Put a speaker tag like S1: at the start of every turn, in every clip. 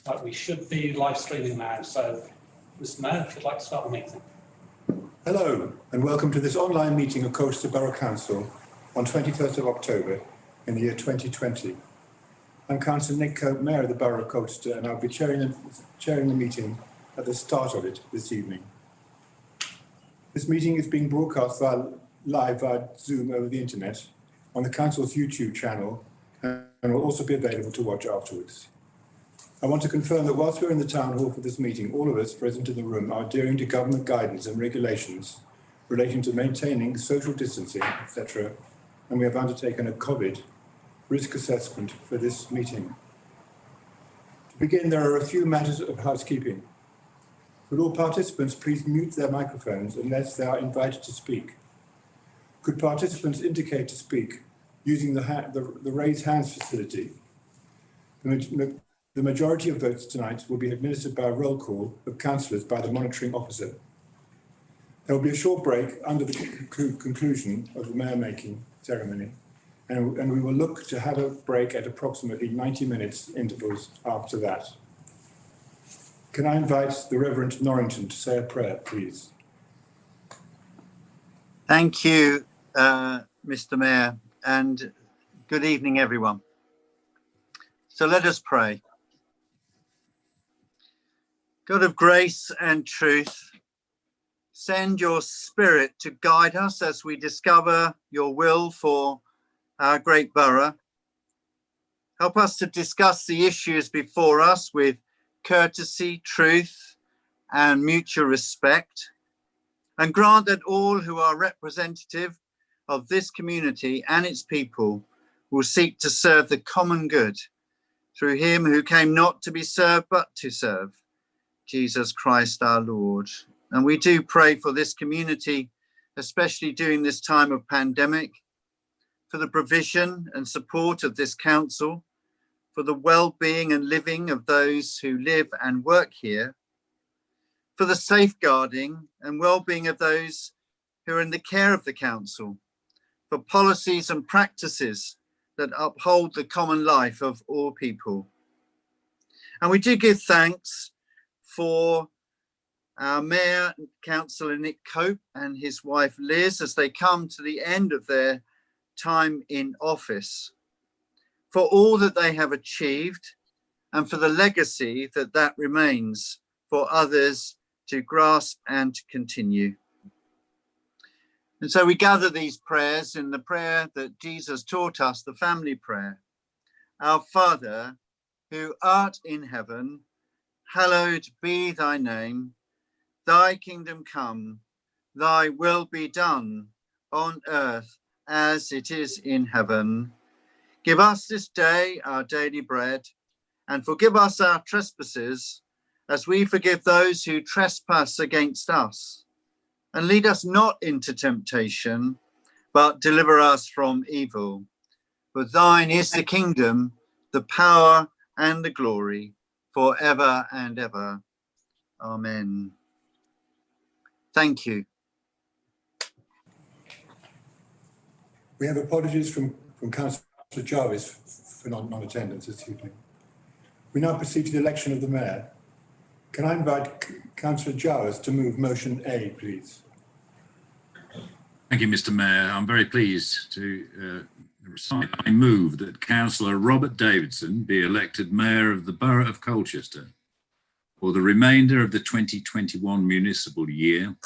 S1: But we should be live streaming now. So, Mr. Mayor, if you'd like to start the meeting.
S2: Hello, and welcome to this online meeting of Colchester Borough Council on 21st of October in the year 2020. I'm Councillor Nick Cope, Mayor of the Borough of Colchester, and I'll be chairing the meeting at the start of it this evening. This meeting is being broadcast live via Zoom over the internet on the Council's YouTube channel and will also be available to watch afterwards. I want to confirm that whilst we're in the Town Hall for this meeting, all of us present in the room are adhering to government guidance and regulations relating to maintaining social distancing, etc., and we have undertaken a COVID risk assessment for this meeting. To begin, there are a few matters of housekeeping. Could all participants please mute their microphones unless they are invited to speak? Could participants indicate to speak using the raise hands facility? The majority of votes tonight will be administered by a roll call of councillors by the monitoring officer. There will be a short break under the conclusion of the mayor-making ceremony, and we will look to have a break at approximately 90 minutes intervals after that. Can I invite the Reverend Norrington to say a prayer, please?
S3: Thank you, Mr. Mayor, and good evening, everyone. So let us pray. God of grace and truth, send your Spirit to guide us as we discover your will for our great borough. Help us to discuss the issues before us with courtesy, truth, and mutual respect, and grant that all who are representative of this community and its people will seek to serve the common good through him who came not to be served but to serve, Jesus Christ our Lord. And we do pray for this community, especially during this time of pandemic, for the provision and support of this council, for the well-being and living of those who live and work here, for the safeguarding and well-being of those who are in the care of the council, for policies and practices that uphold the common life of all people. And we do give thanks for our Mayor, Councillor Nick Cope, and his wife Liz as they come to the end of their time in office, for all that they have achieved and for the legacy that remains for others to grasp and to continue. And so we gather these prayers in the prayer that Jesus taught us, the family prayer. Our Father, who art in heaven, hallowed be thy name. Thy kingdom come, thy will be done on earth as it is in heaven. Give us this day our daily bread, and forgive us our trespasses, as we forgive those who trespass against us. And lead us not into temptation, but deliver us from evil. For thine is the kingdom, the power, and the glory, forever and ever. Amen. Thank you.
S2: We have apologies from Councillor Jarvis for non-attendance this evening. We now proceed to the election of the Mayor. Can I invite Councillor Jarvis to move motion A, please?
S4: Thank you, Mr. Mayor. I'm very pleased to recite. I move that Councillor Robert Davidson be elected Mayor of the Borough of Colchester for the remainder of the 2021 municipal year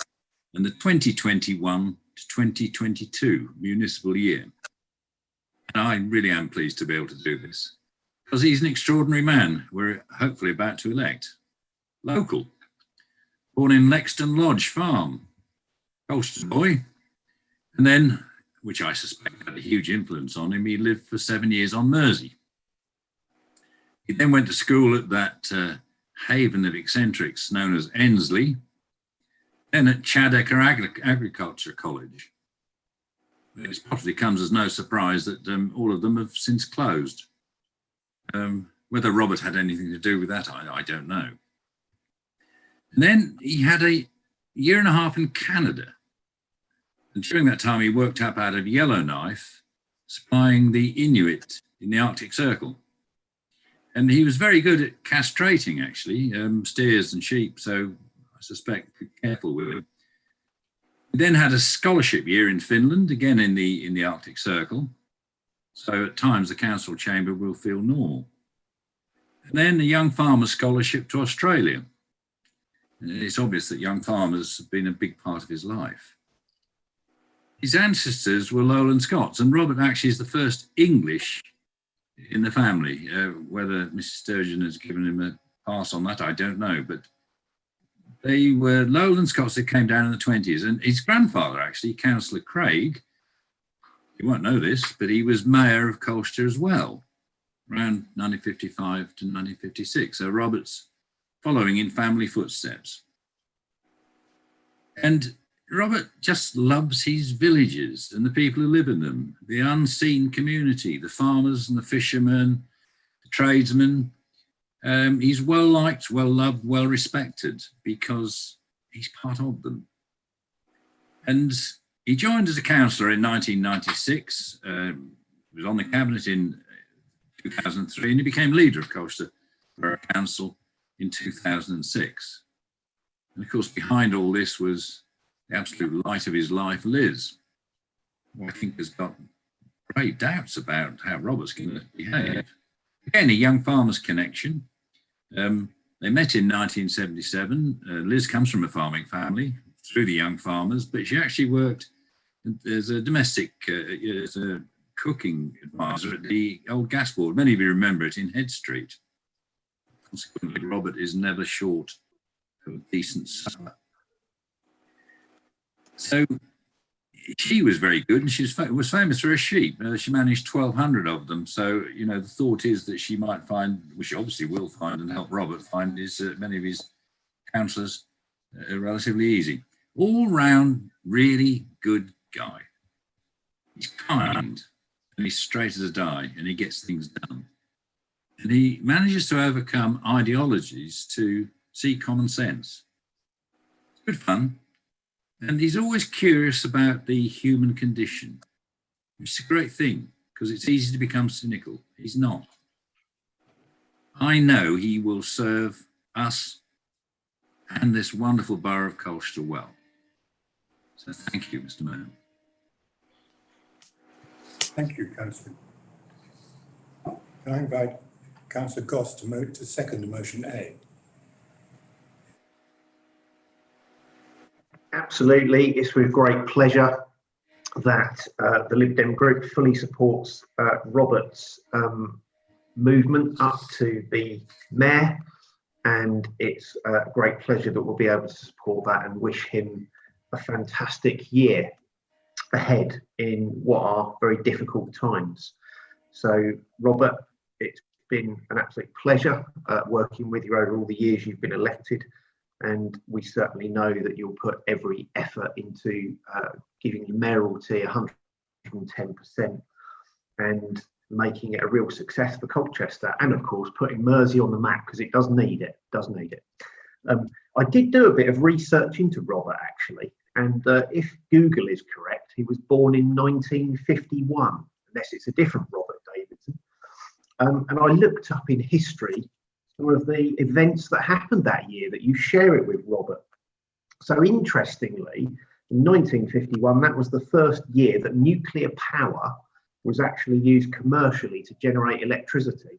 S4: and the 2021 to 2022 municipal year. And I really am pleased to be able to do this because he's an extraordinary man we're hopefully about to elect. Local, born in Lexton Lodge Farm, Colchester boy, and then, which I suspect had a huge influence on him, he lived for 7 years on Mersey. He then went to school at that haven of eccentrics known as Ensley, then at Chaddecker Agriculture College. It possibly comes as no surprise that all of them have since closed. Whether Robert had anything to do with that, I don't know. And then he had a year and a half in Canada. And during that time, he worked up out of Yellowknife, supplying the Inuit in the Arctic Circle. And he was very good at castrating, actually, steers and sheep. So I suspect be careful with him. He then had a scholarship year in Finland, again in the Arctic Circle. So at times the council chamber will feel normal. And then a young farmer scholarship to Australia. And it's obvious that young farmers have been a big part of his life. His ancestors were Lowland Scots, and Robert actually is the first English in the family. Whether Mrs. Sturgeon has given him a pass on that, I don't know, but they were Lowland Scots that came down in the 20s. And his grandfather, actually, Councillor Craig, you won't know this, but he was mayor of Colchester as well, around 1955 to 1956. So Robert's following in family footsteps. And Robert just loves his villages and the people who live in them, the unseen community, the farmers and the fishermen, the tradesmen. He's well liked, well loved, well respected because he's part of them. And he joined as a councillor in 1996, was on the cabinet in 2003, and he became leader of Colchester Borough Council in 2006. And of course, behind all this was the absolute light of his life, Liz, who I think has got great doubts about how Robert's going to behave. Again, a young farmer's connection. They met in 1977. Liz comes from a farming family through the young farmers, but she actually worked as a domestic, as a cooking advisor at the old gas board. Many of you remember it in Head Street. Consequently, Robert is never short of a decent supper. So she was very good, and she was famous for her sheep. She managed 1,200 of them. So, you know, the thought is that she might find, which she obviously will find and help Robert find, is many of his councillors relatively easy. All round, really good guy. He's kind and he's straight as a die, and he gets things done. And he manages to overcome ideologies to see common sense. It's good fun. And he's always curious about the human condition. It's a great thing because it's easy to become cynical. He's not. I know he will serve us and this wonderful borough of Colchester well. So thank you, Mr. Mayor.
S2: Thank you, Councillor. Can I invite Councillor Goss to second motion A?
S5: Absolutely, it's with great pleasure that the Lib Dem group fully supports Robert's movement up to be mayor, and it's a great pleasure that we'll be able to support that and wish him a fantastic year ahead in what are very difficult times. So, Robert, it's been an absolute pleasure working with you over all the years you've been elected. And we certainly know that you'll put every effort into giving your mayoralty 110% and making it a real success for Colchester, and of course putting Mersey on the map because it does need it. I did do a bit of research into Robert actually, and if Google is correct, he was born in 1951, unless it's a different Robert Davidson. And I looked up in history some of the events that happened that year that you share it with Robert. So interestingly, in 1951, that was the first year that nuclear power was actually used commercially to generate electricity.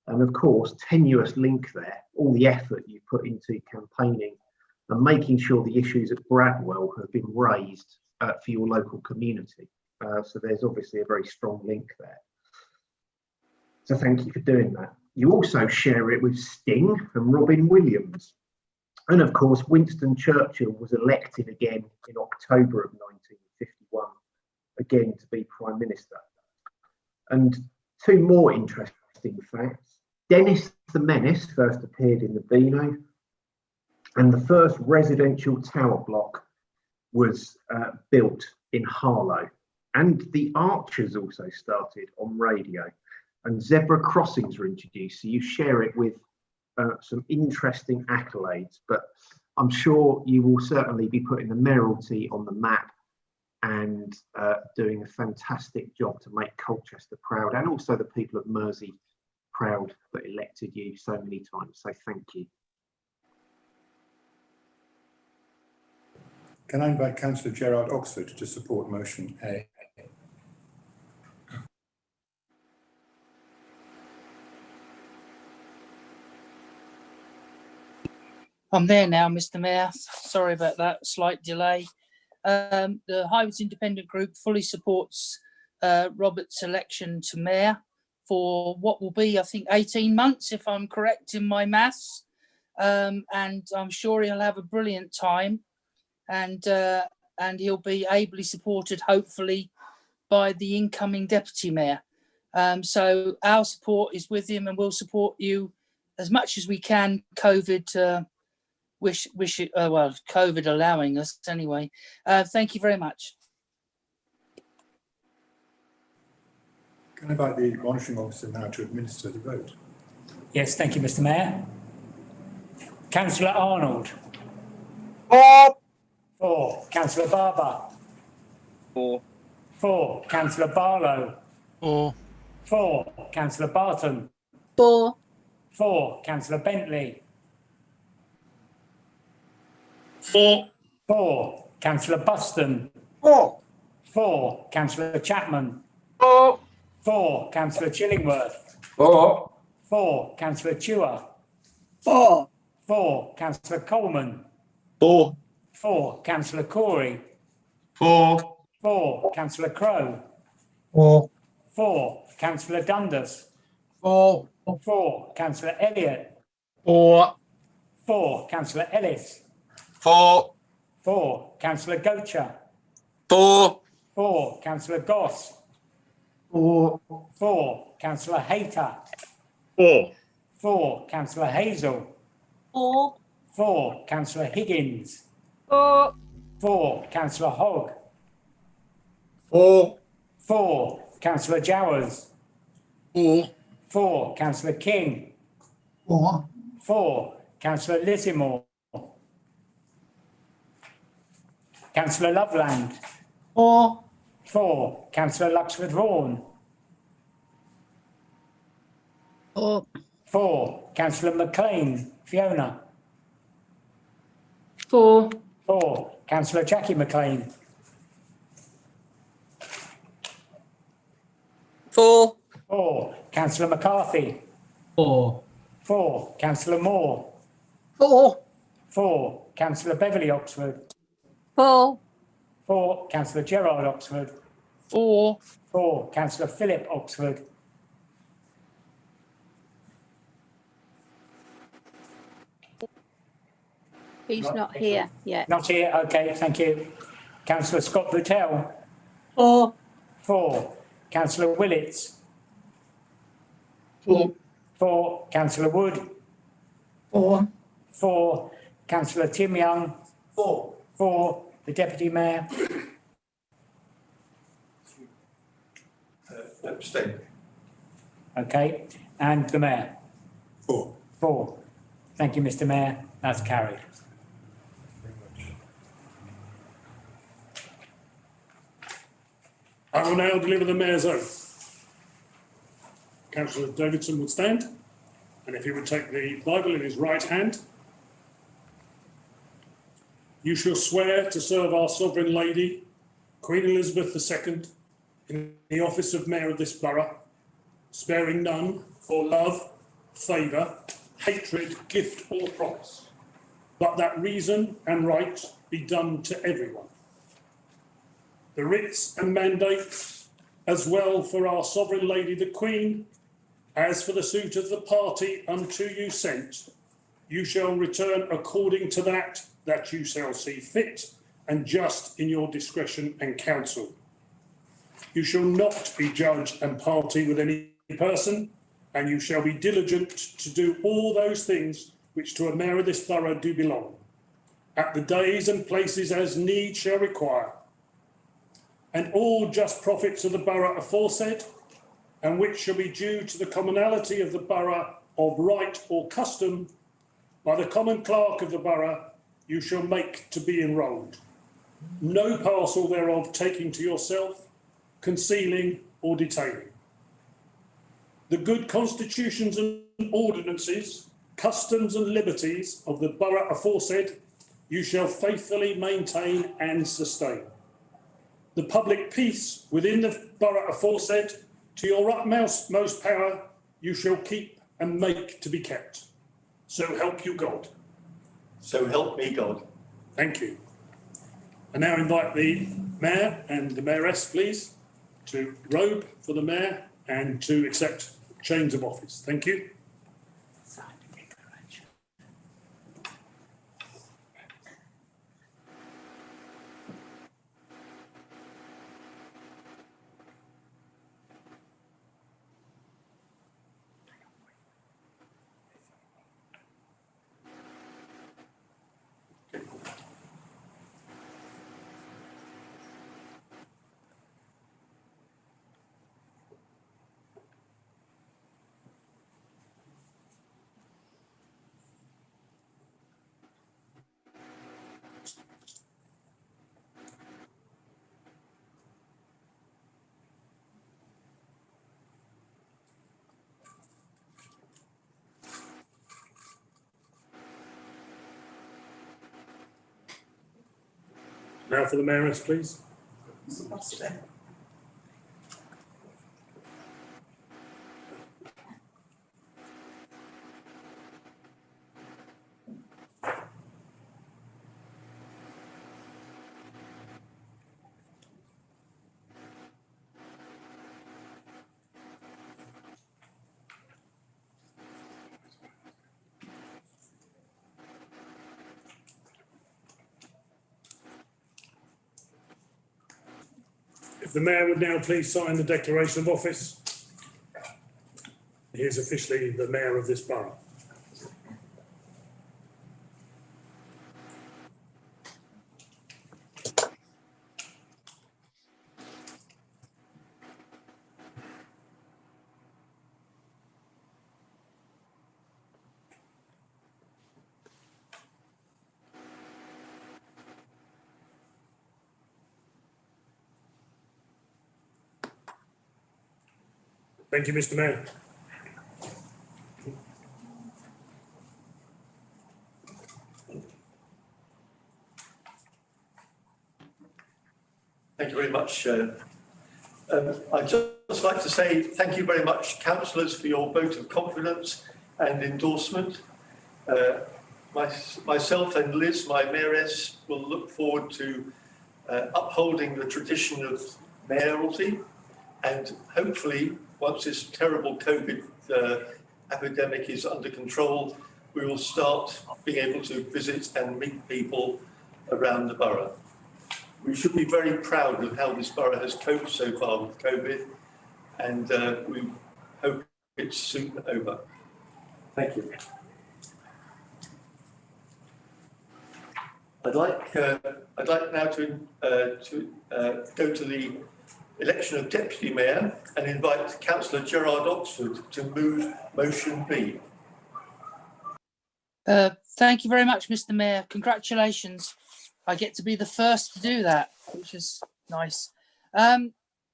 S5: And of course, tenuous link there, all the effort you put into campaigning and making sure the issues at Bradwell have been raised for your local community. So there's obviously a very strong link there. So thank you for doing that. You also share it with Sting and Robin Williams. And of course, Winston Churchill was elected again in October of 1951, again to be Prime Minister. And two more interesting facts. Dennis the Menace first appeared in the Beano, and the first residential tower block was built in Harlow. And the Archers also started on radio. And zebra crossings were introduced, so you share it with some interesting accolades, but I'm sure you will certainly be putting the mayoralty on the map and doing a fantastic job to make Colchester proud, and also the people of Mersey proud that elected you so many times. So thank you.
S2: Can I invite Councillor Gerard Oxford to support motion A?
S6: I'm there now, Mr. Mayor. Sorry about that slight delay. The Highwards Independent Group fully supports Robert's election to mayor for what will be, I think, 18 months, if I'm correct in my maths. And I'm sure he'll have a brilliant time, and he'll be ably supported, hopefully, by the incoming deputy mayor. So our support is with him, and we'll support you as much as we can. COVID COVID allowing us anyway. Thank you very much.
S2: Can I invite the monitoring officer now to administer the vote?
S7: Yes, thank you, Mr. Mayor. Councillor Arnold.
S3: 4.
S7: 4. Councillor Barber.
S3: 4.
S7: 4. Councillor Barlow.
S8: 4.
S7: 4. Councillor Barton.
S6: 4.
S7: 4. Councillor Bentley.
S8: 4.
S7: 4. Councillor Buston.
S3: 4.
S7: 4. Councillor Chapman.
S3: 4.
S7: 4. Councillor Chillingworth.
S3: 4.
S7: 4. Councillor Chewer.
S3: 4.
S7: 4. Councillor Coleman.
S8: 4.
S7: 4. Councillor Corey.
S8: 4.
S7: 4. Councillor Crowe.
S8: 4.
S7: 4. Councillor Dundas.
S3: 4.
S7: 4. Councillor Elliott.
S8: 4.
S7: 4. Councillor Ellis.
S3: 4.
S7: 4. Councillor Gocher.
S3: 4.
S7: 4. Councillor Goss.
S3: 4.
S7: 4. Councillor Hayter.
S8: 4.
S7: 4. Councillor Hazel.
S6: 4.
S7: 4. Councillor Higgins.
S6: 4.
S7: 4. Councillor Hogg.
S3: 4.
S7: 4. Councillor Jowers.
S3: 4.
S7: 4. Councillor King.
S3: 4.
S7: 4. Councillor Lissimore. Councillor Loveland.
S3: 4.
S7: 4. Councillor Luxford Vaughan.
S6: 4.
S7: 4. Councillor McLean. Fiona.
S6: 4.
S7: 4. Councillor Jackie McLean.
S6: 4.
S7: 4. Councillor McCarthy.
S8: 4.
S7: 4. Councillor Moore.
S6: 4.
S7: 4. Councillor Beverley Oxford.
S6: 4.
S7: 4. Councillor Gerard Oxford.
S6: 4.
S7: 4. Councillor Philip Oxford.
S9: He's not here yet.
S7: Not here. Okay, thank you. Councillor Scott Butell.
S6: 4.
S7: 4. Councillor Willits.
S3: 4.
S7: 4. Councillor Wood.
S3: 4.
S7: 4. Councillor Tim Young.
S3: 4.
S7: 4. The Deputy Mayor.
S2: Abstain.
S7: Okay. And the Mayor.
S2: 4.
S7: 4. Thank you, Mr. Mayor. That's carried.
S10: I will now deliver the Mayor's oath. Councillor Davidson would stand, and if he would take the Bible in his right hand. You shall swear to serve our Sovereign Lady, Queen Elizabeth II, in the office of Mayor of this borough, sparing none for love, favour, hatred, gift or promise, but that reason and right be done to everyone. The writs and mandates, as well for our Sovereign Lady the Queen, as for the suit of the party unto you sent, you shall return according to that you shall see fit and just in your discretion and counsel. You shall not be judge and party with any person, and you shall be diligent to do all those things which to a mayor of this borough do belong, at the days and places as need shall require. And all just profits of the borough aforesaid, and which shall be due to the commonalty of the borough of right or custom, by the common clerk of the borough, you shall make to be enrolled. No parcel thereof taking to yourself, concealing or detaining. the good constitutions and ordinances, customs and liberties of the borough aforesaid, you shall faithfully maintain and sustain. The public peace within the borough aforesaid, to your utmost most power, you shall keep and make to be kept. So help you God.
S2: So help me God.
S10: Thank you. I now invite the Mayor and the Mayoress, please, to robe for the Mayor and to accept chains of office. Thank you. Now for the Mayoress, please. If the Mayor would now please sign the declaration of office. He is officially the Mayor of this borough. Thank you, Mr. Mayor.
S11: Thank you very much. I'd just like to say thank you very much, councillors, for your vote of confidence and endorsement. Myself and Liz, my mayoress, will look forward to upholding the tradition of mayoralty, and hopefully, once this terrible COVID epidemic is under control, we will start being able to visit and meet people around the borough. We should be very proud of how this borough has coped so far with COVID, and we hope it's soon over. Thank you. I'd like now to go to the election of Deputy Mayor and invite Councillor Gerard Oxford to move motion B.
S6: Thank you very much, Mr. Mayor. Congratulations. I get to be the first to do that, which is nice.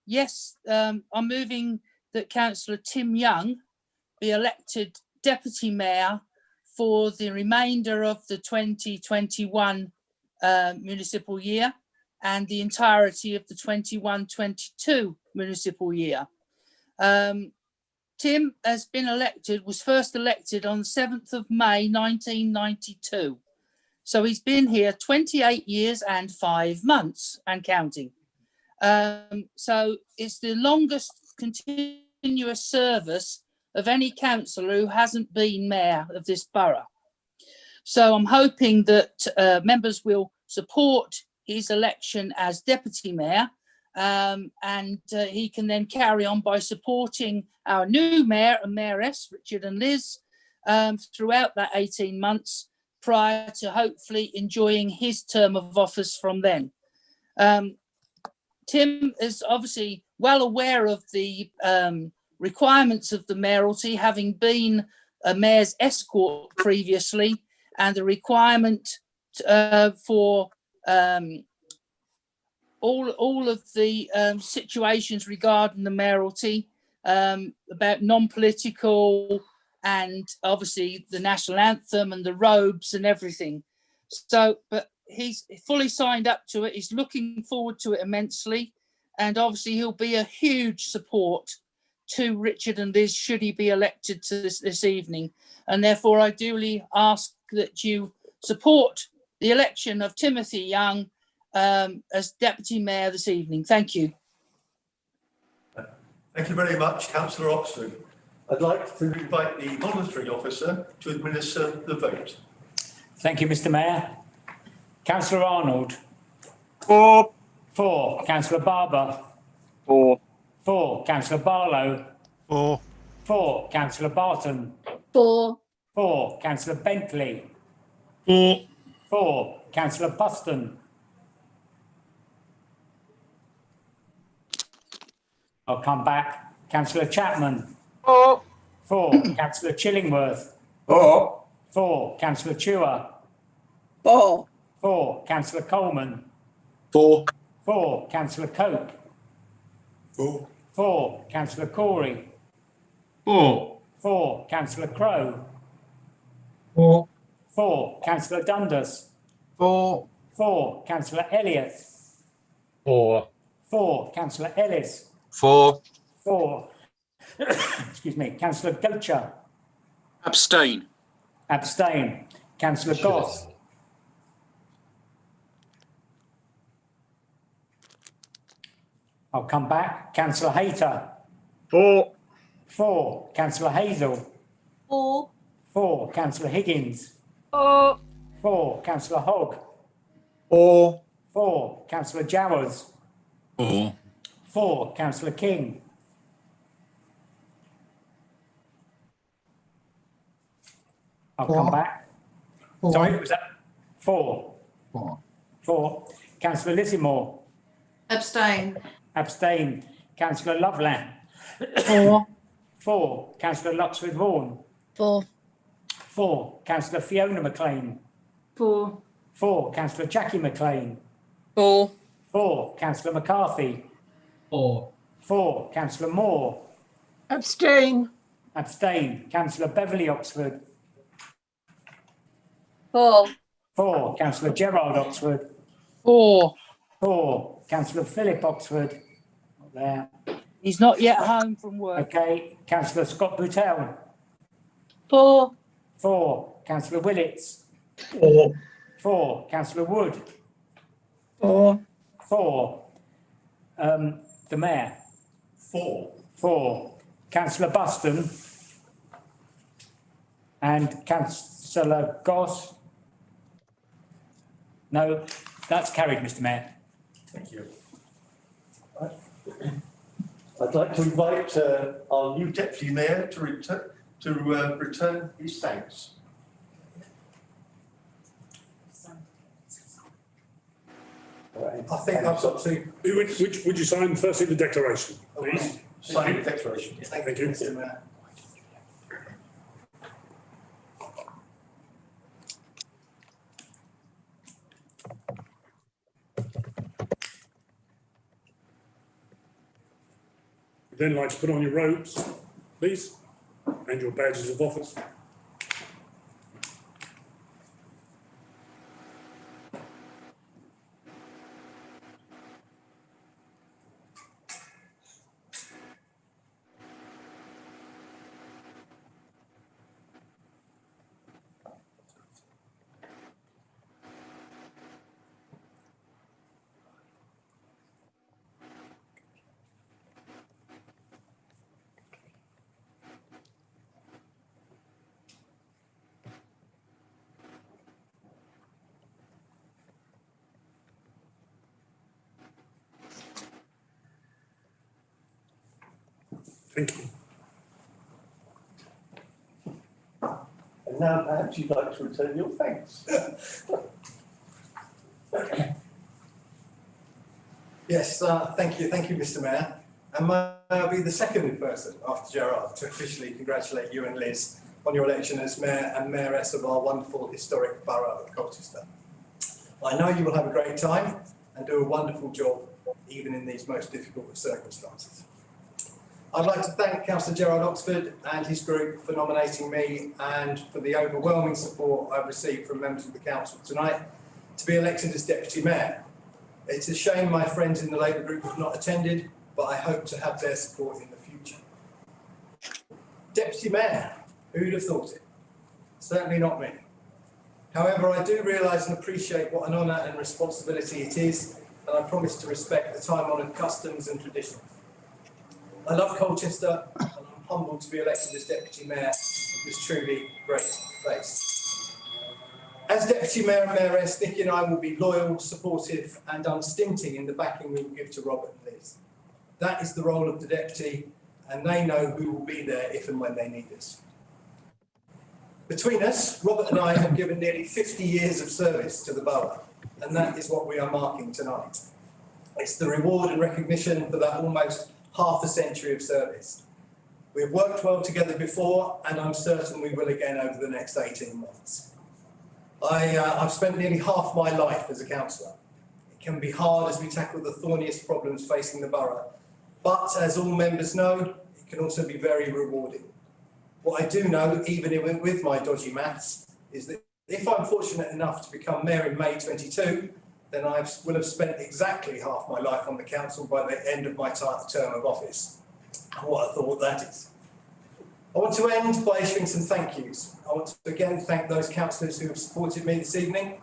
S6: Yes, I'm moving that Councillor Tim Young be elected Deputy Mayor for the remainder of the 2021 municipal year and the entirety of the 21-22 municipal year. Tim has been elected, was first elected on the 7th of May 1992. So he's been here 28 years and 5 months and counting. So it's the longest continuous service of any councillor who hasn't been mayor of this borough. So I'm hoping that members will support his election as deputy mayor, and he can then carry on by supporting our new mayor and mayoress, Richard and Liz, throughout that 18 months prior to hopefully enjoying his term of office from then. Tim is obviously well aware of the requirements of the mayoralty, having been a mayor's escort previously, and the requirement for all of the situations regarding the mayoralty, about non-political and obviously the national anthem and the robes and everything. So, but he's fully signed up to it. He's looking forward to it immensely. And obviously he'll be a huge support to Richard and Liz should he be elected to this evening. And therefore I duly ask that you support the election of Timothy Young as Deputy Mayor this evening. Thank you.
S11: Thank you very much, Councillor Oxford. I'd like to invite the monitoring officer to administer the vote.
S7: Thank you, Mr. Mayor. Councillor Arnold.
S8: 4.
S7: 4. Councillor Barber.
S8: 4.
S7: 4. Councillor Barlow.
S8: 4.
S7: 4. Councillor Barton.
S9: 4.
S7: 4. Councillor Bentley.
S8: 4.
S7: 4. Councillor Buston. I'll come back. Councillor Chapman.
S8: 4.
S7: 4. Councillor Chillingworth.
S8: 4.
S7: 4. Councillor Chewer.
S9: 4.
S7: 4. Councillor Coleman.
S8: 4.
S7: 4. Councillor Coke.
S2: 4.
S7: 4. Councillor Corey.
S8: 4.
S7: 4. Councillor Crowe.
S8: 4.
S7: 4. Councillor Dundas.
S8: 4.
S7: 4. Councillor Elliott.
S8: 4.
S7: 4. Councillor Ellis.
S8: 4.
S7: 4. Excuse me. Councillor Gocher.
S8: Abstain.
S7: Abstain. Councillor Goss. I'll come back. Councillor Hayter.
S8: 4.
S7: 4. Councillor Hazel.
S9: 4.
S7: 4. Councillor Higgins.
S9: 4.
S7: 4. Councillor Hogg.
S8: 4.
S7: 4. Councillor Jowers.
S4: 4.
S7: 4. Councillor King. I'll come back. Sorry, was that 4?
S8: 4.
S7: 4. Councillor Lissimore.
S9: Abstain.
S7: Abstain. Councillor Loveland.
S9: 4.
S7: 4. Councillor Luxford Vaughan.
S9: 4.
S7: 4. Councillor Fiona McLean.
S9: 4.
S7: 4. Councillor Jackie McLean.
S9: 4.
S7: 4. Councillor McCarthy.
S8: 4.
S7: 4. Councillor Moore.
S9: Abstain.
S7: Abstain. Councillor Beverley Oxford.
S9: 4.
S7: 4. Councillor Gerard Oxford.
S6: 4.
S7: 4. Councillor Philip Oxford. Not there.
S6: He's not yet home from work.
S7: Okay. Councillor Scott Boutell.
S9: 4.
S7: 4. Councillor Willits.
S8: 4.
S7: 4. Councillor Wood.
S9: 4.
S7: 4. The Mayor.
S11: 4.
S7: 4. Councillor Buston. And Councillor Goss. No, that's carried, Mr. Mayor.
S11: Thank you. I'd like to invite our new Deputy Mayor to return his thanks.
S2: I think I've got to
S10: Would you sign firstly the declaration, please?
S11: Sign the declaration.
S10: Thank you.
S2: Mr. Mayor.
S10: You'd then like to put on your robes, please, and your badges of office. Thank you.
S11: And now perhaps you'd like to return your thanks.
S2: Yes, thank you, Mr. Mayor. And may I be the second person after Gerard to officially congratulate you and Liz on your election as Mayor and Mayoress of our wonderful historic borough of Colchester. I know you will have a great time and do a wonderful job, even in these most difficult of circumstances.
S12: I'd like to thank Councillor Gerard Oxford and his group for nominating me and for the overwhelming support I've received from members of the council tonight to be elected as Deputy Mayor. It's a shame my friends in the Labour group have not attended, but I hope to have their support in the future. Deputy Mayor, who'd have thought it? Certainly not me. However, I do realise and appreciate what an honour and responsibility it is, and I promise to respect the time-honoured customs and traditions. I love Colchester, and I'm humbled to be elected as Deputy Mayor of this truly great place. As Deputy Mayor and Mayoress, Nicky and I will be loyal, supportive and unstinting in the backing we will give to Robert and Liz. That is the role of the Deputy, and they know who will be there if and when they need us. Between us, Robert and I have given nearly 50 years of service to the borough, and that is what we are marking tonight. It's the reward and recognition for that almost half a century of service. We've worked well together before, and I'm certain we will again over the next 18 months. I've spent nearly half my life as a councillor. It can be hard as we tackle the thorniest problems facing the borough, but as all members know, it can also be very rewarding. What I do know, even with my dodgy maths, is that if I'm fortunate enough to become Mayor in May 22, then I will have spent exactly half my life on the council by the end of my term of office. What a thought that is. I want to end by issuing some thank yous. I want to again thank those councillors who have supported me this evening.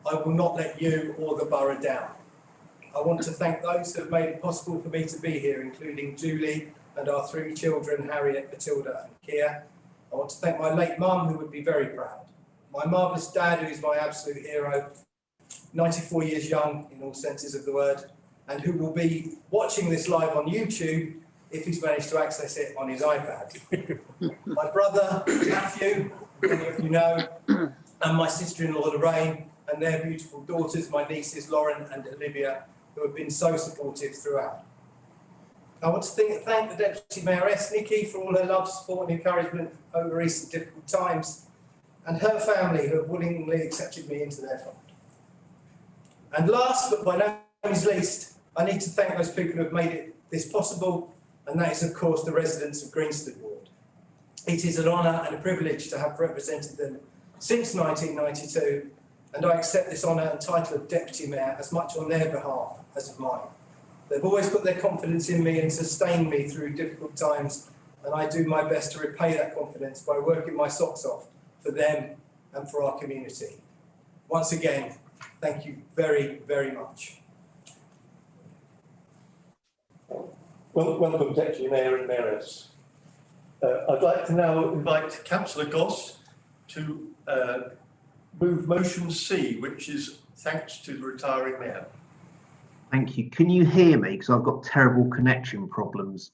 S12: I will not let you or the borough down. I want to thank those who have made it possible for me to be here, including Julie and our 3 children, Harriet, Matilda and Kia. I want to thank my late mum, who would be very proud. My marvellous dad, who is my absolute hero, 94 years young in all senses of the word, and who will be watching this live on YouTube if he's managed to access it on his iPad. My brother, Matthew, many of you know, and my sister-in-law, Lorraine, and their beautiful daughters, my nieces, Lauren and Olivia, who have been so supportive throughout. I want to thank the Deputy Mayoress, Nicky, for all her love, support and encouragement over recent difficult times, and her family, who have willingly accepted me into their fold. And last, but by no means least, I need to thank those people who have made this possible, and that is, of course, the residents of Greenstead Ward. It is an honour and a privilege to have represented them since 1992, and I accept this honour and title of Deputy Mayor as much on their behalf as of mine. They've always put their confidence in me and sustained me through difficult times, and I do my best to repay that confidence by working my socks off for them and for our community. Once again, thank you very, very much.
S11: Well, welcome, Deputy Mayor and Mayoress. I'd like to now invite Councillor Goss to move motion C, which is thanks to the retiring Mayor.
S5: Thank you. Can you hear me? Because I've got terrible connection problems.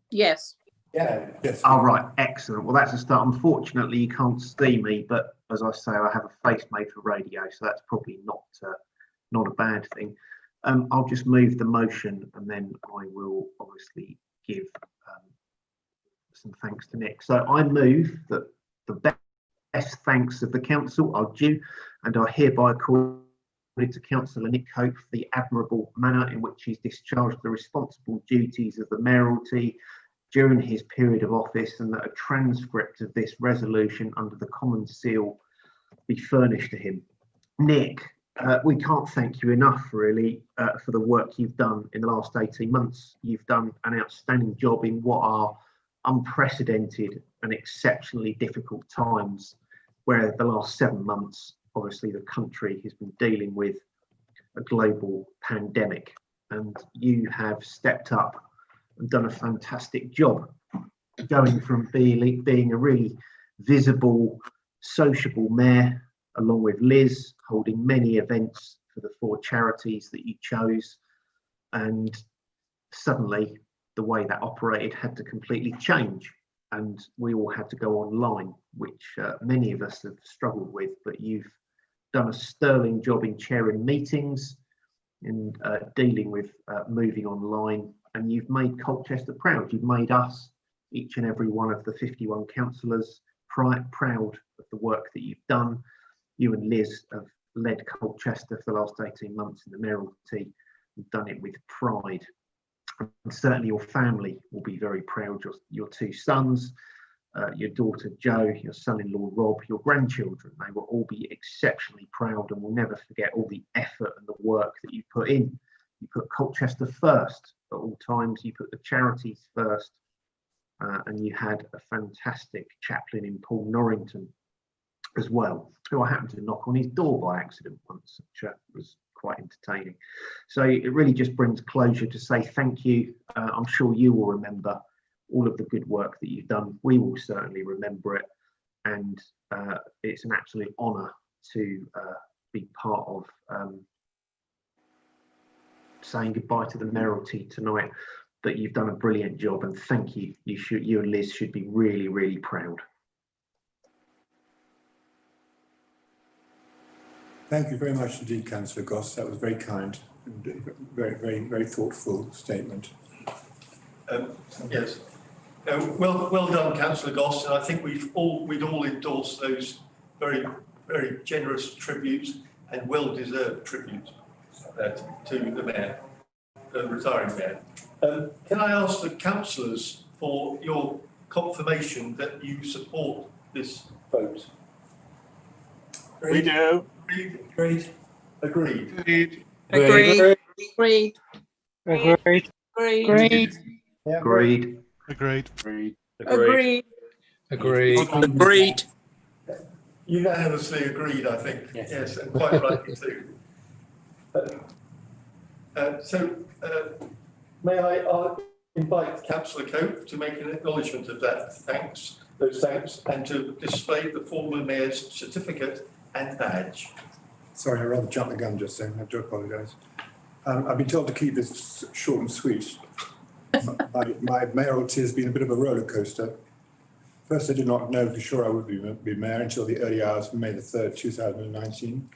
S9: Yes.
S12: Yeah.
S2: Yes.
S5: Oh, right. Excellent. Well, that's a start. Unfortunately, you can't see me, but as I say, I have a face made for radio, so that's probably not a bad thing. I'll just move the motion, and then I will obviously give some thanks to Nick. So I move that the best thanks of the council are due and are hereby accorded to Councillor Nick Cope for the admirable manner in which he's discharged the responsible duties of the mayoralty during his period of office, and that a transcript of this resolution under the common seal be furnished to him. Nick, we can't thank you enough, really, for the work you've done in the last 18 months. You've done an outstanding job in what are unprecedented and exceptionally difficult times, where the last 7 months, obviously, the country has been dealing with a global pandemic, and you have stepped up and done a fantastic job, going from being a really visible, sociable mayor, along with Liz, holding many events for the 4 charities that you chose, and suddenly the way that operated had to completely change, and we all had to go online, which many of us have struggled with, but you've done a sterling job in chairing meetings and dealing with moving online, and you've made Colchester proud. You've made us, each and every one of the 51 councillors, proud of the work that you've done. You and Liz have led Colchester for the last 18 months in the mayoralty and done it with pride. And certainly your family will be very proud. Your two sons, your daughter Jo, your son-in-law Rob, your grandchildren, they will all be exceptionally proud and will never forget all the effort and the work that you put in. You put Colchester first at all times, you put the charities first, and you had a fantastic chaplain in Paul Norrington as well, who I happened to knock on his door by accident once, which was quite entertaining. So it really just brings closure to say thank you. I'm sure you will remember all of the good work that you've done. We will certainly remember it, and it's an absolute honour to be part of saying goodbye to the mayoralty tonight. But you've done a brilliant job, and thank you. You and Liz should be really, really proud.
S2: Thank you very much indeed, Councillor Goss. That was very kind and very, very, very thoughtful statement.
S11: Yes. Well done, Councillor Goss, and I think we'd all endorse those very, very generous tributes and well-deserved tributes to the Mayor, the retiring Mayor. Can I ask the councillors for your confirmation that you support this vote?
S8: We do.
S11: Agreed. Agreed.
S8: Agreed.
S9: Agreed. Agreed.
S8: Agreed.
S9: Agreed.
S5: Agreed.
S8: Agreed.
S9: Agreed.
S8: Agreed.
S9: Agreed.
S11: Unanimously agreed, I think. Yes, and quite rightly too. May I invite Councillor Cope to make an acknowledgement of that those thanks, and to display the former Mayor's certificate and badge.
S2: Sorry, I rather jumped the gun just then. I have to apologise. I've been told to keep this short and sweet. My mayoralty has been a bit of a roller coaster. First, I did not know for sure I would be mayor until the early hours of May the 3rd, 2019.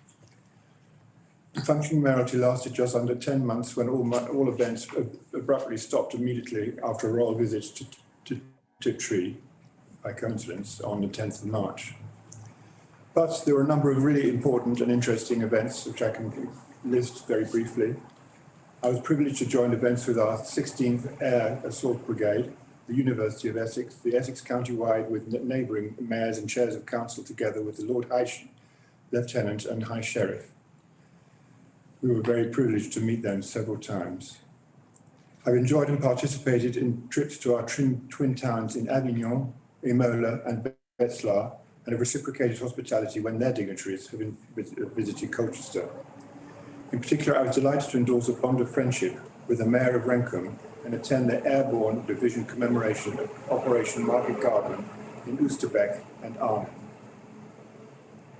S2: The functioning mayoralty lasted just under 10 months when all events abruptly stopped immediately after a royal visit to Tiptree, by coincidence, on the 10th of March. But there were a number of really important and interesting events, which I can list very briefly. I was privileged to join events with our 16th Air Assault Brigade, the University of Essex, the Essex County-wide with neighbouring mayors and chairs of council, together with the Lord High Lieutenant and High Sheriff. We were very privileged to meet them several times. I've enjoyed and participated in trips to our twin towns in Avignon, Imola and Wetzlar, and have reciprocated hospitality when their dignitaries have visited Colchester. In particular, I was delighted to endorse a bond of friendship with the Mayor of Renkum and attend the Airborne Division commemoration of Operation Market Garden in Oosterbeek and Arnhem.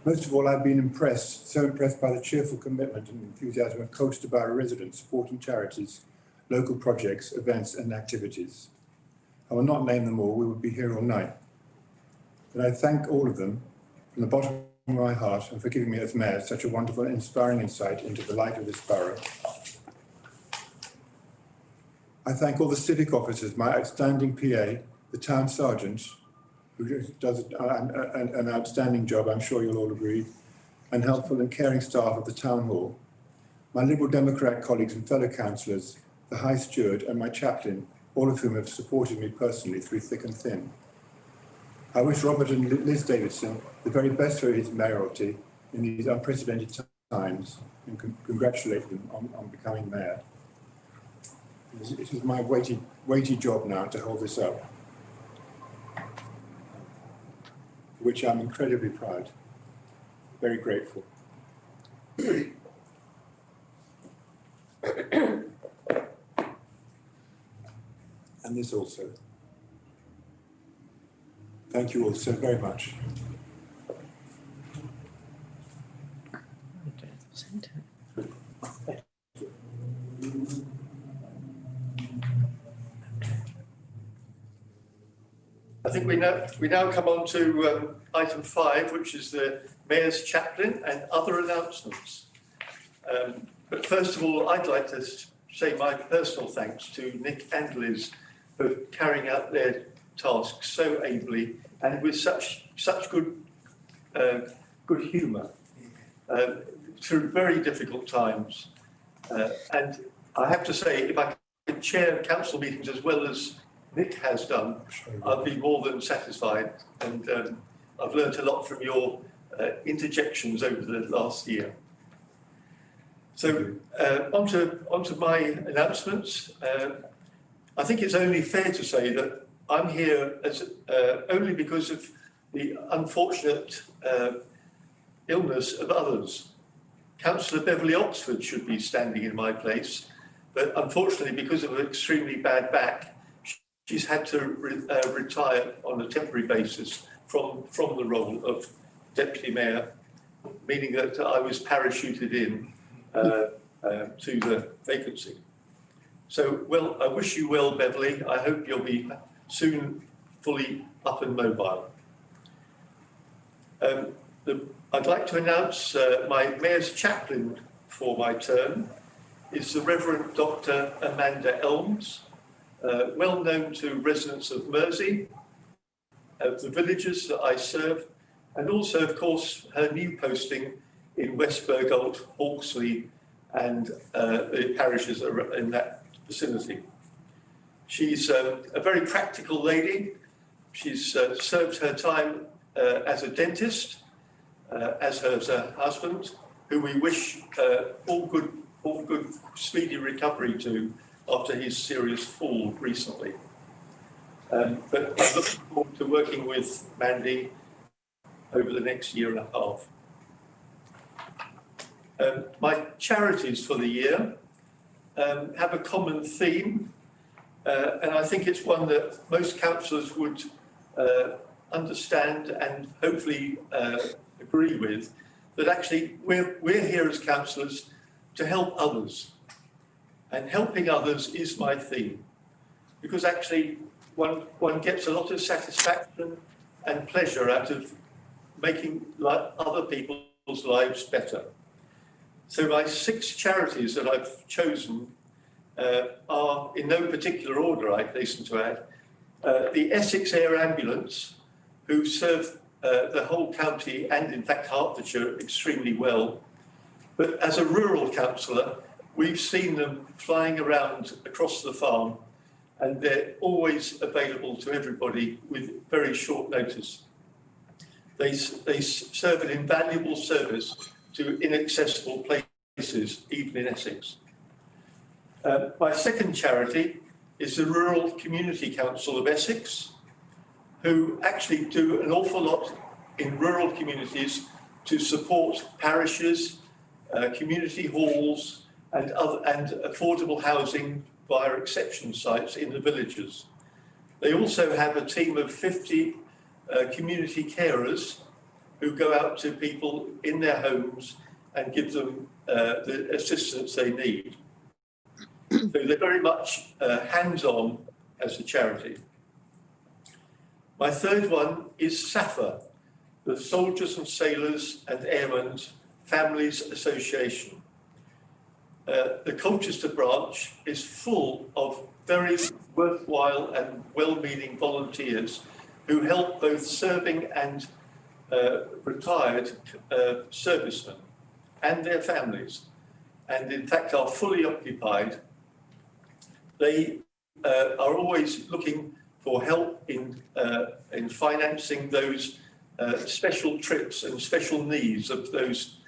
S2: Most of all, I've been so impressed by the cheerful commitment and enthusiasm of Colchester Borough residents supporting charities, local projects, events and activities. I will not name them all, we would be here all night. But I thank all of them from the bottom of my heart and for giving me as Mayor such a wonderful and inspiring insight into the life of this borough. I thank all the civic officers, my outstanding PA, the town sergeant, who does an outstanding job, I'm sure you'll all agree, and helpful and caring staff of the town hall, my Liberal Democrat colleagues and fellow councillors, the High Steward and my chaplain, all of whom have supported me personally through thick and thin. I wish Robert and Liz Davidson the very best for his mayoralty in these unprecedented times and congratulate them on becoming mayor. It is my weighty job now to hold this up, for which I'm incredibly proud, very grateful. And this also. Thank you all so very much.
S11: I think we now come on to item 5, which is the Mayor's Chaplain and other announcements. But first of all, I'd like to say my personal thanks to Nick and Liz for carrying out their task so ably and with such good humour through very difficult times. And I have to say, if I chair council meetings as well as Nick has done, I've been more than satisfied, and I've learned a lot from your interjections over the last year. So onto my announcements. I think it's only fair to say that I'm here as only because of the unfortunate illness of others. Councillor Beverly Oxford should be standing in my place, but unfortunately, because of an extremely bad back, she's had to retire on a temporary basis from the role of Deputy Mayor, meaning that I was parachuted in to the vacancy. So, well, I wish you well, Beverly. I hope you'll be soon fully up and mobile. I'd like to announce my Mayor's Chaplain for my term is the Reverend Dr. Amanda Elms, well known to residents of Mersey, of the villages that I serve, and also, of course, her new posting in West Burgolt, Hawksley, and the parishes in that vicinity. She's a very practical lady. She's served her time as a dentist, as her husband, who we wish all good, speedy recovery to after his serious fall recently. But I'm looking forward to working with Mandy over the next year and a half. My charities for the year have a common theme, and I think it's one that most councillors would understand and hopefully agree with, that actually we're here as councillors to help others, and helping others is my theme, because actually one gets a lot of satisfaction and pleasure out of making other people's lives better. So my 6 charities that I've chosen are in no particular order, I hasten to add. The Essex Air Ambulance, who serve the whole county and in fact Hertfordshire extremely well. But as a rural councillor, we've seen them flying around across the farm, and they're always available to everybody with very short notice. They serve an invaluable service to inaccessible places, even in Essex. My second charity is the Rural Community Council of Essex, who actually do an awful lot in rural communities to support parishes, community halls, and affordable housing via exception sites in the villages. They also have a team of 50 community carers who go out to people in their homes and give them the assistance they need. So they're very much hands-on as a charity. My third one is SAFA, the Soldiers and Sailors and Airmen's Families Association. The Colchester branch is full of very worthwhile and well-meaning volunteers who help both serving and retired servicemen and their families, and in fact are fully occupied. They are always looking for help in financing those special trips and special needs of those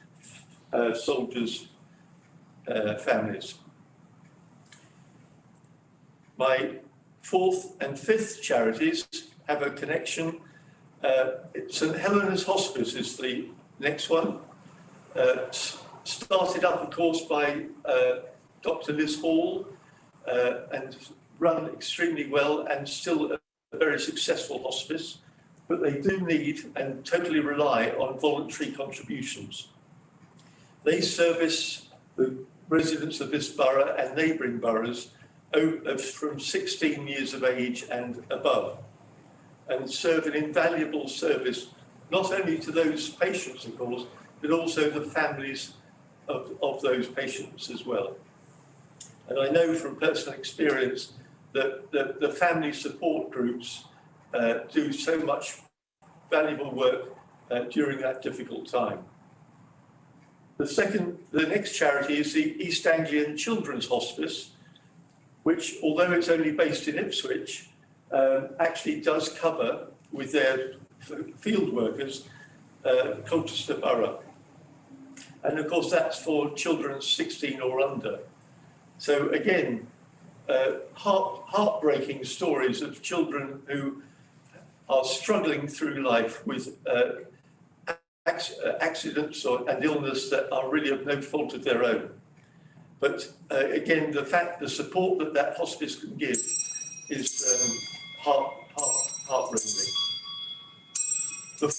S11: soldiers' families. My fourth and fifth charities have a connection. St Helena's Hospice is the next one. Started up, of course, by Dr. Liz Hall and run extremely well, and still a very successful hospice, but they do need and totally rely on voluntary contributions. They service the residents of this borough and neighbouring boroughs from 16 years of age and above, and serve an invaluable service not only to those patients, of course, but also the families of those patients as well. And I know from personal experience that the family support groups do so much valuable work during that difficult time. The next charity is the East Anglian Children's Hospice, which, although it's only based in Ipswich, actually does cover with their field workers Colchester Borough. And of course, that's for children 16 or under. So again, heartbreaking stories of children who are struggling through life with accidents and illness that are really of no fault of their own. But again, the support that hospice can give is heart-wrenching. The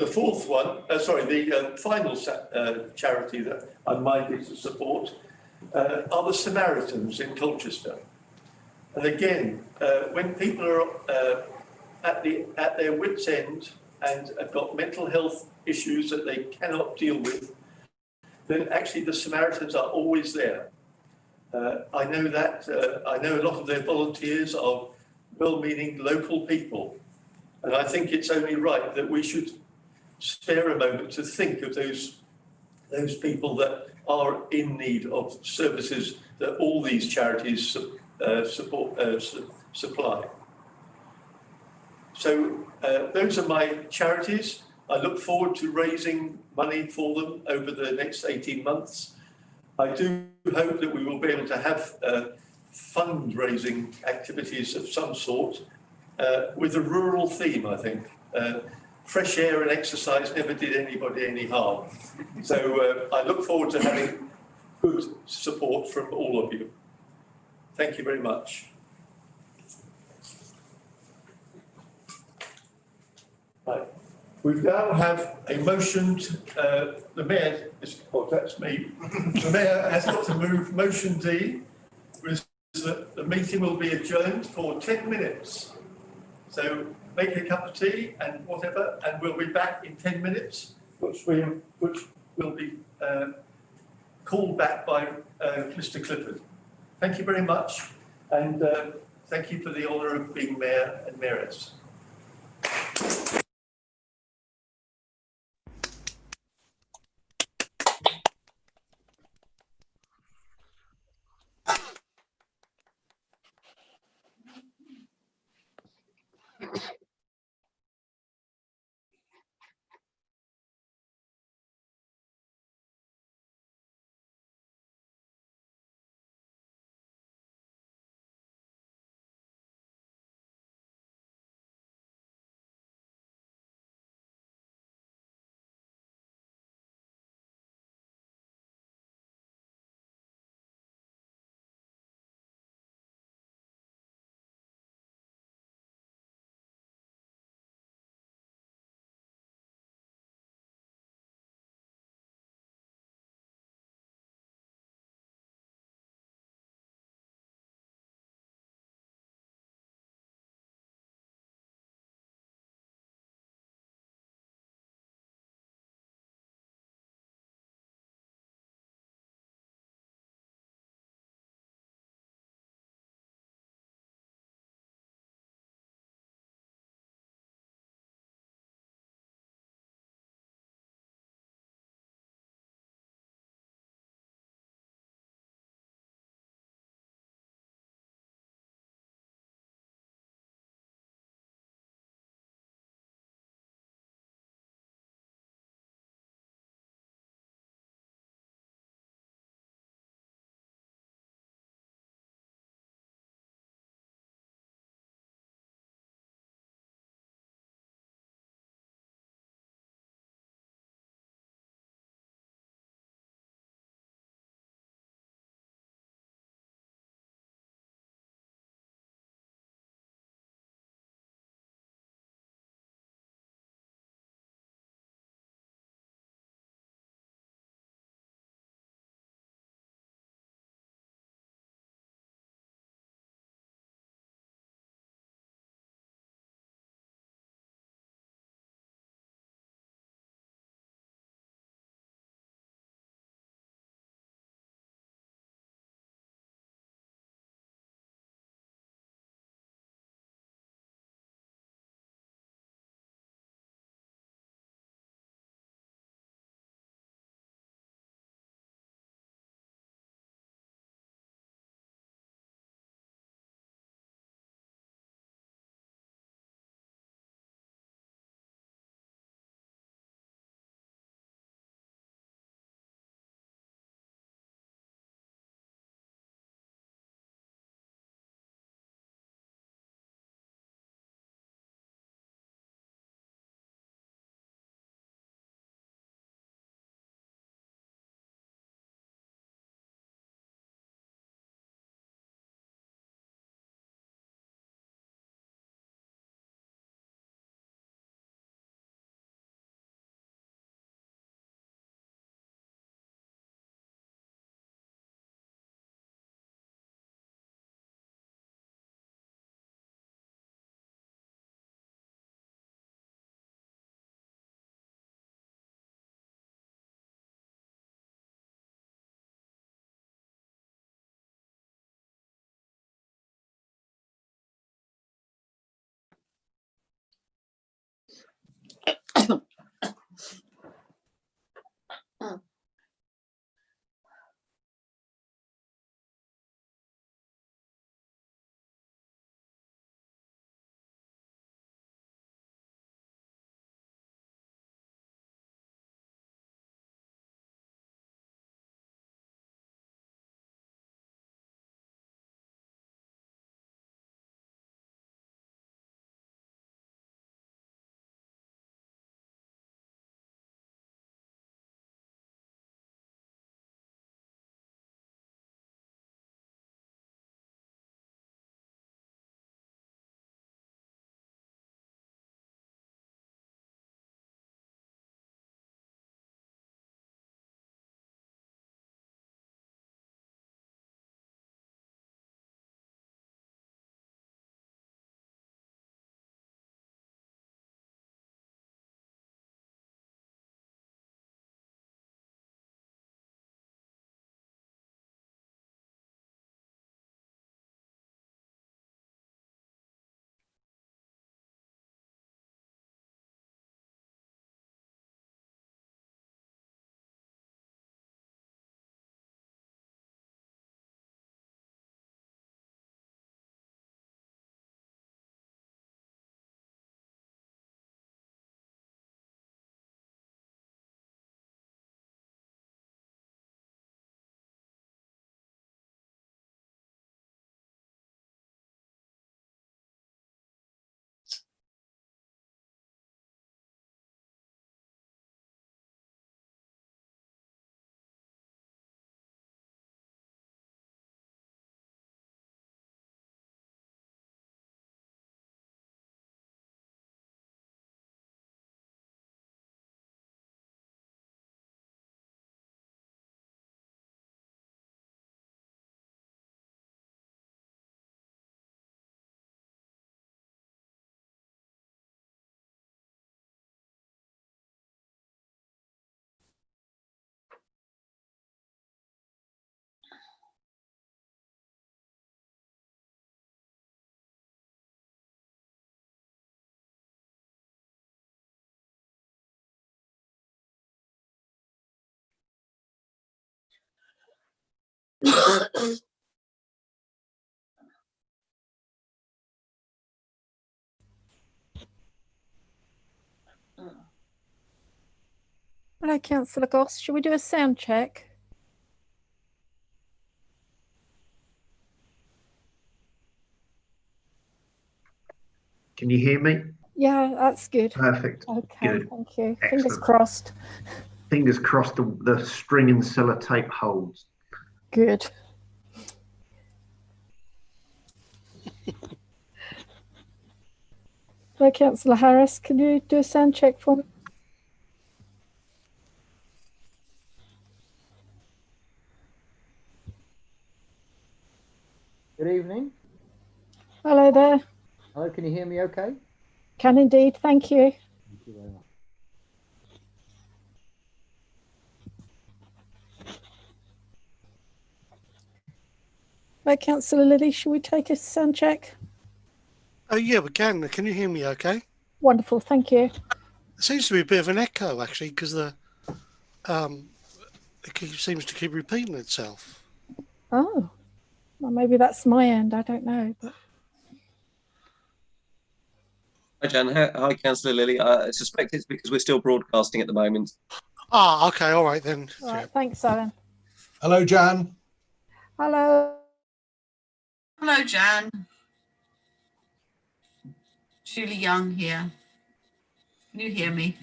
S11: fourth one, the final charity that I'm minded to support are the Samaritans in Colchester. And again, when people are at their wits' end and have got mental health issues that they cannot deal with, then actually the Samaritans are always there. I know a lot of their volunteers are well-meaning local people, and I think it's only right that we should spare a moment to think of those people that are in need of services that all these charities supply. So those are my charities. I look forward to raising money for them over the next 18 months. I do hope that we will be able to have fundraising activities of some sort with a rural theme, I think. Fresh air and exercise never did anybody any harm. So I look forward to having good support from all of you. Thank you very much. Right. We now have a motion, the Mayor, that's me. The Mayor has got to move motion D, which is that the meeting will be adjourned for 10 minutes. So make a cup of tea and whatever, and we'll be back in 10 minutes, which will be called back by Mr. Clifford. Thank you very much, and thank you for the honour of being Mayor and Mayoress.
S13: Hello, Councillor Goss. Shall we do a sound check?
S5: Can you hear me?
S13: Yeah, that's good.
S5: Perfect.
S13: Okay,
S5: Good.
S13: thank you.
S5: Excellent.
S13: Fingers crossed.
S5: Fingers crossed the string and sellotape holds.
S13: Good. Hello, Councillor Harris. Can you do a sound check for me?
S14: Good evening.
S13: Hello there.
S14: Hello, can you hear me okay?
S13: Can indeed. Thank you.
S14: Thank you very much.
S13: Hello, Councillor Lilly. Shall we take a sound check?
S15: Oh, yeah, we can. Can you hear me okay?
S13: Wonderful. Thank you.
S15: There seems to be a bit of an echo, actually, because seems to keep repeating itself.
S13: Oh, well, maybe that's my end. I don't know. But...
S16: Hi, Jan. Hi, Councillor Lilly. I suspect it's because we're still broadcasting at the moment.
S15: Ah, okay. All right, then.
S13: All right. Thanks, Alan.
S17: Hello, Jan.
S13: Hello.
S9: Hello, Jan. Julie Young here. Can you hear me?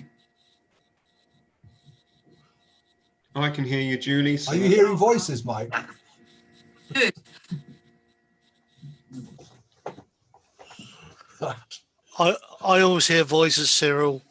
S17: I can hear you, Julie. So... Are you hearing voices, Mike?
S9: Good.
S15: I always hear voices, Cyril.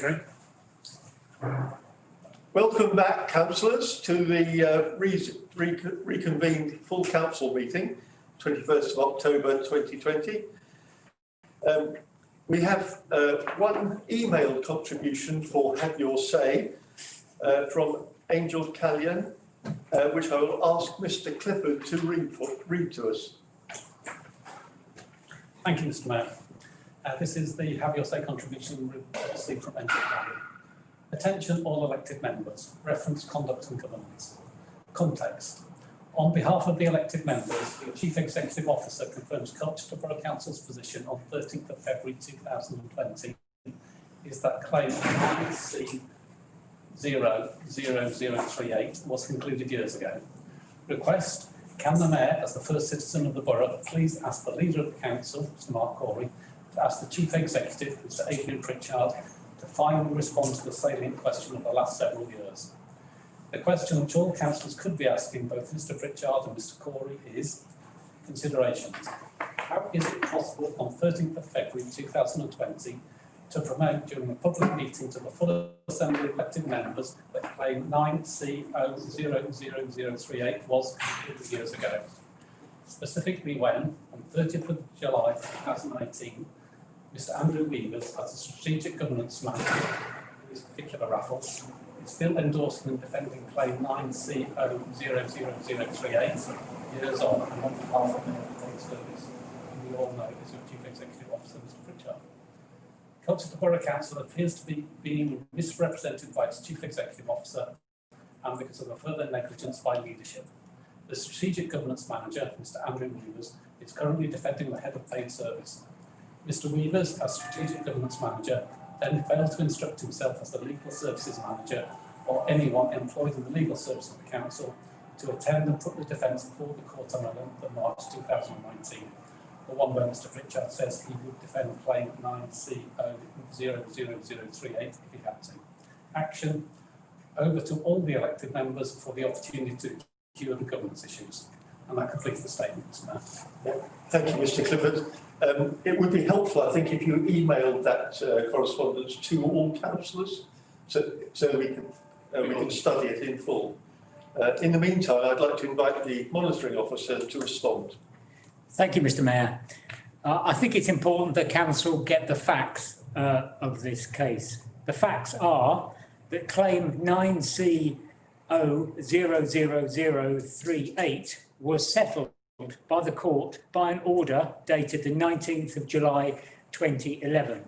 S10: Okay.
S11: Welcome back, councillors, to the reconvened full council meeting, 21st of October 2020. We have one email contribution for Have Your Say from Angel Callion, which I will ask Mr. Clifford to read to us.
S1: Thank you, Mr. Mayor. This is the Have Your Say contribution we received from Angel Callion. Attention all elected members, reference conduct and governance. Context. On behalf of the elected members, the Chief Executive Officer confirms Colchester Borough Council's position on 13th of February 2020 is that claim C00038 was concluded years ago. Request, can the Mayor, as the first citizen of the Borough, please ask the Leader of the Council, Mr Mark Corey, to ask the Chief Executive, Mr Adrian Pritchard, to finally respond to the salient question of the last several years. The question which all councillors could be asking both Mr Pritchard and Mr Corey is considerations. How is it possible on 13th of February 2020 to promote during a public meeting to the full assembly of elected members that claim 9C00038 was completed years ago? Specifically when, on 30th of July 2018, Mr Andrew Weavers, as a strategic governance manager in this particular raffle, is still endorsing and defending claim 9C00038 years on and on behalf of the public service. And we all know is your Chief Executive Officer, Mr Pritchard. Colchester Borough Council appears to be being misrepresented by its Chief Executive Officer and because of a further negligence by leadership. The strategic governance manager, Mr Andrew Weavers, is currently defending the head of paid service. Mr Weavers, as strategic governance manager, then failed to instruct himself as the legal services manager or anyone employed in the legal service of the council to attend and put the defence before the court on 11th of March 2019, the one where Mr Pritchard says he would defend claim 9C00038 if he had to. Action, over to all the elected members for the opportunity to cure the governance issues. And that completes the statement, Mr Mayor.
S11: Yeah. Thank you, Mr Clifford. It would be helpful, I think, if you emailed that correspondence to all councillors so we can study it in full. In the meantime, I'd like to invite the monitoring officer to respond.
S7: Thank you, Mr Mayor. I think it's important that council get the facts of this case. The facts are that claim 9C00038 was settled by the court by an order dated the 19th of July 2011.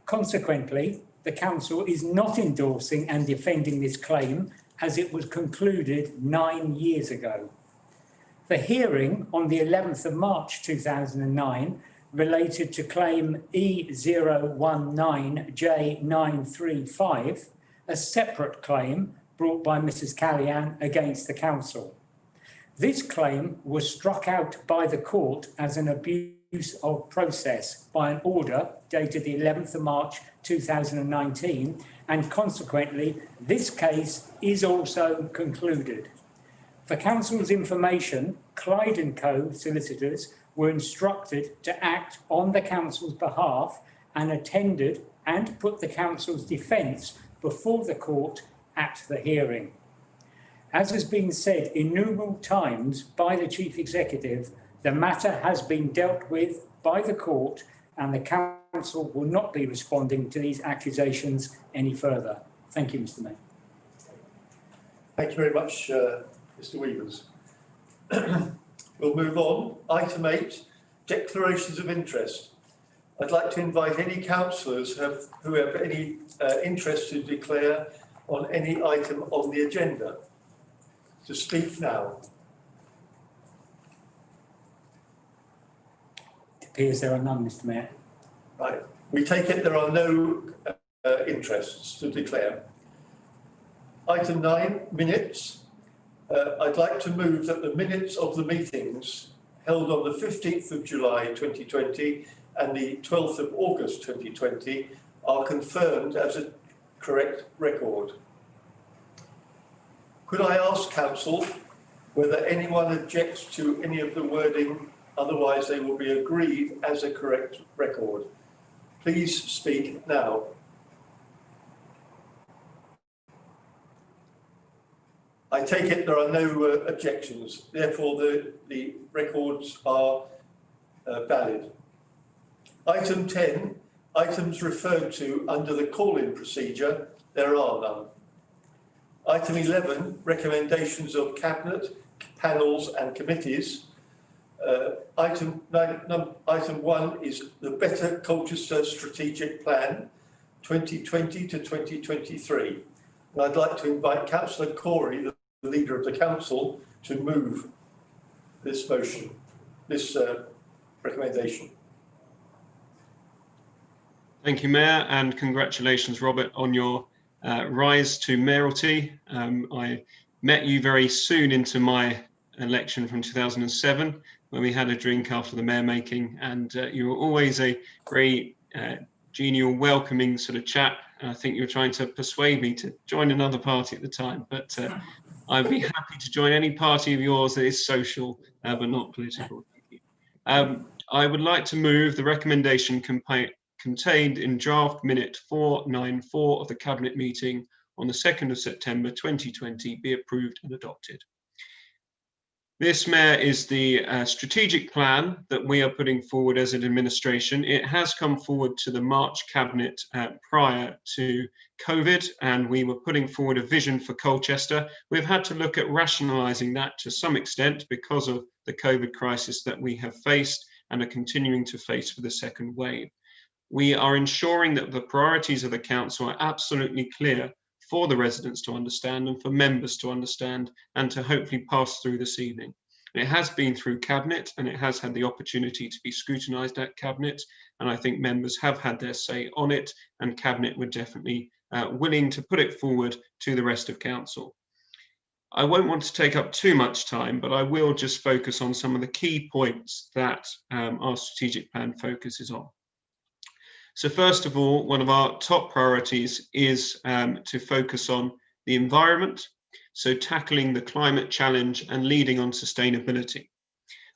S7: Consequently, the council is not endorsing and defending this claim as it was concluded 9 years ago. The hearing on the 11th of March 2009 related to claim E019J935, a separate claim brought by Mrs Callian against the council. This claim was struck out by the court as an abuse of process by an order dated the 11th of March 2019, and consequently this case is also concluded. For council's information, Clyde & Co solicitors were instructed to act on the council's behalf and attended and put the council's defence before the court at the hearing. As has been said innumerable times by the Chief Executive, the matter has been dealt with by the court and the council will not be responding to these accusations any further. Thank you, Mr Mayor.
S11: Thank you very much, Mr Weavers. We'll move on. Item 8, declarations of interest. I'd like to invite any councillors who have any interest to declare on any item on the agenda to speak now.
S7: It appears there are none, Mr Mayor.
S11: Right. We take it there are no interests to declare. Item 9, minutes. I'd like to move that the minutes of the meetings held on the 15th of July 2020 and the 12th of August 2020 are confirmed as a correct record. Could I ask council whether anyone objects to any of the wording, otherwise they will be agreed as a correct record. Please speak now. I take it there are no objections. Therefore, the records are valid. Item 10, items referred to under the call-in procedure, there are none. Item 11, recommendations of Cabinet, panels and committees. Item 1 is the Better Colchester Strategic Plan 2020 to 2023. And I'd like to invite Councillor Corey, the leader of the council, to move this motion, this recommendation.
S17: Thank you, Mayor, and congratulations, Robert, on your rise to mayoralty. I met you very soon into my election from 2007 when we had a drink after the mayor making, and you were always a very genial, welcoming sort of chap. I think you were trying to persuade me to join another party at the time, but I'd be happy to join any party of yours that is social but not political. Thank you. I would like to move the recommendation contained in draft minute 494 of the Cabinet meeting on the 2nd of September 2020 be approved and adopted. This, Mayor, is the strategic plan that we are putting forward as an administration. It has come forward to the March Cabinet prior to COVID, and we were putting forward a vision for Colchester. We've had to look at rationalising that to some extent because of the COVID crisis that we have faced and are continuing to face for the second wave. We are ensuring that the priorities of the council are absolutely clear for the residents to understand and for members to understand and to hopefully pass through this evening. It has been through Cabinet and it has had the opportunity to be scrutinised at Cabinet, and I think members have had their say on it, and Cabinet were definitely willing to put it forward to the rest of Council. I won't want to take up too much time, but I will just focus on some of the key points that our strategic plan focuses on. So first of all, one of our top priorities is to focus on the environment, so tackling the climate challenge and leading on sustainability.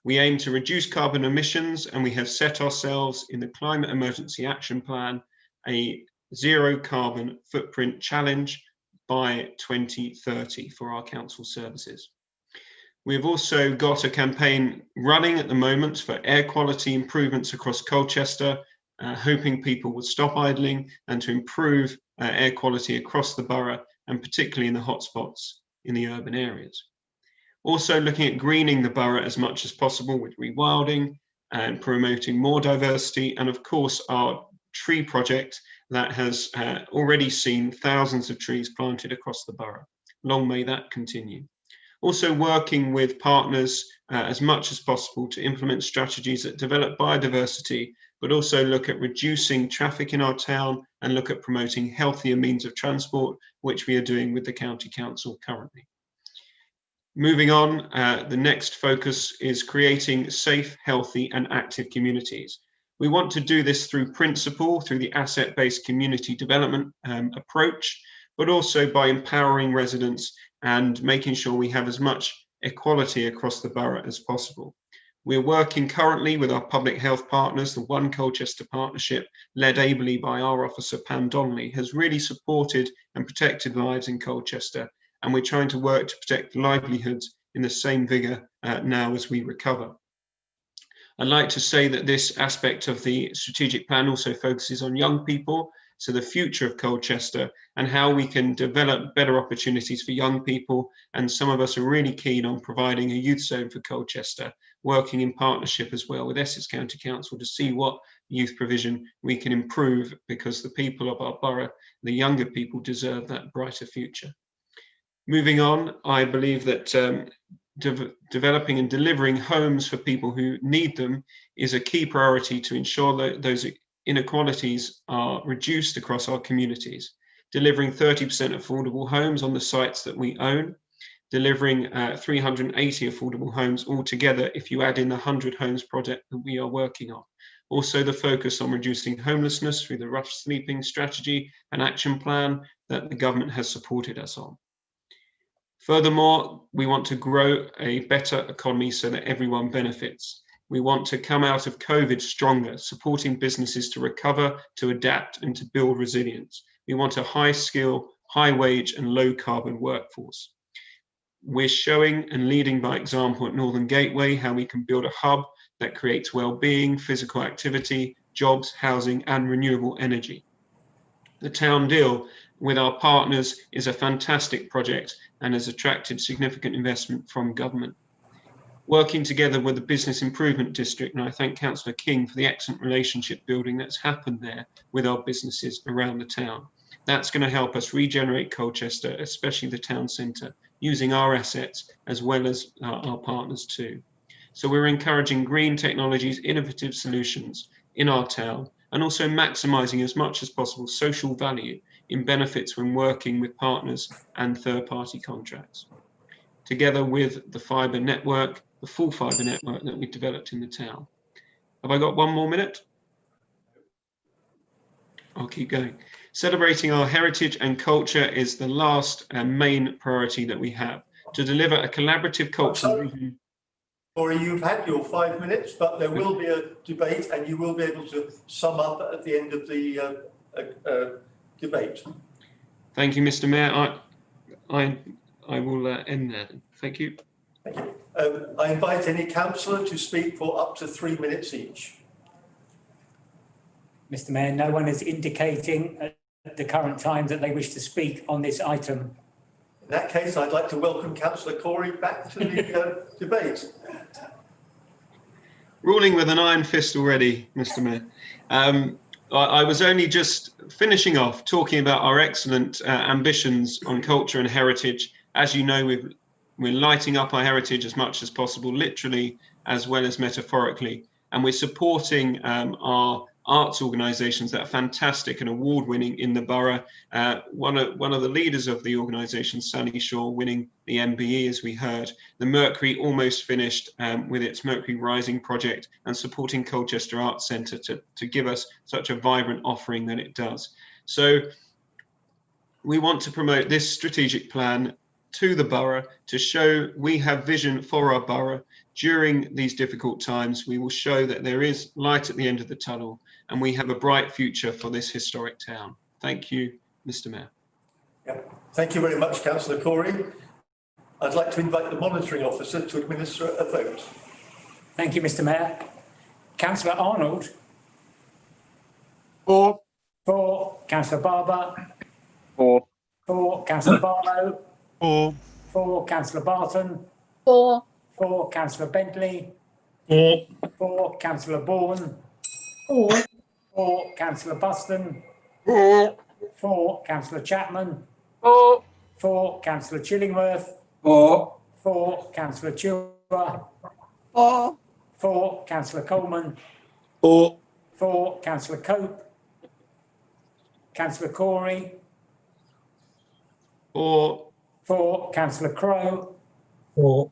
S17: We aim to reduce carbon emissions, and we have set ourselves in the Climate Emergency Action Plan a zero carbon footprint challenge by 2030 for our council services. We've also got a campaign running at the moment for air quality improvements across Colchester, hoping people will stop idling and to improve air quality across the borough, and particularly in the hotspots in the urban areas. Also looking at greening the borough as much as possible with rewilding and promoting more diversity, and of course our tree project that has already seen thousands of trees planted across the borough. Long may that continue. Also working with partners as much as possible to implement strategies that develop biodiversity, but also look at reducing traffic in our town and look at promoting healthier means of transport, which we are doing with the County Council currently. Moving on, the next focus is creating safe, healthy and active communities. We want to do this through principle, through the asset-based community development approach, but also by empowering residents and making sure we have as much equality across the borough as possible. We're working currently with our public health partners. The One Colchester Partnership, led ably by our officer Pam Donnelly, has really supported and protected lives in Colchester, and we're trying to work to protect livelihoods in the same vigour now as we recover. I'd like to say that this aspect of the strategic plan also focuses on young people, so the future of Colchester and how we can develop better opportunities for young people. And some of us are really keen on providing a youth zone for Colchester, working in partnership as well with Essex County Council to see what youth provision we can improve, because the people of our borough, the younger people, deserve that brighter future. Moving on, I believe that developing and delivering homes for people who need them is a key priority to ensure that those inequalities are reduced across our communities. Delivering 30% affordable homes on the sites that we own, delivering 380 affordable homes altogether if you add in the 100 homes project that we are working on. Also the focus on reducing homelessness through the rough sleeping strategy and action plan that the government has supported us on. Furthermore, we want to grow a better economy so that everyone benefits. We want to come out of COVID stronger, supporting businesses to recover, to adapt and to build resilience. We want a high skill, high wage and low carbon workforce. We're showing and leading by example at Northern Gateway how we can build a hub that creates well-being, physical activity, jobs, housing and renewable energy. The town deal with our partners is a fantastic project and has attracted significant investment from government. Working together with the Business Improvement District, and I thank Councillor King for the excellent relationship building that's happened there with our businesses around the town. That's going to help us regenerate Colchester, especially the town centre, using our assets as well as our partners too. So we're encouraging green technologies, innovative solutions in our town, and also maximising as much as possible social value in benefits when working with partners and third-party contracts. Together with the fibre network, the full fibre network that we've developed in the town. Have I got 1 more minute? I'll keep going. Celebrating our heritage and culture is the last and main priority that we have. To deliver a collaborative cultural vision.
S11: Corey, you've had your 5 minutes, but there will be a debate and you will be able to sum up at the end of the debate.
S17: Thank you, Mr. Mayor. I will end there then. Thank you.
S11: Thank you. I invite any councillor to speak for up to 3 minutes each.
S7: Mr. Mayor, no one is indicating at the current time that they wish to speak on this item.
S11: In that case, I'd like to welcome Councillor Corey back to the debate.
S17: Ruling with an iron fist already, Mr. Mayor. I was only just finishing off talking about our excellent ambitions on culture and heritage. As you know, we're lighting up our heritage as much as possible, literally as well as metaphorically. And we're supporting our arts organisations that are fantastic and award-winning in the borough. One of the leaders of the organisation, Sally Shaw, winning the MBE, as we heard. The Mercury almost finished with its Mercury Rising project and supporting Colchester Arts Centre to give us such a vibrant offering that it does. So we want to promote this strategic plan to the borough to show we have vision for our borough. During these difficult times, we will show that there is light at the end of the tunnel and we have a bright future for this historic town. Thank you, Mr. Mayor.
S11: Yep. Thank you very much, Councillor Corey. I'd like to invite the monitoring officer to administer a vote.
S7: Thank you, Mr. Mayor. Councillor Arnold.
S8: For.
S7: For. Councillor Barber.
S8: For.
S7: For. Councillor Barlow.
S15: For.
S7: For. Councillor Barton.
S13: For.
S7: For. Councillor Bentley.
S8: For.
S7: For. Councillor Bourne.
S13: For.
S7: For. Councillor Buston.
S8: For.
S7: For. Councillor Chaplain.
S8: For.
S7: For. Councillor Chillingworth.
S8: For.
S7: For. Councillor Chilwer.
S13: For.
S7: For. Councillor Coleman.
S8: For.
S7: For. Councillor Cope. Councillor Corey.
S17: For.
S7: For. Councillor Crowe.
S8: For.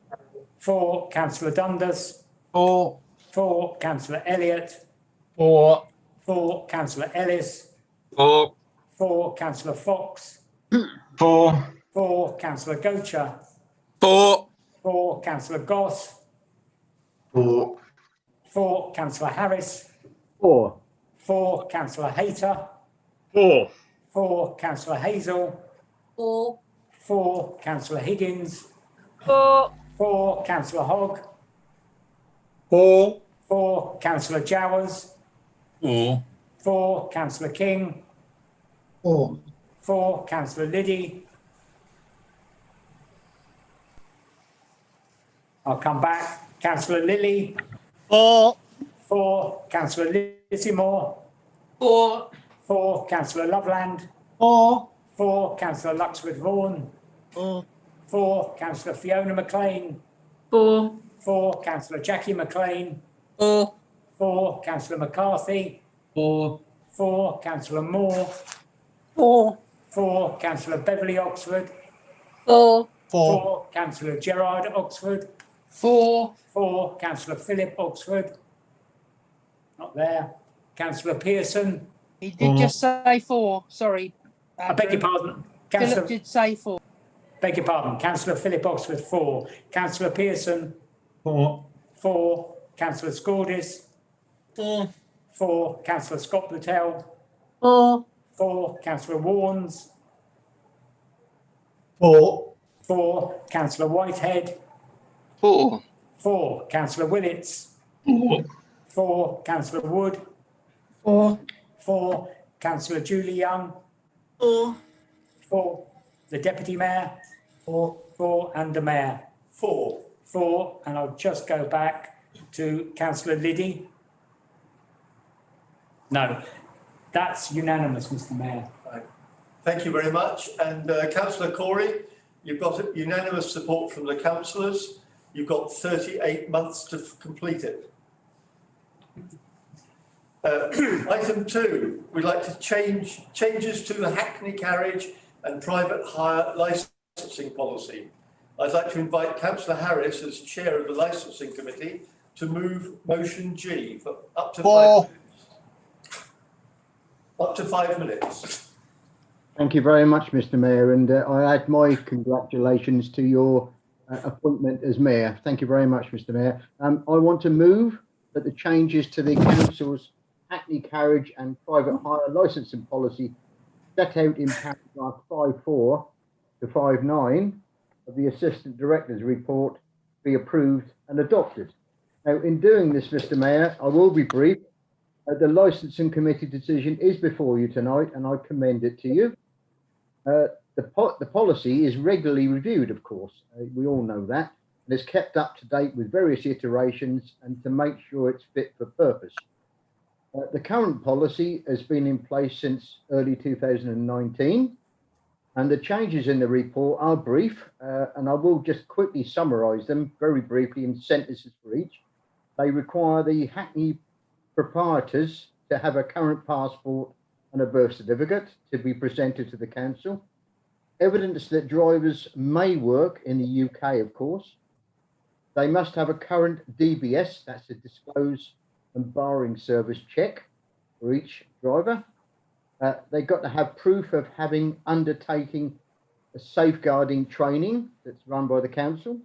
S7: For. Councillor Dundas.
S8: For.
S7: For. Councillor Elliott.
S8: For.
S7: For. Councillor Ellis.
S8: For.
S7: For. Councillor Fox.
S8: For.
S7: For. Councillor Gocher.
S8: For.
S7: For. Councillor Goss.
S8: For.
S7: For. Councillor Harris.
S8: For.
S7: For. Councillor Hayter.
S8: For.
S7: For. Councillor Hazel.
S13: For.
S7: For. Councillor Higgins.
S13: For.
S7: For. Councillor Hogg.
S8: For.
S7: For. Councillor Jowers.
S8: For.
S7: For. Councillor King.
S8: For.
S7: For. Councillor Liddy. I'll come back. Councillor Lilly.
S15: For.
S7: For. Councillor Lissimore.
S13: For.
S7: For. Councillor Loveland.
S8: For.
S7: For. Councillor Luxford Vaughan.
S15: For.
S7: For. Councillor Fiona McLean.
S13: For.
S7: For. Councillor Jackie McLean.
S13: For.
S7: For. Councillor McCarthy.
S8: For.
S7: For. Councillor Moore.
S13: For.
S7: For. Councillor Beverley Oxford.
S13: For.
S7: For. Councillor Gerard Oxford.
S13: For.
S7: For. Councillor Philip Oxford. Not there. Councillor Pearson.
S6: He did just say four. Sorry.
S7: I beg your pardon.
S6: Philip
S7: Councillor,
S6: did say four.
S7: beg your pardon. Councillor Philip Oxford, 4. Councillor Pearson,
S8: For.
S7: 4. Councillor Scordis,
S13: For.
S7: 4. Councillor Scott Littell,
S13: For.
S7: 4. Councillor Warnes,
S8: For.
S7: 4, Councillor Whitehead.
S16: 4.
S7: 4, Councillor Willits.
S8: 4.
S7: 4, Councillor Wood.
S8: 4.
S7: 4, Councillor Julie Young.
S9: 4.
S7: 4, the Deputy Mayor.
S12: 4.
S7: 4, and the Mayor.
S12: 4.
S7: 4, and I'll just go back to Councillor Liddy. No, that's unanimous, Mr. Mayor.
S11: Right. Thank you very much. And Councillor Corey, you've got unanimous support from the councillors. You've got 38 months to complete it. Item 2, we'd like to changes to the Hackney carriage and private hire licensing policy. I'd like to invite Councillor Harris as chair of the licensing committee to move motion G for up to 5 minutes. Up to 5 minutes.
S14: Thank you very much, Mr. Mayor, and I add my congratulations to your appointment as Mayor. Thank you very much, Mr. Mayor. I want to move that the changes to the Council's Hackney carriage and private hire licensing policy set out in paragraph 5.4 to 5.9 of the Assistant Director's report be approved and adopted. Now, in doing this, Mr. Mayor, I will be brief. The licensing committee decision is before you tonight, and I commend it to you. The policy is regularly reviewed, of course. We all know that, and is kept up to date with various iterations and to make sure it's fit for purpose. The current policy has been in place since early 2019, and the changes in the report are brief, and I will just quickly summarise them very briefly in sentences for each. They require the Hackney proprietors to have a current passport and a birth certificate to be presented to the council. Evidence that drivers may work in the UK, of course. They must have a current DBS, that's a disclose and barring service check for each driver. They've got to have proof of having undertaking a safeguarding training that's run by the council.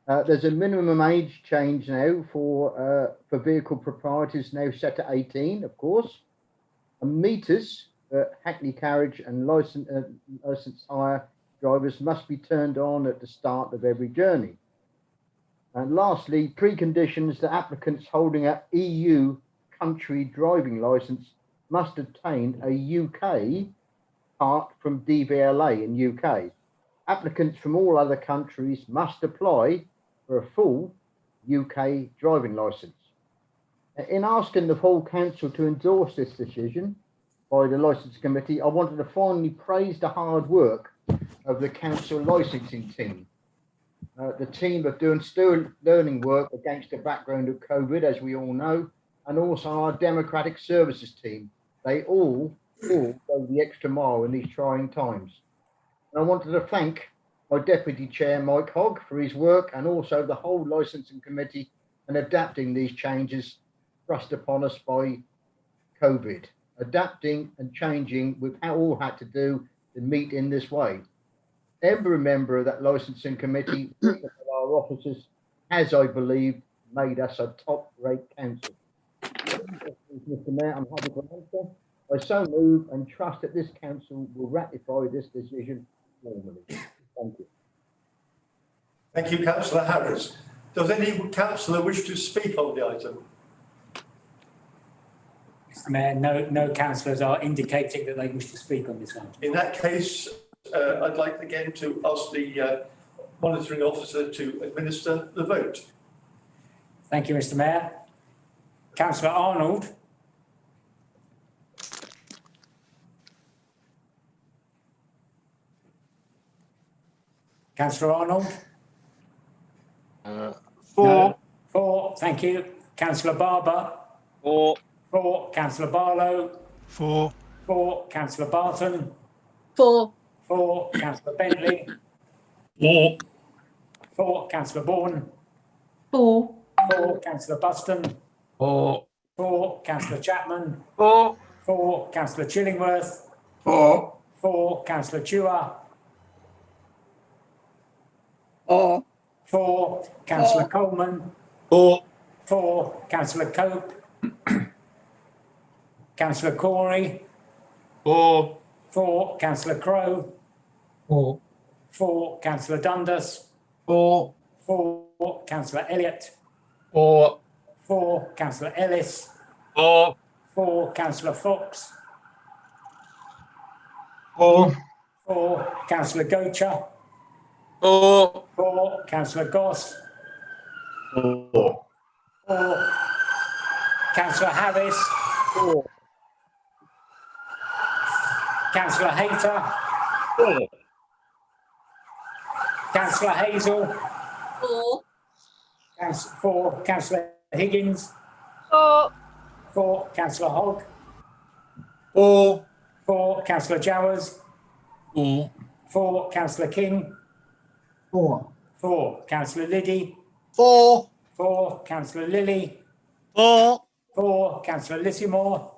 S14: There's a minimum age change now for vehicle proprietors now set at 18, of course. And meters, Hackney carriage and licensed hire drivers must be turned on at the start of every journey. And lastly, preconditions that applicants holding an EU country driving licence must obtain a UK part from DVLA in UK. Applicants from all other countries must apply for a full UK driving licence. In asking the whole council to endorse this decision by the licence committee, I wanted to finally praise the hard work of the council licensing team. The team are doing still learning work against the background of COVID, as we all know, and also our democratic services team. They all go the extra mile in these trying times. And I wanted to thank my Deputy Chair, Mike Hogg, for his work, and also the whole licensing committee in adapting these changes thrust upon us by COVID, adapting and changing with how all had to do to meet in this way. Every member of that licensing committee, of our officers, has, I believe, made us a top-rate council. Mr. Mayor, I'm happy to answer. I so move and trust that this council will ratify this decision formally. Thank you.
S11: Thank you, Councillor Harris. Does any councillor wish to speak on the item?
S7: Mr. Mayor, no councillors are indicating that they wish to speak on this one.
S11: In that case, I'd like again to ask the monitoring officer to administer the vote.
S7: Thank you, Mr. Mayor. Councillor Arnold. Councillor Arnold.
S16: 4.
S7: No. 4, thank you. Councillor Barber.
S16: 4.
S7: 4, Councillor Barlow.
S15: 4.
S7: 4, Councillor Barton.
S9: 4.
S7: 4, Councillor Bentley.
S10: 4.
S7: 4, Councillor Bourne.
S9: 4.
S7: 4, Councillor Buston.
S10: 4.
S7: 4, Councillor Chapman.
S16: 4.
S7: 4, Councillor Chillingworth.
S10: 4.
S7: 4, Councillor Chua.
S9: 4.
S7: 4, Councillor Coleman.
S10: 4.
S7: 4, Councillor Cope. Councillor Corey.
S10: 4.
S7: 4, Councillor Crowe.
S8: 4.
S7: For Councillor Dundas.
S8: For.
S7: For Councillor Elliott.
S8: For.
S7: For Councillor Ellis. For Councillor Fox.
S8: For.
S7: For Councillor Gocher. For Councillor Goss.
S8: For.
S7: For Councillor Harris. Councillor Hayter. Councillor Hazel. For Councillor Higgins. For Councillor Hogg. For Councillor Jowers. For Councillor King. For Councillor Liddy. For Councillor Lilly. For Councillor Lissimore.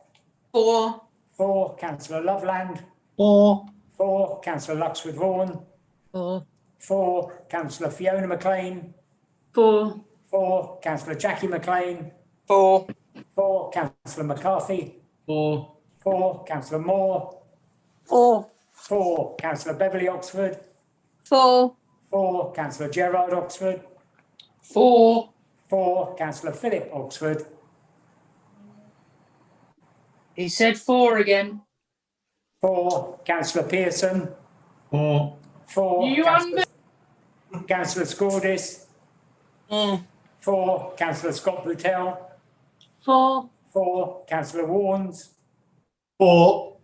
S7: For Councillor Loveland. For Councillor Luxford Vaughan. For Councillor Fiona McLean. For Councillor Jackie McLean. For Councillor McCarthy. For Councillor Moore. For Councillor Beverley Oxford. For Councillor Gerard Oxford. For Councillor Philip Oxford.
S6: He said 4 again.
S7: For Councillor Pearson.
S8: For.
S7: For Councillor Scordis. For Councillor Scott Boutel. For Councillor Warnes. For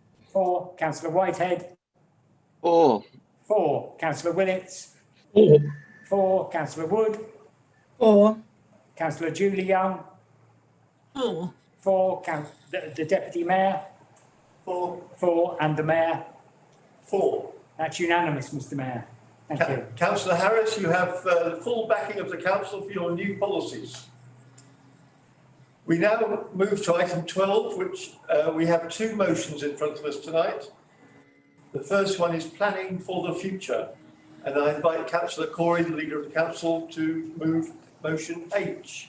S7: Councillor Whitehead. For Councillor Willits. For Councillor Wood. Councillor Julie Young. For the Deputy Mayor. For and the Mayor. That's unanimous, Mr. Mayor. Thank you.
S11: Councillor Harris, you have the full backing of the council for your new policies. We now move to item 12, which we have 2 motions in front of us tonight. The first one is planning for the future, and I invite Councillor Corey, the leader of the council, to move motion H.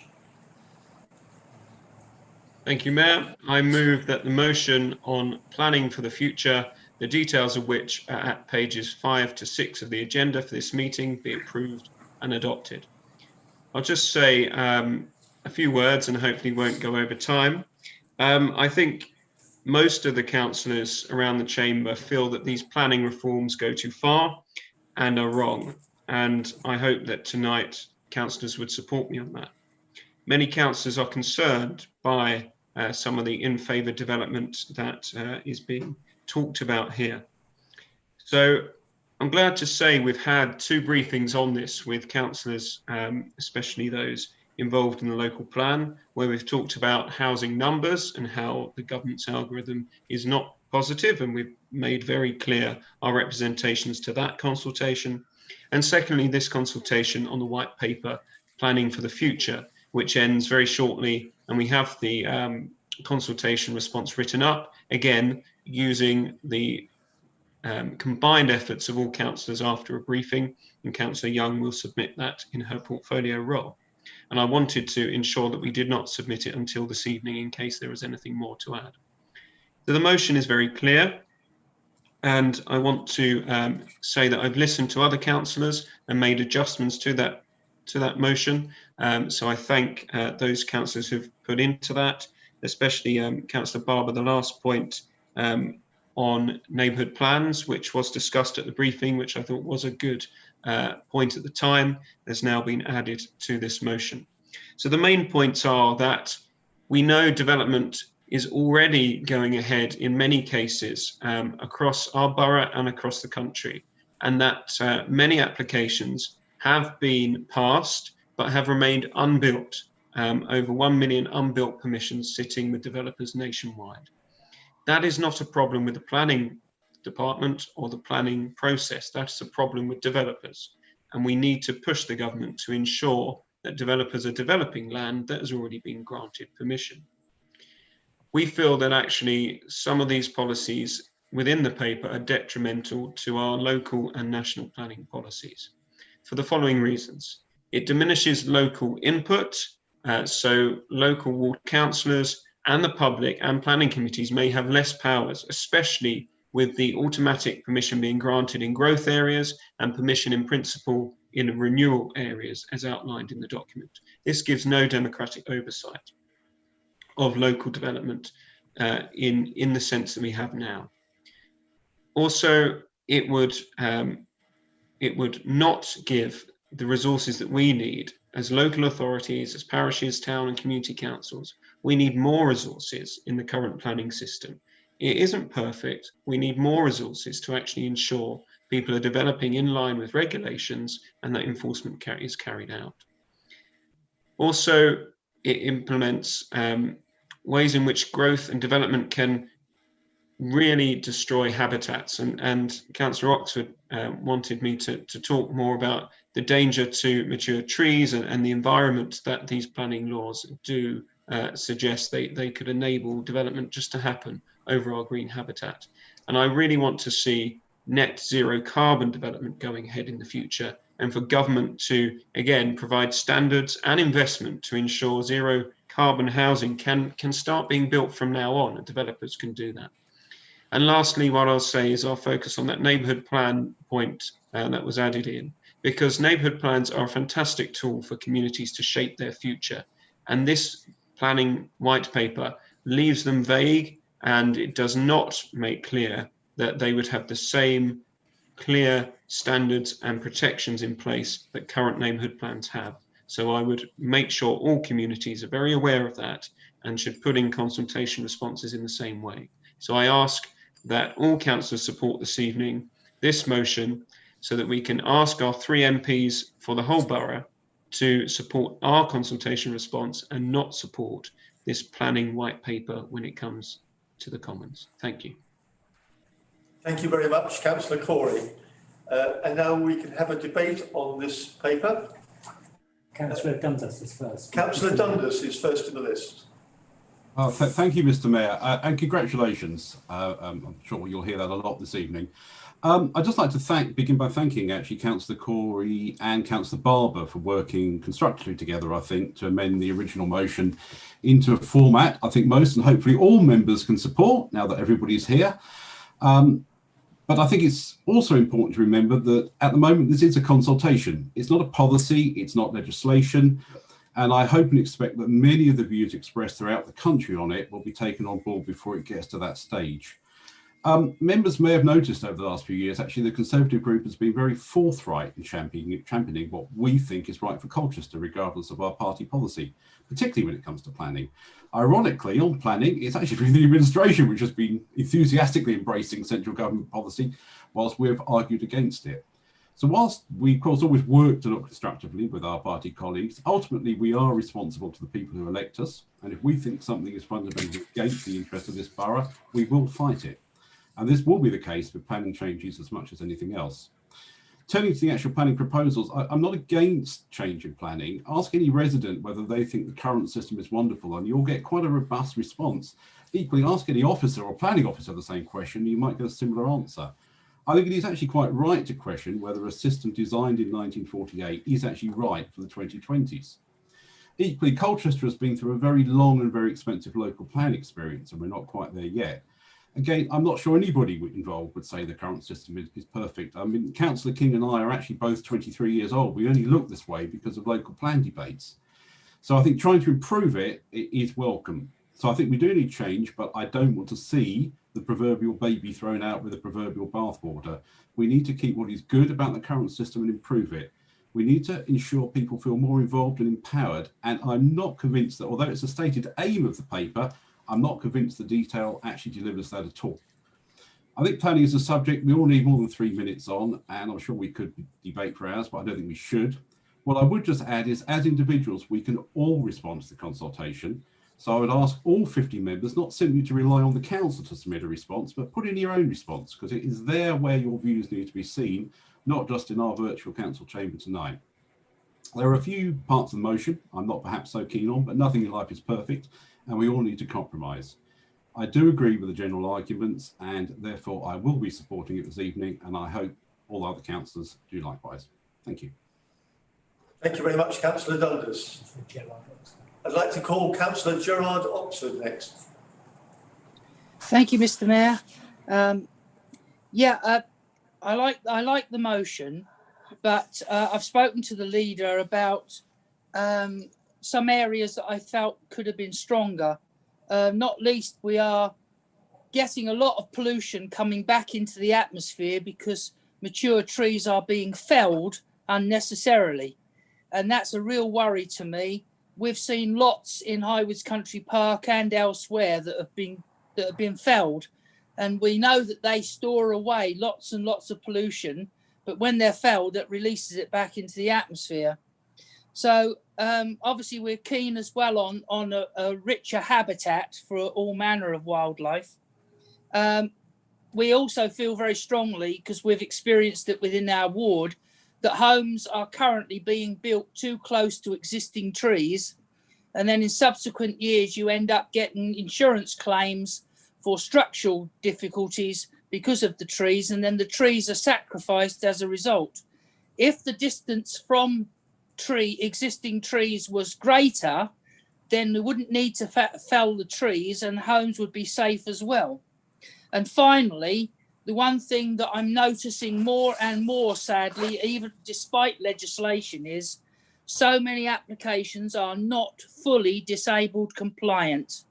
S17: Thank you, Mayor. I move that the motion on planning for the future, the details of which are at pages 5 to 6 of the agenda for this meeting, be approved and adopted. I'll just say a few words and hopefully won't go over time. I think most of the councillors around the chamber feel that these planning reforms go too far and are wrong. And I hope that tonight councillors would support me on that. Many councillors are concerned by some of the in-favour development that is being talked about here. So I'm glad to say we've had 2 briefings on this with councillors, especially those involved in the local plan, where we've talked about housing numbers and how the government's algorithm is not positive, and we've made very clear our representations to that consultation. And secondly, this consultation on the white paper, Planning for the Future, which ends very shortly, and we have the consultation response written up, again, using the combined efforts of all councillors after a briefing, and Councillor Young will submit that in her portfolio role. And I wanted to ensure that we did not submit it until this evening in case there was anything more to add. So the motion is very clear, and I want to say that I've listened to other councillors and made adjustments to that motion. So I thank those councillors who've put into that, especially Councillor Barber, the last point on neighbourhood plans, which was discussed at the briefing, which I thought was a good point at the time, has now been added to this motion. So the main points are that we know development is already going ahead in many cases across our borough and across the country, and that many applications have been passed but have remained unbuilt, over 1 million unbuilt permissions sitting with developers nationwide. That is not a problem with the planning department or the planning process. That's a problem with developers. And we need to push the government to ensure that developers are developing land that has already been granted permission. We feel that actually some of these policies within the paper are detrimental to our local and national planning policies for the following reasons. It diminishes local input, so local ward councillors and the public and planning committees may have less powers, especially with the automatic permission being granted in growth areas and permission in principle in renewal areas as outlined in the document. This gives no democratic oversight of local development in the sense that we have now. Also, it would not give the resources that we need as local authorities, as parishes, town and community councils. We need more resources in the current planning system. It isn't perfect. We need more resources to actually ensure people are developing in line with regulations and that enforcement is carried out. Also, it implements ways in which growth and development can really destroy habitats. And Councillor Oxford wanted me to talk more about the danger to mature trees and the environment that these planning laws do suggest they could enable development just to happen over our green habitat. And I really want to see net zero carbon development going ahead in the future, and for government to, again, provide standards and investment to ensure zero carbon housing can start being built from now on, and developers can do that. And lastly, what I'll say is I'll focus on that neighbourhood plan point that was added in, because neighbourhood plans are a fantastic tool for communities to shape their future. And this planning white paper leaves them vague, and it does not make clear that they would have the same clear standards and protections in place that current neighbourhood plans have. So I would make sure all communities are very aware of that and should put in consultation responses in the same way. So I ask that all councillors support this evening this motion so that we can ask our 3 MPs for the whole borough to support our consultation response and not support this planning white paper when it comes to the Commons. Thank you.
S11: Thank you very much, Councillor Corey. And now we can have a debate on this paper.
S1: Councillor Dundas is first.
S11: Councillor Dundas is first in the list.
S18: Thank you, Mr. Mayor, and congratulations. I'm sure you'll hear that a lot this evening. I'd just like to begin by thanking actually Councillor Corey and Councillor Barber for working constructively together, I think, to amend the original motion into a format I think most and hopefully all members can support now that everybody's here. But I think it's also important to remember that at the moment this is a consultation. It's not a policy, it's not legislation. And I hope and expect that many of the views expressed throughout the country on it will be taken on board before it gets to that stage. Members may have noticed over the last few years, actually, the Conservative group has been very forthright in championing what we think is right for Colchester, regardless of our party policy, particularly when it comes to planning. Ironically, on planning, it's actually been the administration which has been enthusiastically embracing central government policy, whilst we've argued against it. So whilst we, of course, always work to look constructively with our party colleagues, ultimately we are responsible to the people who elect us. And if we think something is fundamentally against the interest of this borough, we will fight it. And this will be the case with planning changes as much as anything else. Turning to the actual planning proposals, I'm not against change in planning. Ask any resident whether they think the current system is wonderful and you'll get quite a robust response. Equally, ask any officer or planning officer the same question, you might get a similar answer. I think it is actually quite right to question whether a system designed in 1948 is actually right for the 2020s. Equally, Colchester has been through a very long and very expensive local plan experience, and we're not quite there yet. Again, I'm not sure anybody involved would say the current system is perfect. I mean, Councillor King and I are actually both 23 years old. We only look this way because of local plan debates. So I think trying to improve it is welcome. So I think we do need change, but I don't want to see the proverbial baby thrown out with the proverbial bathwater. We need to keep what is good about the current system and improve it. We need to ensure people feel more involved and empowered. And I'm not convinced that, although it's a stated aim of the paper, I'm not convinced the detail actually delivers that at all. I think planning is a subject we all need more than 3 minutes on, and I'm sure we could debate for hours, but I don't think we should. What I would just add is, as individuals, we can all respond to the consultation. So I would ask all 50 members not simply to rely on the council to submit a response, but put in your own response, because it is there where your views need to be seen, not just in our virtual council chamber tonight. There are a few parts of the motion I'm not perhaps so keen on, but nothing in life is perfect, and we all need to compromise. I do agree with the general arguments, and therefore I will be supporting it this evening, and I hope all other councillors do likewise. Thank you.
S11: Thank you very much, Councillor Dundas. I'd like to call Councillor Gerard Oxford next.
S6: Thank you, Mr. Mayor. Yeah, I like the motion, but I've spoken to the leader about some areas that I felt could have been stronger. Not least, we are getting a lot of pollution coming back into the atmosphere because mature trees are being felled unnecessarily. And that's a real worry to me. We've seen lots in Highwoods Country Park and elsewhere that have been felled. And we know that they store away lots and lots of pollution, but when they're felled, it releases it back into the atmosphere. So obviously we're keen as well on a richer habitat for all manner of wildlife. We also feel very strongly, because we've experienced it within our ward, that homes are currently being built too close to existing trees. And then in subsequent years, you end up getting insurance claims for structural difficulties because of the trees. And then the trees are sacrificed as a result. If the distance from existing trees was greater, then we wouldn't need to fell the trees and homes would be safe as well. And finally, the one thing that I'm noticing more and more, sadly, even despite legislation, is so many applications are not fully disabled compliant.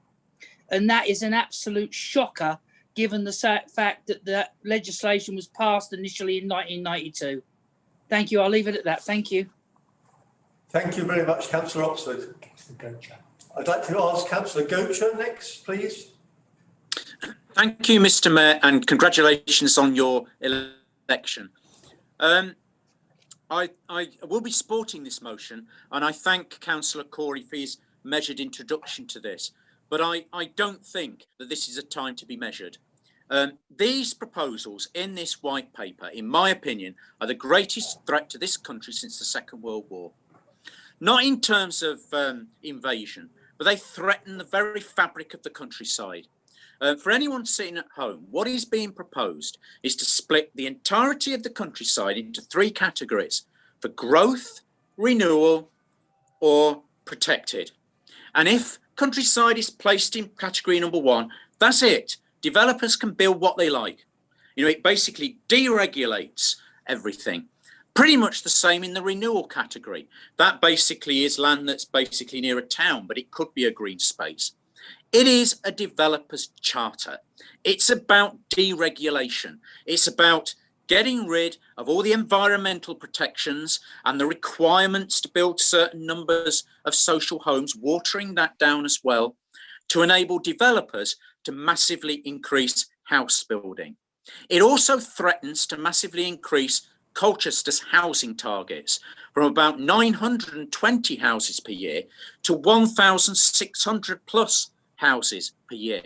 S6: And that is an absolute shocker, given the fact that the legislation was passed initially in 1992. Thank you. I'll leave it at that. Thank you.
S11: Thank you very much, Councillor Oxford. I'd like to ask Councillor Gocher next, please.
S19: Thank you, Mr. Mayor, and congratulations on your election. I will be supporting this motion, and I thank Councillor Corey for his measured introduction to this, but I don't think that this is a time to be measured. These proposals in this white paper, in my opinion, are the greatest threat to this country since the Second World War. Not in terms of invasion, but they threaten the very fabric of the countryside. For anyone sitting at home, what is being proposed is to split the entirety of the countryside into three categories: for growth, renewal, or protected. And if countryside is placed in category number one, that's it. Developers can build what they like. You know, it basically deregulates everything. Pretty much the same in the renewal category. That basically is land that's basically near a town, but it could be a green space. It is a developer's charter. It's about deregulation. It's about getting rid of all the environmental protections and the requirements to build certain numbers of social homes, watering that down as well, to enable developers to massively increase house building. It also threatens to massively increase Colchester's housing targets from about 920 houses per year to 1,600 plus houses per year.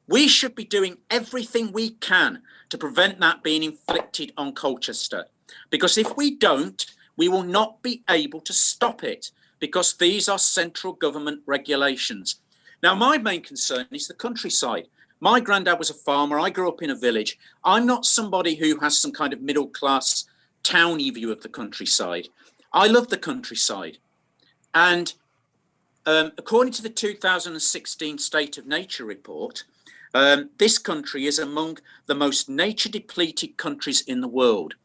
S19: We should be doing everything we can to prevent that being inflicted on Colchester, because if we don't, we will not be able to stop it, because these are central government regulations. Now, my main concern is the countryside. My granddad was a farmer. I grew up in a village. I'm not somebody who has some kind of middle class towny view of the countryside. I love the countryside. And according to the 2016 State of Nature report, this country is among the most nature depleted countries in the world.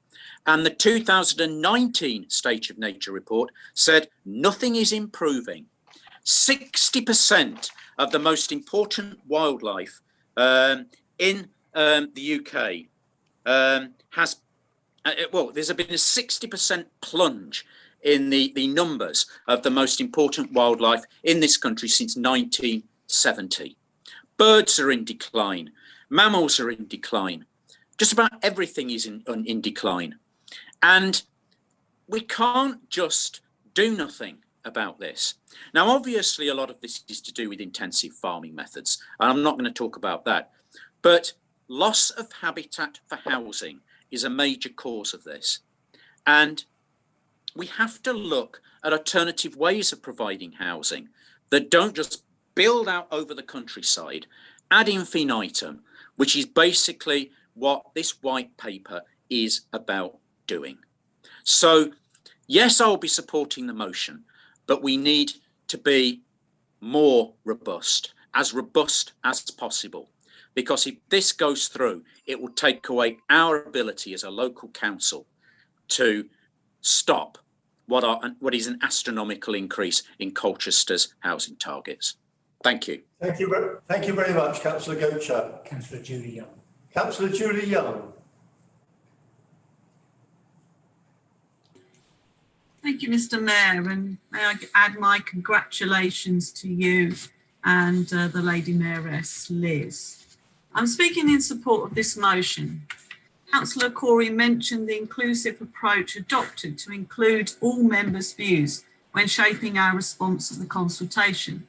S19: And the 2019 State of Nature report said nothing is improving. 60% of the most important wildlife in the UK has, there's been a 60% plunge in the numbers of the most important wildlife in this country since 1970. Birds are in decline, mammals are in decline, just about everything is in decline. And we can't just do nothing about this. Now, obviously, a lot of this is to do with intensive farming methods, and I'm not going to talk about that. But loss of habitat for housing is a major cause of this. And we have to look at alternative ways of providing housing that don't just build out over the countryside ad infinitum, which is basically what this white paper is about doing. So, yes, I'll be supporting the motion, but we need to be more robust as possible. because if this goes through, it will take away our ability as a local council to stop what is an astronomical increase in Colchester's housing targets. Thank you.
S11: Thank you very much, Councillor Goacher.
S7: Councillor Julie Young.
S11: Councillor Julie Young.
S9: Thank you, Mr. Mayor, and may I add my congratulations to you and the Lady Mayoress, Liz. I'm speaking in support of this motion. Councillor Corey mentioned the inclusive approach adopted to include all members' views when shaping our response to the consultation.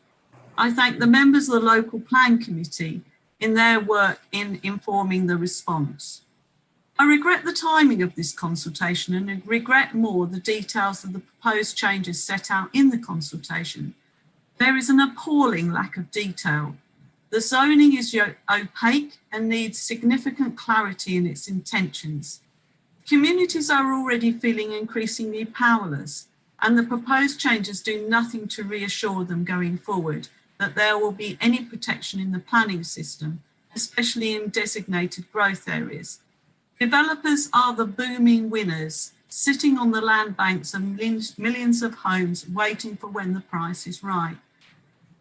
S9: I thank the members of the local plan committee in their work in informing the response. I regret the timing of this consultation and regret more the details of the proposed changes set out in the consultation. There is an appalling lack of detail. The zoning is opaque and needs significant clarity in its intentions. Communities are already feeling increasingly powerless, and the proposed changes do nothing to reassure them going forward that there will be any protection in the planning system, especially in designated growth areas. Developers are the booming winners, sitting on the land banks of millions of homes waiting for when the price is right.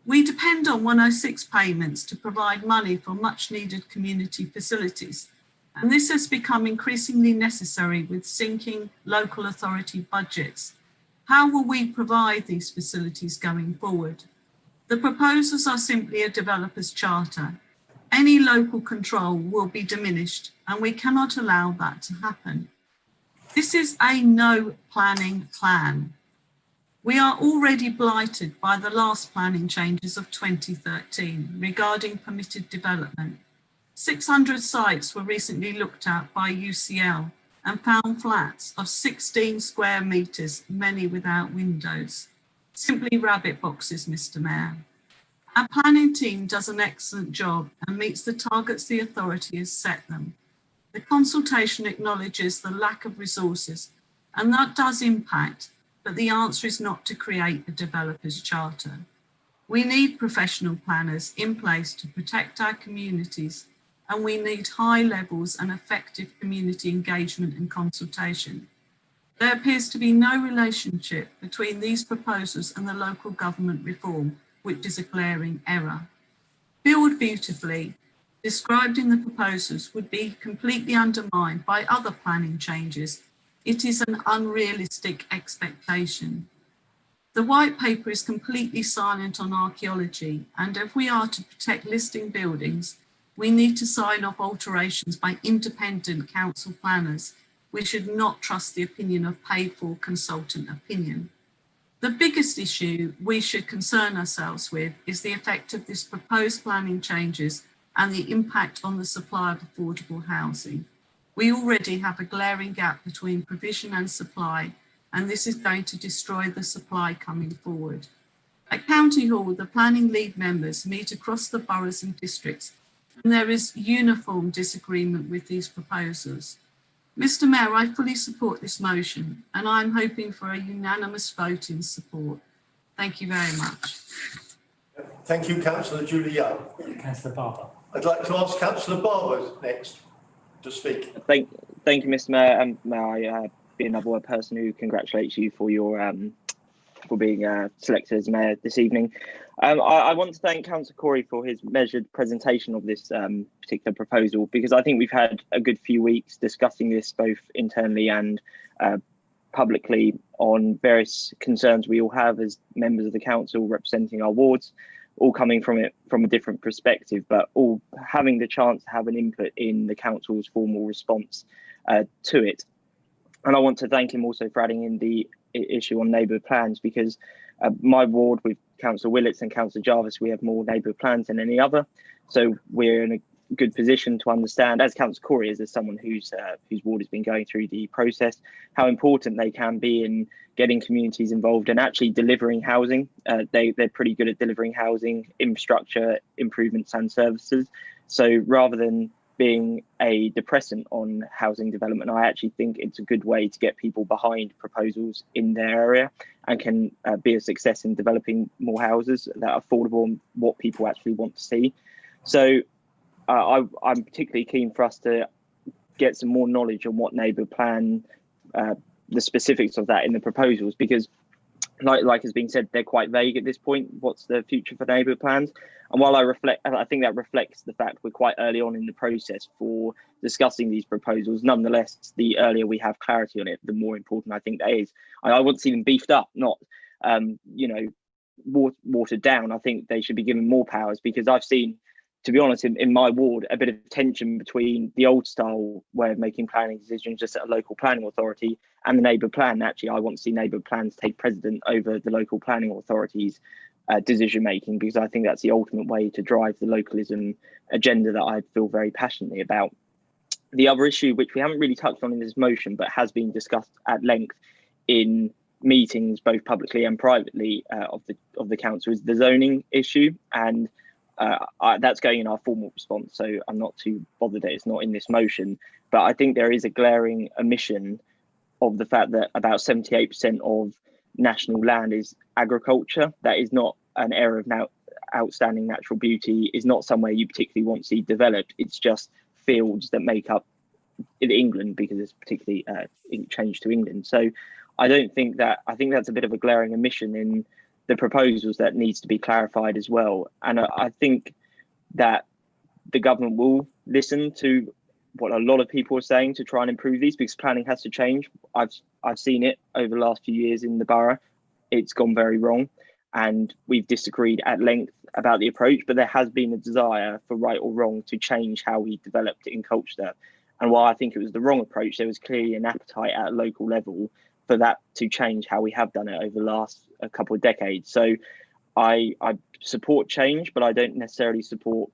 S9: We depend on 106 payments to provide money for much needed community facilities, and this has become increasingly necessary with sinking local authority budgets. How will we provide these facilities going forward? The proposals are simply a developer's charter. Any local control will be diminished, and we cannot allow that to happen. This is a no planning plan. We are already blighted by the last planning changes of 2013 regarding permitted development. 600 sites were recently looked at by UCL and found flats of 16 square metres, many without windows. Simply rabbit boxes, Mr. Mayor. Our planning team does an excellent job and meets the targets the authority has set them. The consultation acknowledges the lack of resources, and that does impact, but the answer is not to create a developer's charter. We need professional planners in place to protect our communities, and we need high levels and effective community engagement and consultation. There appears to be no relationship between these proposals and the local government reform, which is a glaring error. Build beautifully, described in the proposals, would be completely undermined by other planning changes. It is an unrealistic expectation. The white paper is completely silent on archaeology, and if we are to protect listing buildings, we need to sign off alterations by independent council planners. We should not trust the opinion of paid-for consultant opinion. The biggest issue we should concern ourselves with is the effect of this proposed planning changes and the impact on the supply of affordable housing. We already have a glaring gap between provision and supply, and this is going to destroy the supply coming forward. At County Hall, the planning lead members meet across the boroughs and districts, and there is uniform disagreement with these proposals. Mr. Mayor, I fully support this motion, and I'm hoping for a unanimous vote in support. Thank you very much.
S11: Thank you, Councillor Julie Young.
S7: Councillor Barber.
S11: I'd like to ask Councillor Barber next to speak.
S20: Thank you, Mr. Mayor, and may I be another person who congratulates you for your for being selected as mayor this evening. I want to thank Councillor Corey for his measured presentation of this particular proposal, because I think we've had a good few weeks discussing this both internally and publicly on various concerns we all have as members of the council representing our wards, all coming from it from a different perspective, but all having the chance to have an input in the council's formal response to it. And I want to thank him also for adding in the issue on neighbourhood plans, because my ward with Councillor Willits and Councillor Jarvis, we have more neighbourhood plans than any other. So we're in a good position to understand, as Councillor Corey is, as someone whose ward has been going through the process, how important they can be in getting communities involved and actually delivering housing. They're pretty good at delivering housing, infrastructure improvements and services. So rather than being a depressant on housing development, I actually think it's a good way to get people behind proposals in their area and can be a success in developing more houses that are affordable and what people actually want to see. So I'm particularly keen for us to get some more knowledge on what neighbourhood plan, the specifics of that in the proposals, because like has been said, they're quite vague at this point. What's the future for neighbourhood plans? And while I think that reflects the fact we're quite early on in the process for discussing these proposals. Nonetheless, the earlier we have clarity on it, the more important I think that is. I want to see them beefed up, not watered down. I think they should be given more powers, because I've seen, to be honest, in my ward, a bit of tension between the old style way of making planning decisions just at a local planning authority and the neighbourhood plan. Actually, I want to see neighbourhood plans take precedent over the local planning authorities' decision making, because I think that's the ultimate way to drive the localism agenda that I feel very passionately about. The other issue, which we haven't really touched on in this motion, but has been discussed at length in meetings, both publicly and privately, of the council, is the zoning issue, and that's going in our formal response. So I'm not too bothered that it's not in this motion, but I think there is a glaring omission of the fact that about 78% of national land is agriculture. That is not an area of now outstanding natural beauty, is not somewhere you particularly want to see developed. It's just fields that make up England, because it's particularly changed to England. So I think that's a bit of a glaring omission in the proposals that needs to be clarified as well. And I think that the government will listen to what a lot of people are saying to try and improve these, because planning has to change. I've seen it over the last few years in the borough. It's gone very wrong, and we've disagreed at length about the approach, but there has been a desire, for right or wrong, to change how we developed it in Colchester. And while I think it was the wrong approach, there was clearly an appetite at a local level for that to change how we have done it over the last couple of decades. So I support change, but I don't necessarily support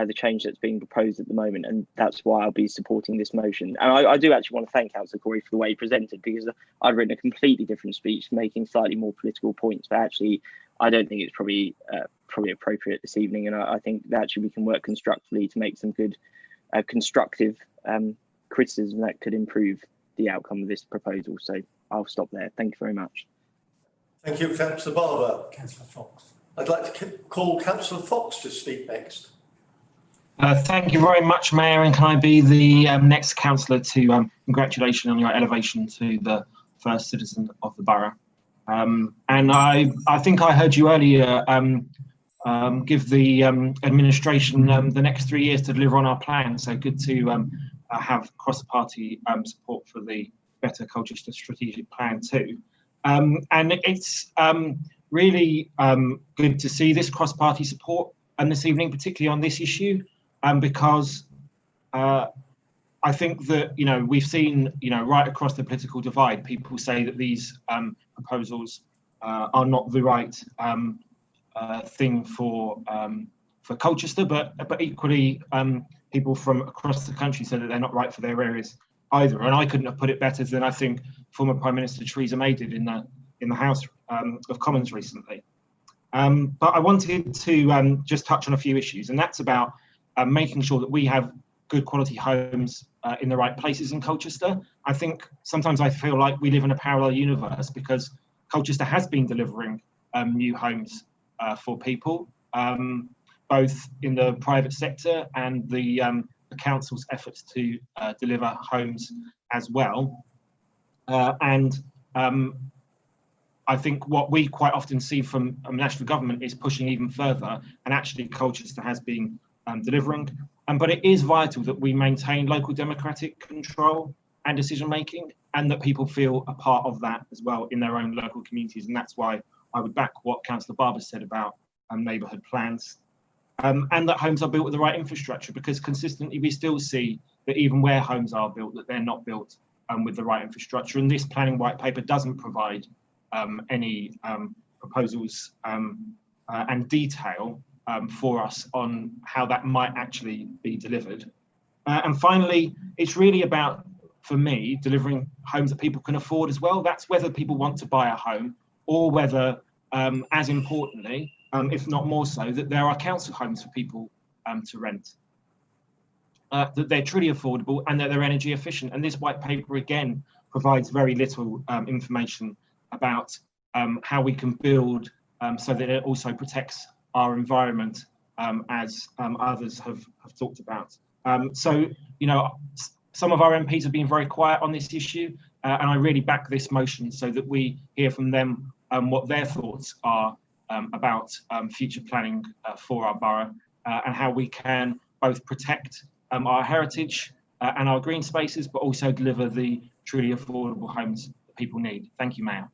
S20: the change that's being proposed at the moment, and that's why I'll be supporting this motion. And I do actually want to thank Councillor Corey for the way he presented, because I'd written a completely different speech, making slightly more political points, but actually I don't think it's probably appropriate this evening, and I think that actually we can work constructively to make some good constructive criticism that could improve the outcome of this proposal. So I'll stop there. Thank you very much.
S11: Thank you, Councillor Barber.
S1: Councillor Fox.
S11: I'd like to call Councillor Fox to speak next.
S21: Thank you very much, Mayor, and can I be the next councillor to congratulate on your elevation to the first citizen of the borough. And I think I heard you earlier give the administration the next 3 years to deliver on our plan. So good to have cross-party support for the Better Colchester Strategic Plan too. And it's really good to see this cross-party support this evening, particularly on this issue. Because I think that, we've seen, right across the political divide, people say that these proposals are not the right thing for Colchester, but equally people from across the country say that they're not right for their areas either. And I couldn't have put it better than I think former Prime Minister Theresa May did in the House of Commons recently. But I wanted to just touch on a few issues, and that's about making sure that we have good quality homes in the right places in Colchester. I think sometimes I feel like we live in a parallel universe, because Colchester has been delivering new homes for people, both in the private sector and the council's efforts to deliver homes as well. And I think what we quite often see from national government is pushing even further, and actually Colchester has been delivering. But it is vital that we maintain local democratic control and decision making, and that people feel a part of that as well in their own local communities. And that's why I would back what Councillor Barber said about neighbourhood plans, and that homes are built with the right infrastructure, because consistently we still see that even where homes are built, that they're not built with the right infrastructure. And this planning white paper doesn't provide any proposals and detail for us on how that might actually be delivered. And finally, it's really about, for me, delivering homes that people can afford as well. That's whether people want to buy a home, or whether, as importantly, if not more so, that there are council homes for people to rent, that they're truly affordable and that they're energy efficient. And this white paper, again, provides very little information about how we can build so that it also protects our environment as others have talked about. So, you know, some of our MPs have been very quiet on this issue, and I really back this motion so that we hear from them what their thoughts are about future planning for our borough and how we can both protect our heritage and our green spaces, but also deliver the truly affordable homes that people need. Thank you, Mayor.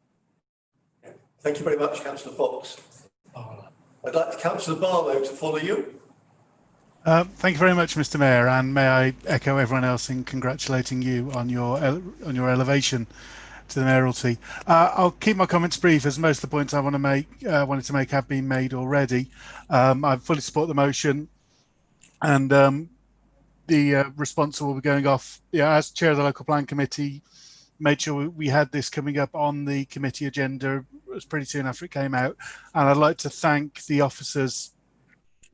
S11: Thank you very much, Councillor Fox. I'd like Councillor Barlow to follow you.
S3: Thank you very much, Mr. Mayor, and may I echo everyone else in congratulating you on your elevation to the mayoralty. I'll keep my comments brief, as most of the points I wanted to make have been made already. I fully support the motion, and the response will be going off. Yeah, as chair of the local plan committee, made sure we had this coming up on the committee agenda pretty soon after it came out, and I'd like to thank the officers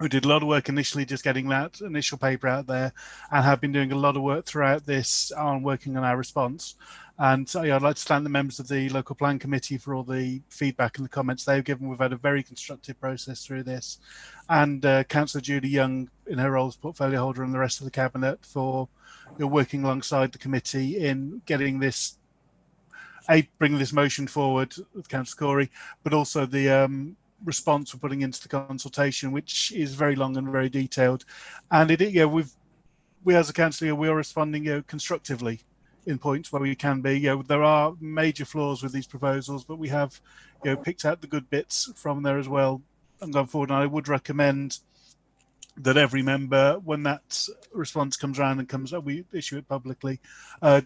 S3: who did a lot of work initially just getting that initial paper out there, and have been doing a lot of work throughout this on working on our response. And so, yeah, I'd like to thank the members of the local plan committee for all the feedback and the comments they've given. We've had a very constructive process through this, and Councillor Judy Young in her role as portfolio holder and the rest of the cabinet for working alongside the committee in getting this, bringing this motion forward with Councillor Corey, but also the response we're putting into the consultation, which is very long and very detailed. And we as a council, we are responding constructively in points where we can be. There are major flaws with these proposals, but we have picked out the good bits from there as well and gone forward. And I would recommend that every member, when that response comes around and comes up, we issue it publicly,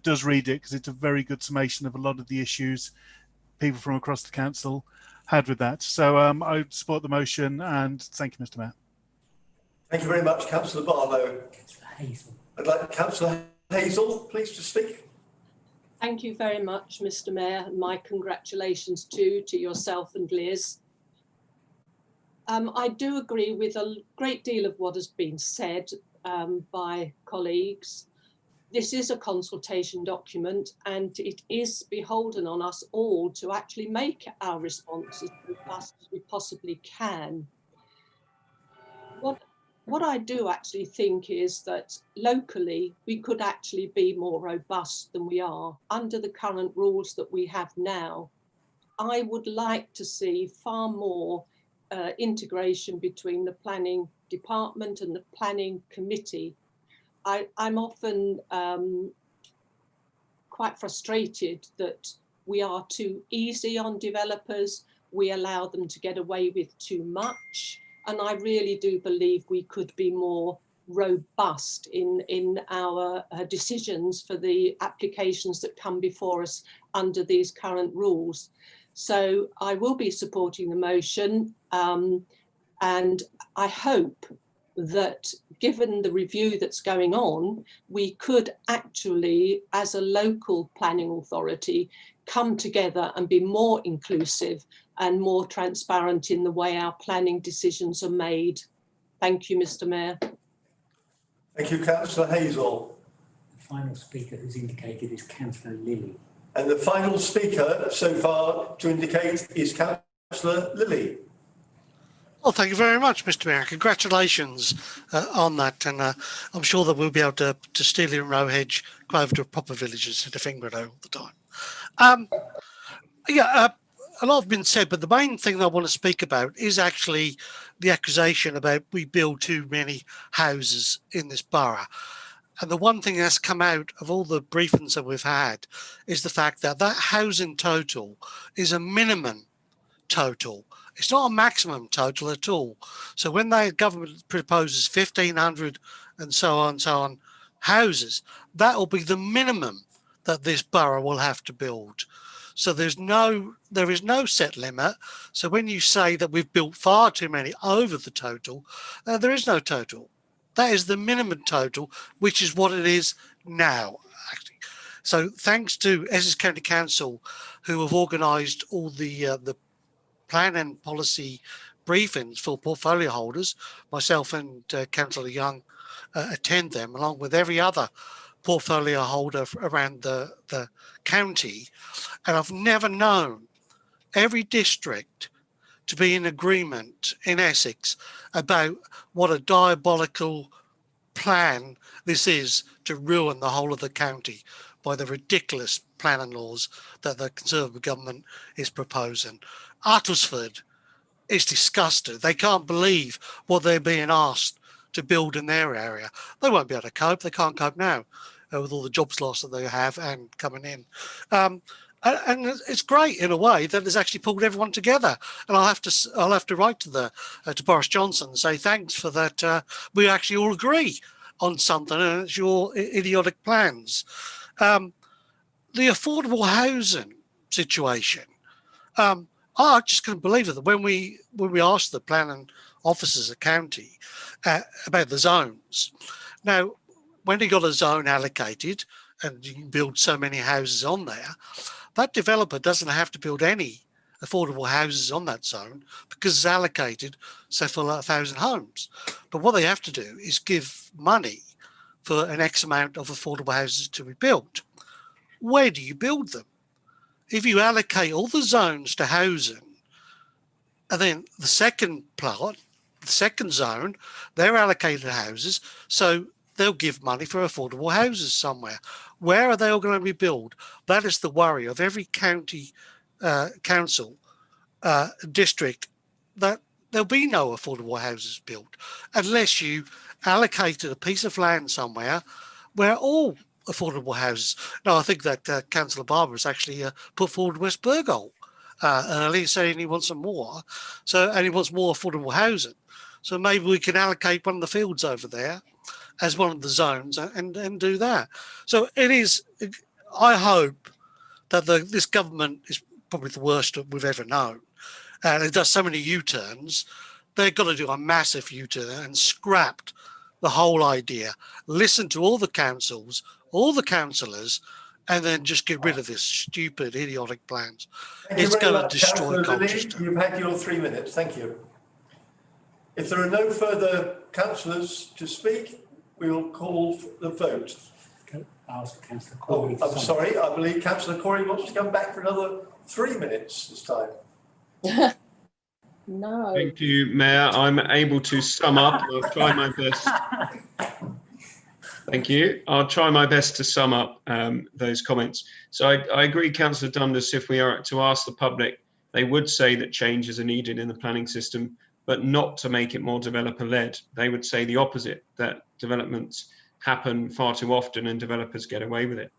S3: does read it, because it's a very good summation of a lot of the issues people from across the council had with that. So I support the motion, and thank you, Mr. Mayor.
S11: Thank you very much, Councillor Barlow. I'd like Councillor Hazel, please, to speak.
S22: Thank you very much, Mr. Mayor, and my congratulations too to yourself and Liz. I do agree with a great deal of what has been said by colleagues. This is a consultation document, and it is beholden on us all to actually make our responses as fast as we possibly can. What I do actually think is that locally we could actually be more robust than we are under the current rules that we have now. I would like to see far more integration between the planning department and the planning committee. I'm often quite frustrated that we are too easy on developers. We allow them to get away with too much. And I really do believe we could be more robust in our decisions for the applications that come before us under these current rules. So I will be supporting the motion, and I hope that given the review that's going on, we could actually, as a local planning authority, come together and be more inclusive and more transparent in the way our planning decisions are made. Thank you, Mr. Mayor.
S11: Thank you, Councillor Hazel.
S23: The final speaker who's indicated is Councillor Lilly.
S11: And the final speaker so far to indicate is Councillor Lilly.
S15: Well, thank you very much, Mr. Mayor. Congratulations on that. And I'm sure that we'll be able to steal in Rowhedge, go over to proper villages and to Fingrado all the time. A lot has been said, but the main thing I want to speak about is actually the accusation about we build too many houses in this borough. And the one thing that's come out of all the briefings that we've had is the fact that that housing total is a minimum total. It's not a maximum total at all. So when the government proposes 1,500 and so on houses, that will be the minimum that this borough will have to build. So there is no set limit. So when you say that we've built far too many over the total, there is no total. That is the minimum total, which is what it is now, actually. So thanks to Essex County Council, who have organised all the plan and policy briefings for portfolio holders. Myself and Councillor Young attend them, along with every other portfolio holder around the county. And I've never known every district to be in agreement in Essex about what a diabolical plan this is to ruin the whole of the county by the ridiculous planning laws that the Conservative government is proposing. Uttlesford is disgusted. They can't believe what they're being asked to build in their area. They won't be able to cope. They can't cope now with all the jobs loss that they have and coming in. And it's great in a way that it's actually pulled everyone together. And I'll have to write to to Boris Johnson and say thanks for that. We actually all agree on something, and it's your idiotic plans. The affordable housing situation. I just couldn't believe it. When we asked the planning officers at county about the zones. Now, when they got a zone allocated and you can build so many houses on there, that developer doesn't have to build any affordable houses on that zone because it's allocated, say, for 1,000 homes. But what they have to do is give money for an X amount of affordable houses to be built. Where do you build them? If you allocate all the zones to housing, and then the second plot, the second zone, they're allocated houses, so they'll give money for affordable houses somewhere. Where are they all going to be built? That is the worry of every county council district, that there'll be no affordable houses built unless you allocated a piece of land somewhere where all affordable houses. Now, I think that Councillor Barber has actually put forward West Burgold earlier, saying he wants some more. And he wants more affordable housing. So maybe we can allocate one of the fields over there as one of the zones and do that. So it is. I hope that this government is probably the worst we've ever known, and it does so many U-turns. They've got to do a massive U-turn and scrapped the whole idea. Listen to all the councils, all the councillors, and then just get rid of this stupid, idiotic plans. It's going to destroy Colchester.
S11: You've had your 3 minutes. Thank you. If there are no further councillors to speak, we'll call for the vote.
S23: Ask Councillor Corey.
S11: I'm sorry, I believe Councillor Corey wants to come back for another 3 minutes this time.
S22: No.
S17: Thank you, Mayor. I'm able to sum up. I'll try my best. Thank you. I'll try my best to sum up those comments. So I agree, Councillor Dundas, if we are to ask the public, they would say that changes are needed in the planning system, but not to make it more developer-led. They would say the opposite, that developments happen far too often and developers get away with it.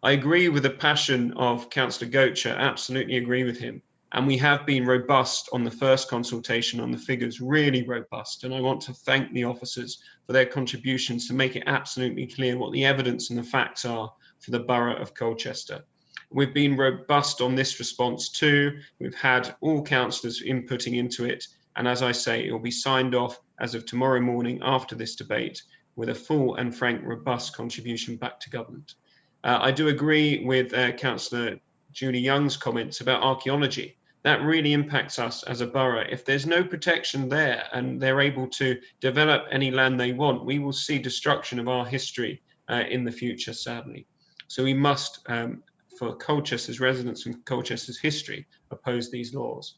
S17: I agree with the passion of Councillor Gocher, absolutely agree with him. And we have been robust on the first consultation on the figures, really robust. And I want to thank the officers for their contributions to make it absolutely clear what the evidence and the facts are for the borough of Colchester. We've been robust on this response too. We've had all councillors inputting into it. And as I say, it will be signed off as of tomorrow morning after this debate with a full and frank, robust contribution back to government. I do agree with Councillor Julie Young's comments about archaeology. That really impacts us as a borough. If there's no protection there and they're able to develop any land they want, we will see destruction of our history in the future, sadly. So we must, for Colchester's residents and Colchester's history, oppose these laws.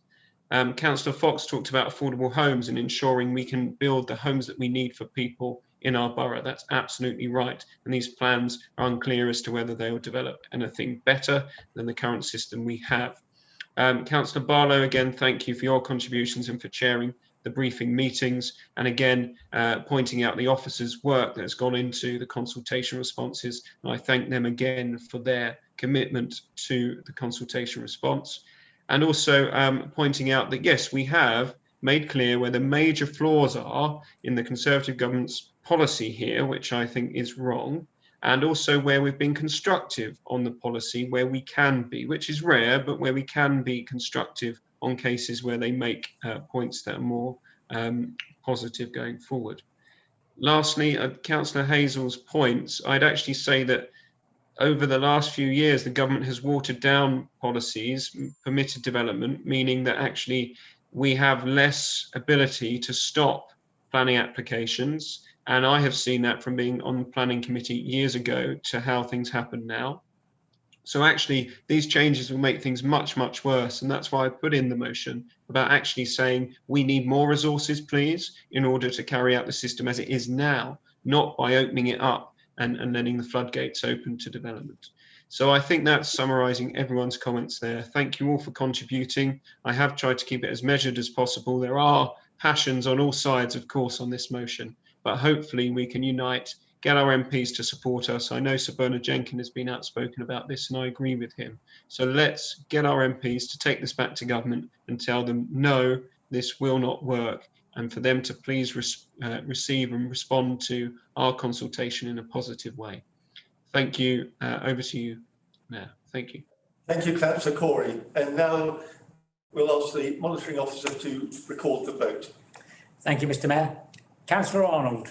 S17: Councillor Fox talked about affordable homes and ensuring we can build the homes that we need for people in our borough. That's absolutely right. And these plans are unclear as to whether they will develop anything better than the current system we have. Councillor Barlow, again, thank you for your contributions and for chairing the briefing meetings. And again, pointing out the officers' work that has gone into the consultation responses. And I thank them again for their commitment to the consultation response. And also pointing out that, yes, we have made clear where the major flaws are in the Conservative government's policy here, which I think is wrong, and also where we've been constructive on the policy where we can be, which is rare, but where we can be constructive on cases where they make points that are more positive going forward. Lastly, Councillor Hazel's points, I'd actually say that over the last few years, the government has watered down policies, permitted development, meaning that actually we have less ability to stop planning applications. And I have seen that from being on the planning committee years ago to how things happen now. So actually, these changes will make things much, much worse. And that's why I put in the motion about actually saying we need more resources, please, in order to carry out the system as it is now, not by opening it up and letting the floodgates open to development. So I think that's summarising everyone's comments there. Thank you all for contributing. I have tried to keep it as measured as possible. There are passions on all sides, of course, on this motion, but hopefully we can unite, get our MPs to support us. I know Sir Bernard Jenkins has been outspoken about this and I agree with him. So let's get our MPs to take this back to government and tell them, no, this will not work, and for them to please receive and respond to our consultation in a positive way. Thank you. Over to you, Mayor. Thank you.
S11: Thank you, Councillor Corey. And now we'll ask the monitoring officer to record the vote.
S7: Thank you, Mr. Mayor. Councillor Arnold.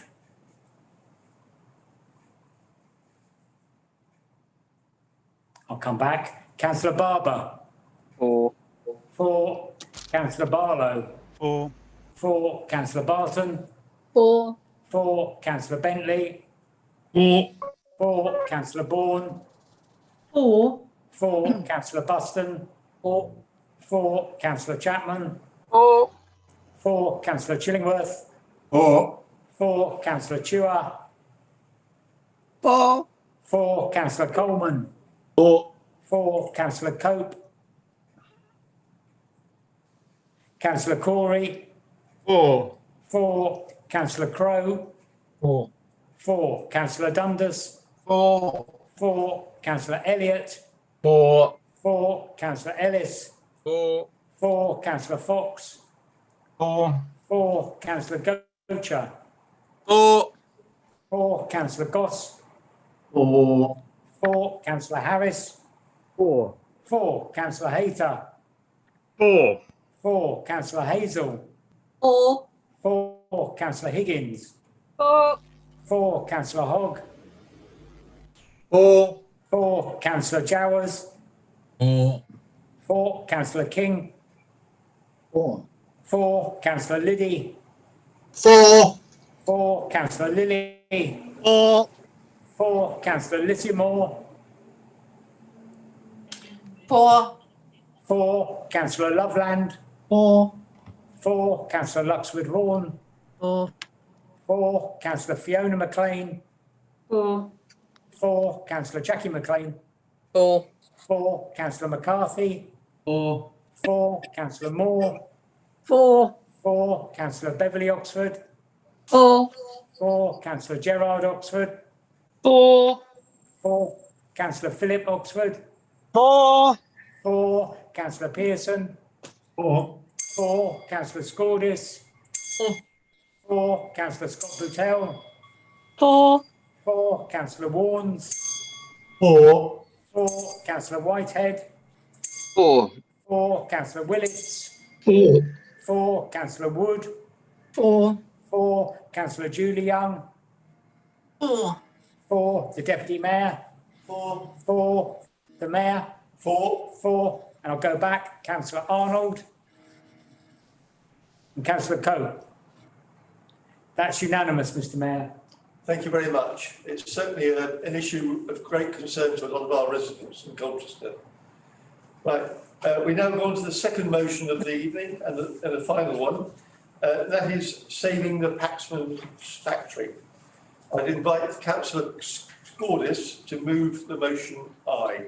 S7: I'll come back. Councillor Barber.
S20: 4.
S7: 4. Councillor Barlow.
S3: 4.
S7: 4. Councillor Barton.
S13: 4.
S7: 4. Councillor Bentley.
S8: 4.
S7: 4. Councillor Bourne.
S13: 4.
S7: 4. Councillor Buston. 4. 4. Councillor Chaplain.
S13: 4.
S7: 4. Councillor Chillingworth.
S8: 4.
S7: 4. Councillor Chua.
S13: 4.
S7: 4. Councillor Coleman.
S8: 4.
S7: 4. Councillor Cope. Councillor Corey.
S8: 4.
S7: 4. Councillor Crowe.
S8: 4.
S7: 4. Councillor Dundas.
S8: 4.
S7: 4. Councillor Elliott.
S8: 4.
S7: 4. Councillor Ellis.
S8: 4.
S7: 4. Councillor Fox.
S8: 4.
S7: 4. Councillor Gocher.
S8: 4.
S7: 4. Councillor Goss.
S8: 4.
S7: 4. Councillor Harris.
S14: 4.
S7: 4. Councillor Hayter.
S8: 4.
S7: 4. Councillor Hazel.
S13: 4.
S7: 4. Councillor Higgins.
S13: 4.
S7: 4. Councillor Hogg.
S8: 4.
S7: 4. Councillor Jowers.
S8: 4.
S7: 4. Councillor King.
S8: 4.
S7: 4. Councillor Liddy.
S8: 4.
S7: 4. Councillor Lilly.
S15: 4.
S7: 4. Councillor Littymore.
S13: 4.
S7: 4. Councillor Loveland.
S13: 4.
S7: 4. Councillor Luxford Vaughan.
S13: 4.
S7: 4. Councillor Fiona McLean.
S13: 4.
S7: 4. Councillor Jackie McLean.
S13: 4.
S7: 4. Councillor McCarthy.
S8: 4.
S7: 4. Councillor Moore.
S13: 4.
S7: 4. Councillor Beverley Oxford.
S13: 4.
S7: 4. Councillor Gerard Oxford.
S13: 4.
S7: 4. Councillor Philip Oxford.
S13: 4.
S7: 4. Councillor Pearson.
S8: 4.
S7: 4. Councillor Scordis. 4. Councillor Scott Boutel.
S13: 4.
S7: 4. Councillor Warnes.
S8: 4.
S7: 4. Councillor Whitehead.
S20: 4.
S7: 4. Councillor Willits.
S8: 4.
S7: 4. Councillor Wood.
S13: 4.
S7: 4. Councillor Julie Young.
S13: 4.
S7: 4. The Deputy Mayor.
S11: 4.
S7: 4. The Mayor.
S11: 4.
S7: 4. And I'll go back. Councillor Arnold. And Councillor Coe. That's unanimous, Mr. Mayor.
S11: Thank you very much. It's certainly an issue of great concern to a lot of our residents in Colchester. Right, we now go on to the second motion of the evening and the final one. That is saving the Paxman factory. I'd invite Councillor Scordis to move the motion aye.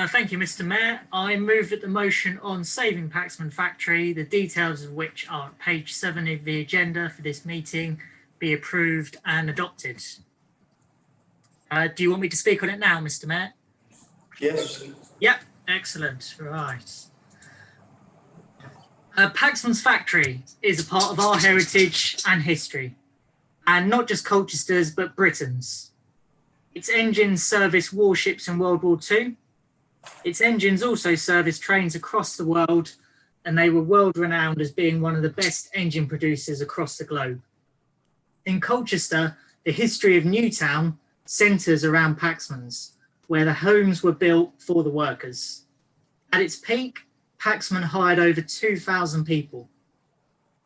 S2: Thank you, Mr. Mayor. I move that the motion on saving Paxman factory, the details of which are on page 7 of the agenda for this meeting, be approved and adopted. Do you want me to speak on it now, Mr. Mayor?
S11: Yes.
S2: Yep, excellent. Right. Paxman's factory is a part of our heritage and history, and not just Colchester's, but Britain's. Its engines service warships in World War II. Its engines also serviced trains across the world, and they were world renowned as being one of the best engine producers across the globe. In Colchester, the history of Newtown centres around Paxman's, where the homes were built for the workers. At its peak, Paxman hired over 2,000 people.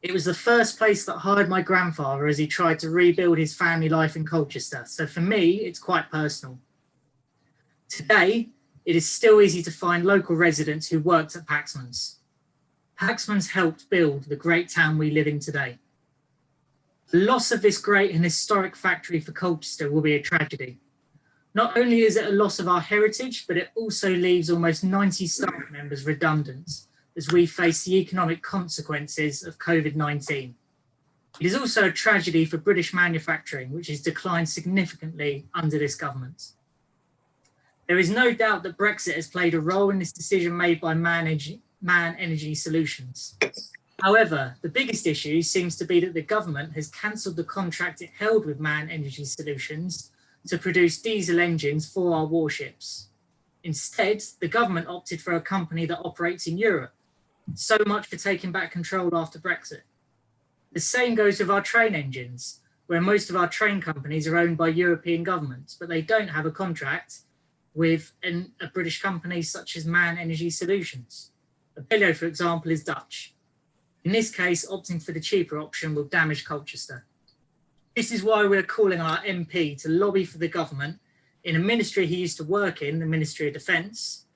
S2: It was the first place that hired my grandfather as he tried to rebuild his family life in Colchester. So for me, it's quite personal. Today, it is still easy to find local residents who worked at Paxman's. Paxman's helped build the great town we live in today. The loss of this great and historic factory for Colchester will be a tragedy. Not only is it a loss of our heritage, but it also leaves almost 90 staff members redundant as we face the economic consequences of COVID-19. It is also a tragedy for British manufacturing, which has declined significantly under this government. There is no doubt that Brexit has played a role in this decision made by Man Energy Solutions. However, the biggest issue seems to be that the government has cancelled the contract it held with Man Energy Solutions to produce diesel engines for our warships. Instead, the government opted for a company that operates in Europe. So much for taking back control after Brexit. The same goes with our train engines, where most of our train companies are owned by European governments, but they don't have a contract with a British company such as Man Energy Solutions. Apelio, for example, is Dutch. In this case, opting for the cheaper option will damage Colchester. This is why we're calling on our MP to lobby for the government in a ministry he used to work in, the Ministry of Defence,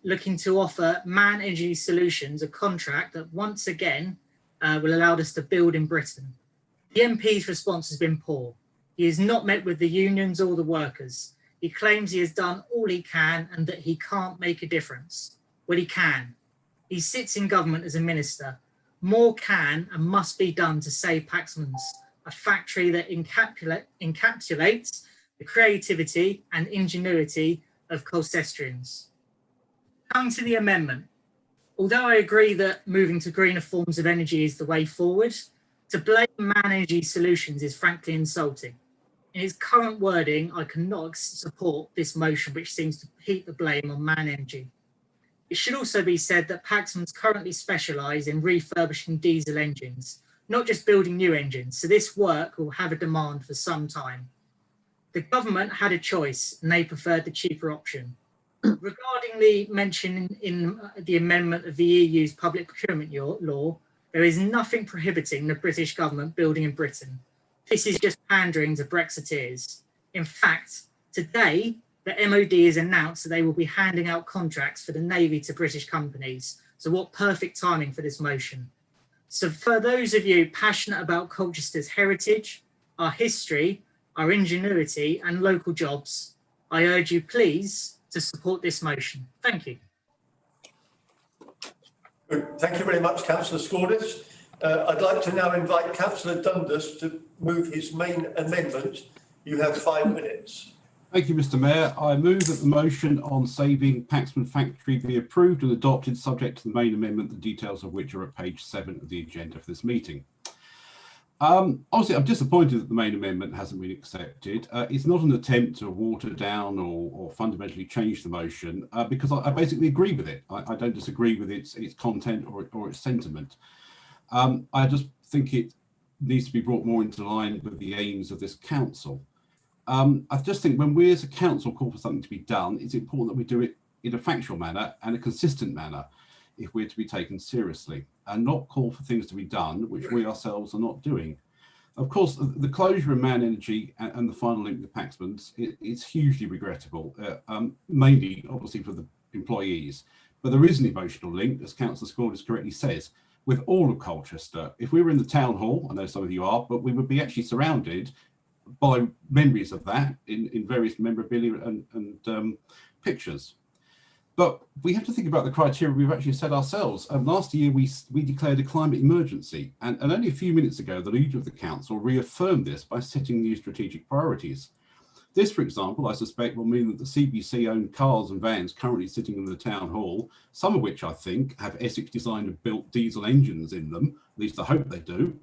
S2: looking to offer Man Energy Solutions a contract that once again will allow us to build in Britain. The MP's response has been poor. He has not met with the unions or the workers. He claims he has done all he can and that he can't make a difference. Well, he can. He sits in government as a minister. More can and must be done to save Paxman's, a factory that encapsulates the creativity and ingenuity of Colchestrians. Coming to the amendment, although I agree that moving to greener forms of energy is the way forward, to blame Man Energy Solutions is frankly insulting. In its current wording, I cannot support this motion, which seems to heap the blame on Man Energy. It should also be said that Paxman's currently specialise in refurbishing diesel engines, not just building new engines, so this work will have a demand for some time. The government had a choice and they preferred the cheaper option. Regarding the mention in the amendment of the EU's public procurement law, there is nothing prohibiting the British government building in Britain. This is just pandering to Brexiteers. In fact, today, the MOD has announced that they will be handing out contracts for the Navy to British companies. So what perfect timing for this motion. So for those of you passionate about Colchester's heritage, our history, our ingenuity and local jobs, I urge you please to support this motion. Thank you.
S11: Good. Thank you very much, Councillor Scordis. I'd like to now invite Councillor Dundas to move his main amendment. You have 5 minutes.
S18: Thank you, Mr. Mayor. I move that the motion on saving Paxman Factory be approved and adopted, subject to the main amendment, the details of which are at page 7 of the agenda for this meeting. Obviously, I'm disappointed that the main amendment hasn't been accepted. It's not an attempt to water down or fundamentally change the motion, because I basically agree with it. I don't disagree with its content or its sentiment. I just think it needs to be brought more into line with the aims of this council. I just think when we as a council call for something to be done, it's important that we do it in a factual manner and a consistent manner if we're to be taken seriously, and not call for things to be done which we ourselves are not doing. Of course, the closure of Man Energy and the final link with Paxman's is hugely regrettable, mainly obviously for the employees, but there is an emotional link, as Councillor Scordis correctly says, with all of Colchester. If we were in the town hall, I know some of you are, but we would be actually surrounded by memories of that in various memorabilia and pictures. But we have to think about the criteria we've actually set ourselves. Last year, we declared a climate emergency, and only a few minutes ago, the leader of the council reaffirmed this by setting new strategic priorities. This, for example, I suspect will mean that the CBC-owned cars and vans currently sitting in the town hall, some of which I think have Essex designed and built diesel engines in them, at least I hope they do,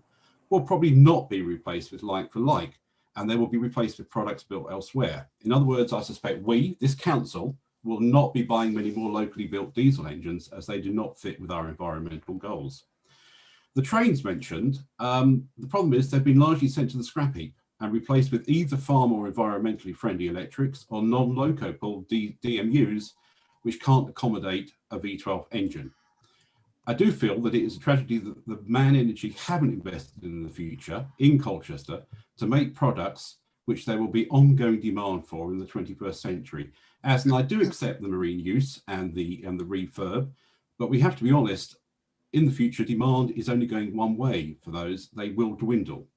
S18: will probably not be replaced with like for like, and they will be replaced with products built elsewhere. In other words, I suspect we, this council, will not be buying many more locally built diesel engines as they do not fit with our environmental goals. The trains mentioned, the problem is they've been largely sent to the scrap heap and replaced with either far more environmentally friendly electrics or non-loco pulled DMUs, which can't accommodate a V12 engine. I do feel that it is a tragedy that the Man Energy haven't invested in the future in Colchester to make products which there will be ongoing demand for in the 21st century. As, and I do accept the marine use and the refurb, but we have to be honest, in the future, demand is only going one way for those. They will dwindle.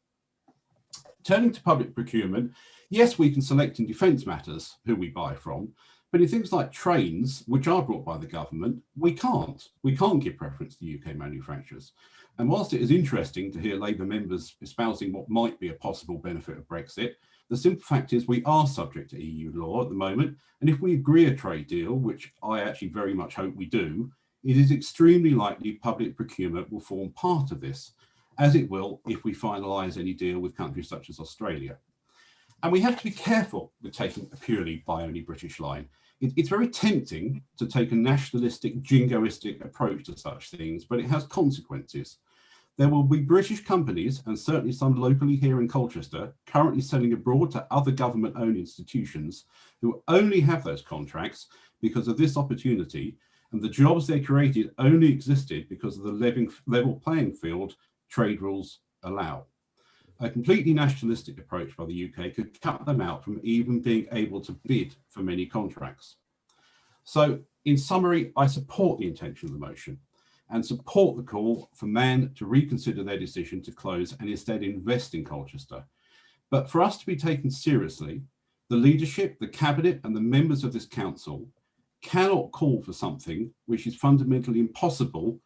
S18: Turning to public procurement, yes, we can select in defence matters who we buy from, but in things like trains, which are brought by the government, we can't. We can't give preference to UK manufacturers. And whilst it is interesting to hear Labour members espousing what might be a possible benefit of Brexit, the simple fact is we are subject to EU law at the moment. And if we agree a trade deal, which I actually very much hope we do, it is extremely likely public procurement will form part of this, as it will if we finalise any deal with countries such as Australia. And we have to be careful with taking a purely buy-only British line. It's very tempting to take a nationalistic, jingoistic approach to such things, but it has consequences. There will be British companies, and certainly some locally here in Colchester, currently selling abroad to other government-owned institutions who only have those contracts because of this opportunity, and the jobs they created only existed because of the level playing field trade rules allow. A completely nationalistic approach by the UK could cut them out from even being able to bid for many contracts. So, in summary, I support the intention of the motion and support the call for Man to reconsider their decision to close and instead invest in Colchester. But for us to be taken seriously, the leadership, the cabinet and the members of this council cannot call for something which is fundamentally impossible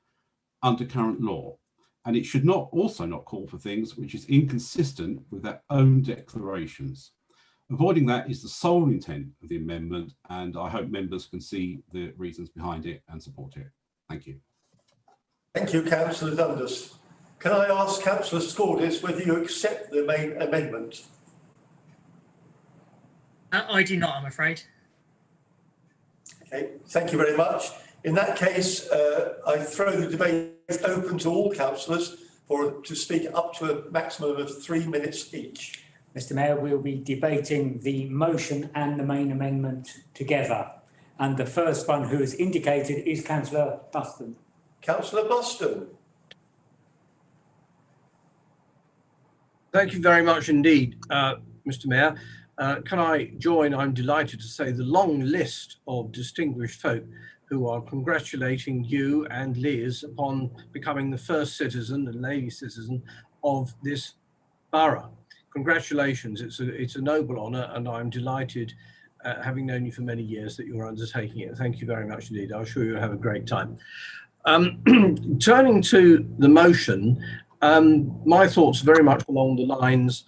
S18: under current law. And it should also not call for things which is inconsistent with their own declarations. Avoiding that is the sole intent of the amendment, and I hope members can see the reasons behind it and support it. Thank you.
S11: Thank you, Councillor Dundas. Can I ask Councillor Scordis whether you accept the main amendment?
S2: I do not, I'm afraid.
S11: Okay, thank you very much. In that case, I throw the debate open to all councillors to speak up to a maximum of 3 minutes each.
S7: Mr. Mayor, we'll be debating the motion and the main amendment together. And the first one who has indicated is Councillor Buston.
S11: Councillor Buston.
S4: Thank you very much indeed, Mr. Mayor. Can I join, I'm delighted to say, the long list of distinguished folk who are congratulating you and Liz upon becoming the first citizen and lady citizen of this borough. Congratulations, it's a noble honour, and I'm delighted, having known you for many years, that you're undertaking it. Thank you very much indeed. I'm sure you'll have a great time. Turning to the motion, my thoughts are very much along the lines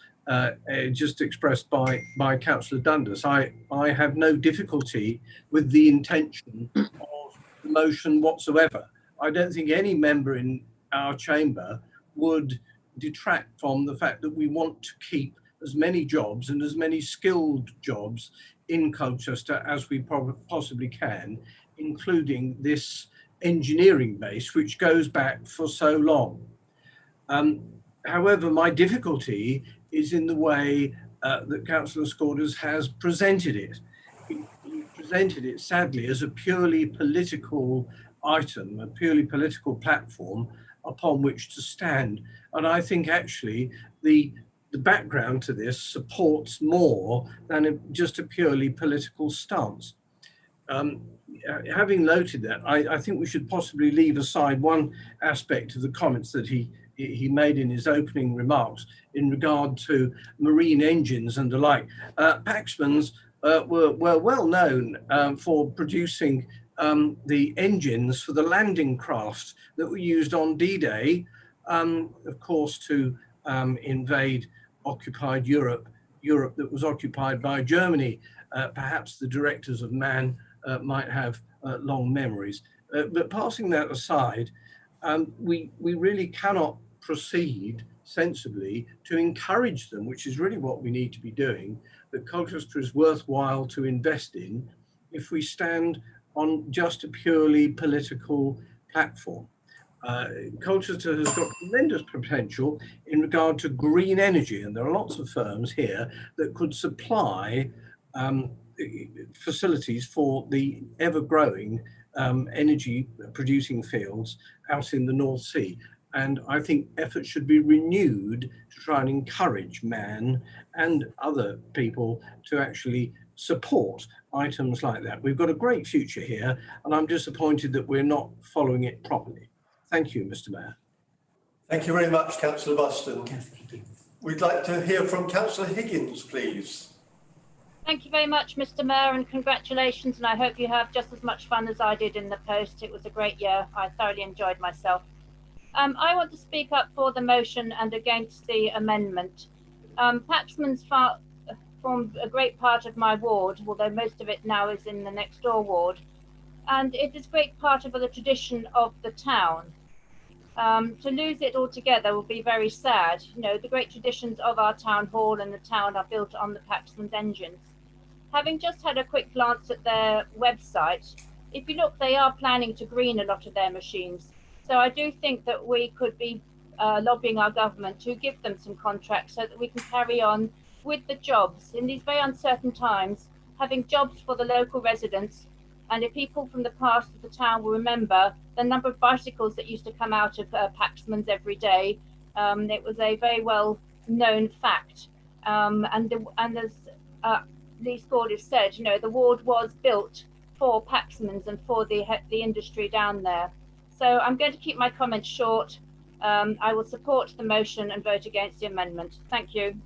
S4: just expressed by Councillor Dundas. I have no difficulty with the intention of the motion whatsoever. I don't think any member in our chamber would detract from the fact that we want to keep as many jobs and as many skilled jobs in Colchester as we possibly can, including this engineering base, which goes back for so long. However, my difficulty is in the way that Councillor Scordis has presented it. He presented it, sadly, as a purely political item, a purely political platform upon which to stand. And I think actually the background to this supports more than just a purely political stance. Having noted that, I think we should possibly leave aside one aspect of the comments that he made in his opening remarks in regard to marine engines and the like. Paxmans were well known for producing the engines for the landing craft that were used on D-Day, of course, to invade occupied Europe that was occupied by Germany. Perhaps the directors of MAN might have long memories. But passing that aside, we really cannot proceed sensibly to encourage them, which is really what we need to be doing, that Colchester is worthwhile to invest in if we stand on just a purely political platform. Colchester has got tremendous potential in regard to green energy, and there are lots of firms here that could supply facilities for the ever-growing energy producing fields out in the North Sea. And I think efforts should be renewed to try and encourage Man and other people to actually support items like that. We've got a great future here, and I'm disappointed that we're not following it properly. Thank you, Mr. Mayor.
S11: Thank you very much, Councillor Buston. We'd like to hear from Councillor Higgins, please.
S5: Thank you very much, Mr. Mayor, and congratulations. And I hope you have just as much fun as I did in the post. It was a great year. I thoroughly enjoyed myself. I want to speak up for the motion and against the amendment. Paxman's formed a great part of my ward, although most of it now is in the next door ward. And it is a great part of the tradition of the town. To lose it altogether will be very sad. You know, the great traditions of our town hall and the town are built on the Paxman's engines. Having just had a quick glance at their website, if you look, they are planning to green a lot of their machines. So I do think that we could be lobbying our government to give them some contracts so that we can carry on with the jobs in these very uncertain times, having jobs for the local residents. And if people from the past of the town will remember the number of bicycles that used to come out of Paxman's every day, it was a very well known fact. And as Lee Scordis said, you know, the ward was built for Paxman's and for the industry down there. So I'm going to keep my comments short. I will support the motion and vote against the amendment. Thank you.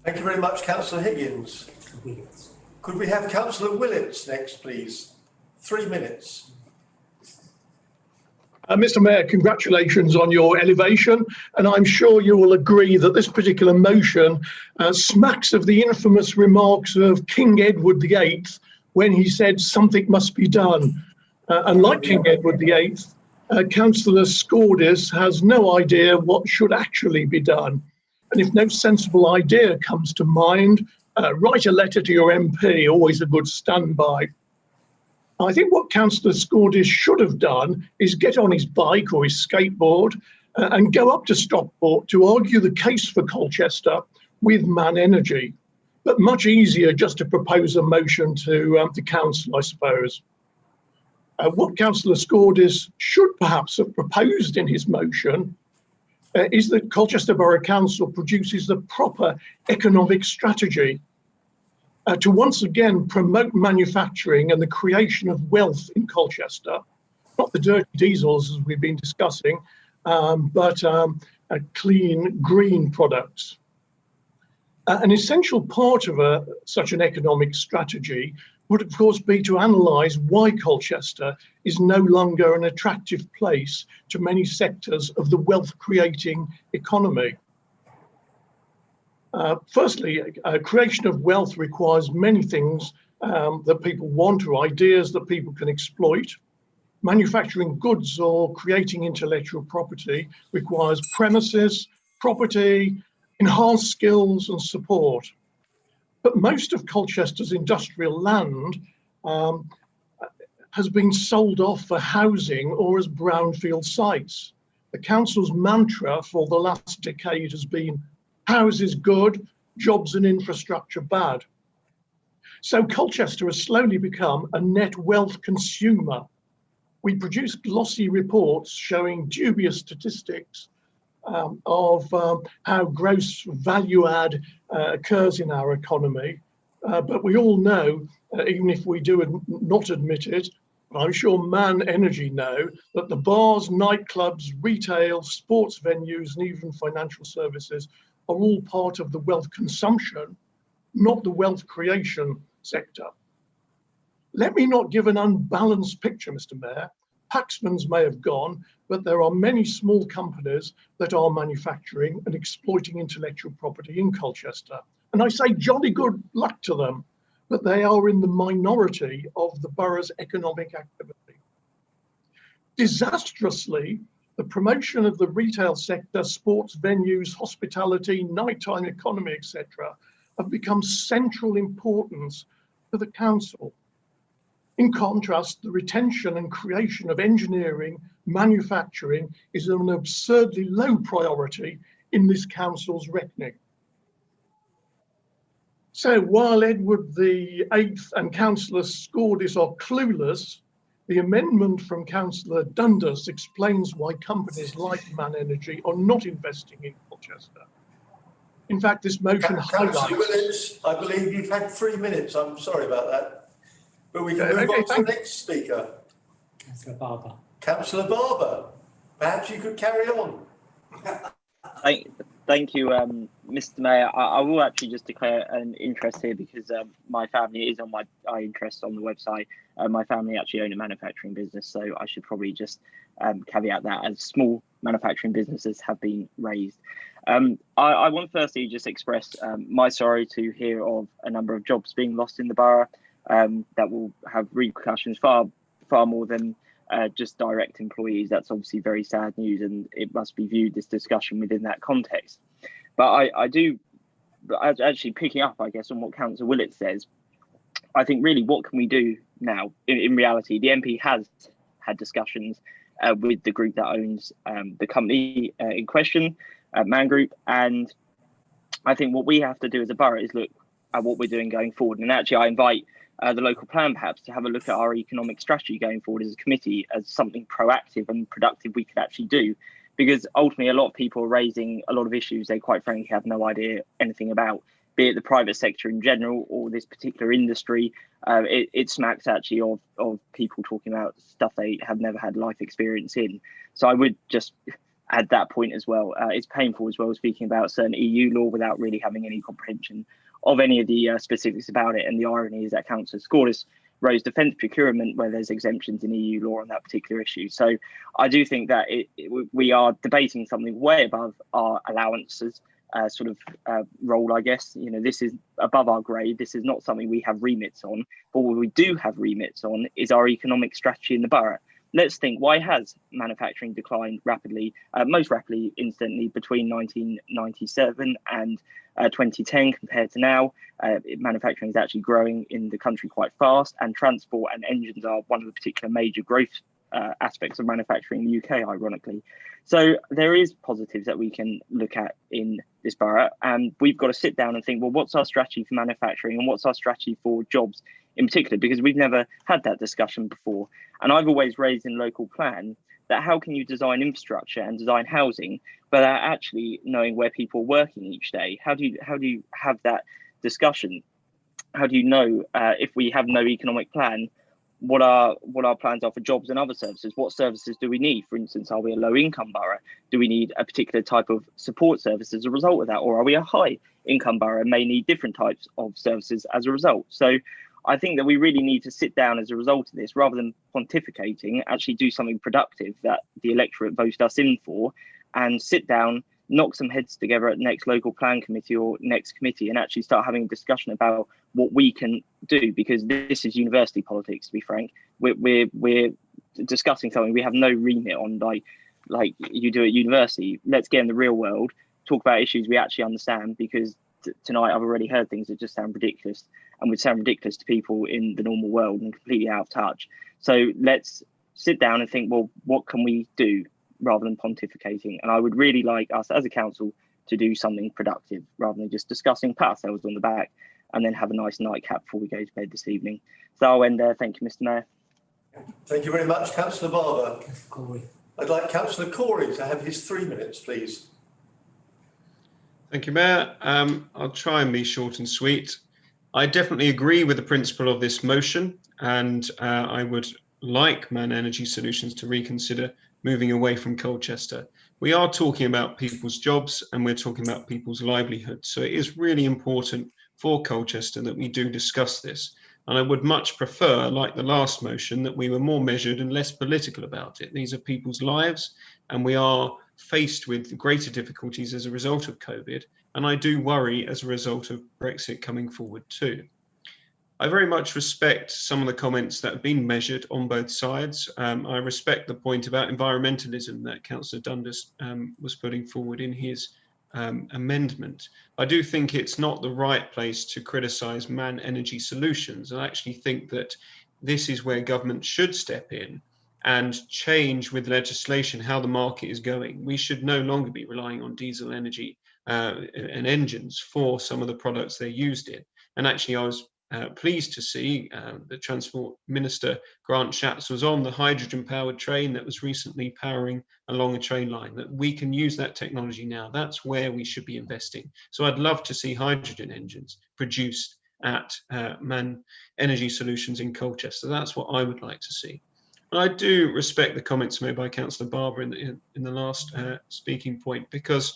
S11: Thank you very much, Councillor Higgins. Could we have Councillor Willits next, please? 3 minutes.
S12: Mr. Mayor, congratulations on your elevation, and I'm sure you will agree that this particular motion smacks of the infamous remarks of King Edward VIII when he said something must be done. And like King Edward VIII, Councillor Scordis has no idea what should actually be done. And if no sensible idea comes to mind, write a letter to your MP, always a good standby. I think what Councillor Scordis should have done is get on his bike or his skateboard and go up to Stockport to argue the case for Colchester with Man Energy. But much easier just to propose a motion to the council, I suppose. What Councillor Scordis should perhaps have proposed in his motion is that Colchester Borough Council produces the proper economic strategy to once again promote manufacturing and the creation of wealth in Colchester, not the dirty diesels as we've been discussing, but clean, green products. An essential part of such an economic strategy would of course be to analyse why Colchester is no longer an attractive place to many sectors of the wealth creating economy. Firstly, creation of wealth requires many things that people want or ideas that people can exploit. Manufacturing goods or creating intellectual property requires premises, property, enhanced skills and support. But most of Colchester's industrial land has been sold off for housing or as brownfield sites. The council's mantra for the last decade has been houses good, jobs and infrastructure bad. So Colchester has slowly become a net wealth consumer. We produce glossy reports showing dubious statistics of how gross value add occurs in our economy. But we all know, even if we do not admit it, I'm sure Man Energy know that the bars, nightclubs, retail, sports venues, and even financial services are all part of the wealth consumption, not the wealth creation sector. Let me not give an unbalanced picture, Mr. Mayor. Paxman's may have gone, but there are many small companies that are manufacturing and exploiting intellectual property in Colchester. And I say jolly good luck to them, but they are in the minority of the borough's economic activity. Disastrously, the promotion of the retail sector, sports venues, hospitality, nighttime economy, etc., have become central importance to the council. In contrast, the retention and creation of engineering, manufacturing is an absurdly low priority in this council's reckoning. So while Edward VIII and Councillor Scordis are clueless, The amendment from Councillor Dundas explains why companies like Man Energy are not investing in Colchester. In fact, this motion
S11: Councillor
S12: highlights...
S11: Willetts, I believe you've had 3 minutes. I'm sorry about that. But we can move
S12: Okay,
S11: on to the next speaker.
S7: Councillor Barber.
S11: Councillor Barber, perhaps you could carry on.
S20: Thank you, Mr. Mayor. I will actually just declare an interest here because my family is on my interests on the website. My family actually own a manufacturing business, so I should probably just caveat that as small manufacturing businesses have been raised. I want firstly just express my sorrow to hear of a number of jobs being lost in the borough that will have repercussions far more than just direct employees. That's obviously very sad news, and it must be viewed, this discussion, within that context. But I do, actually picking up, I guess, on what Councillor Willett says, I think really what can we do now? In reality, the MP has had discussions with the group that owns the company in question, Man Group, and I think what we have to do as a borough is look at what we're doing going forward. And actually, I invite the local plan perhaps to have a look at our economic strategy going forward as a committee as something proactive and productive we could actually do, because ultimately a lot of people are raising a lot of issues they quite frankly have no idea anything about, be it the private sector in general or this particular industry. It smacks actually of people talking about stuff they have never had life experience in. So I would just add that point as well. It's painful as well speaking about certain EU law without really having any comprehension of any of the specifics about it. And the irony is that Councillor Scortis raised defence procurement where there's exemptions in EU law on that particular issue. So I do think that we are debating something way above our allowances role, I guess. You know, this is above our grade. This is not something we have remits on. But what we do have remits on is our economic strategy in the borough. Let's think, why has manufacturing declined rapidly, most rapidly, instantly, between 1997 and 2010 compared to now? Manufacturing is actually growing in the country quite fast, and transport and engines are one of the particular major growth aspects of manufacturing in the UK, ironically. So there is positives that we can look at in this borough, and we've got to sit down and think, well, what's our strategy for manufacturing and what's our strategy for jobs in particular, because we've never had that discussion before. And I've always raised in local plan that how can you design infrastructure and design housing without actually knowing where people are working each day? How do you have that discussion? How do you know if we have no economic plan, what our plans are for jobs and other services? What services do we need? For instance, are we a low income borough? Do we need a particular type of support service as a result of that? Or are we a high income borough and may need different types of services as a result? So I think that we really need to sit down as a result of this, rather than pontificating, actually do something productive that the electorate voted us in for, and sit down, knock some heads together at the next local plan committee or next committee, and actually start having a discussion about what we can do, because this is university politics, to be frank. We're discussing something we have no remit on, like you do at university. Let's get in the real world, talk about issues we actually understand, because tonight I've already heard things that just sound ridiculous, and would sound ridiculous to people in the normal world and completely out of touch. So let's sit down and think, well, what can we do, rather than pontificating? And I would really like us as a council to do something productive, rather than just discussing, pat ourselves on the back, and then have a nice nightcap before we go to bed this evening. So I'll end there. Thank you, Mr. Mayor.
S11: Thank you very much, Councillor Barber. I'd like Councillor Corey to have his 3 minutes, please.
S17: Thank you, Mayor. I'll try and be short and sweet. I definitely agree with the principle of this motion, and I would like Man Energy Solutions to reconsider moving away from Colchester. We are talking about people's jobs, and we're talking about people's livelihoods. So it is really important for Colchester that we do discuss this. And I would much prefer, like the last motion, that we were more measured and less political about it. These are people's lives, and we are faced with greater difficulties as a result of COVID. And I do worry as a result of Brexit coming forward too. I very much respect some of the comments that have been measured on both sides. I respect the point about environmentalism that Councillor Dundas was putting forward in his amendment. I do think it's not the right place to criticise Man Energy Solutions. I actually think that this is where government should step in and change with legislation how the market is going. We should no longer be relying on diesel energy and engines for some of the products they're used in. And actually, I was pleased to see the Transport Minister Grant Shapps was on the hydrogen-powered train that was recently powering along a train line, that we can use that technology now. That's where we should be investing. So I'd love to see hydrogen engines produced at Man Energy Solutions in Colchester. That's what I would like to see. And I do respect the comments made by Councillor Barber in the last speaking point, because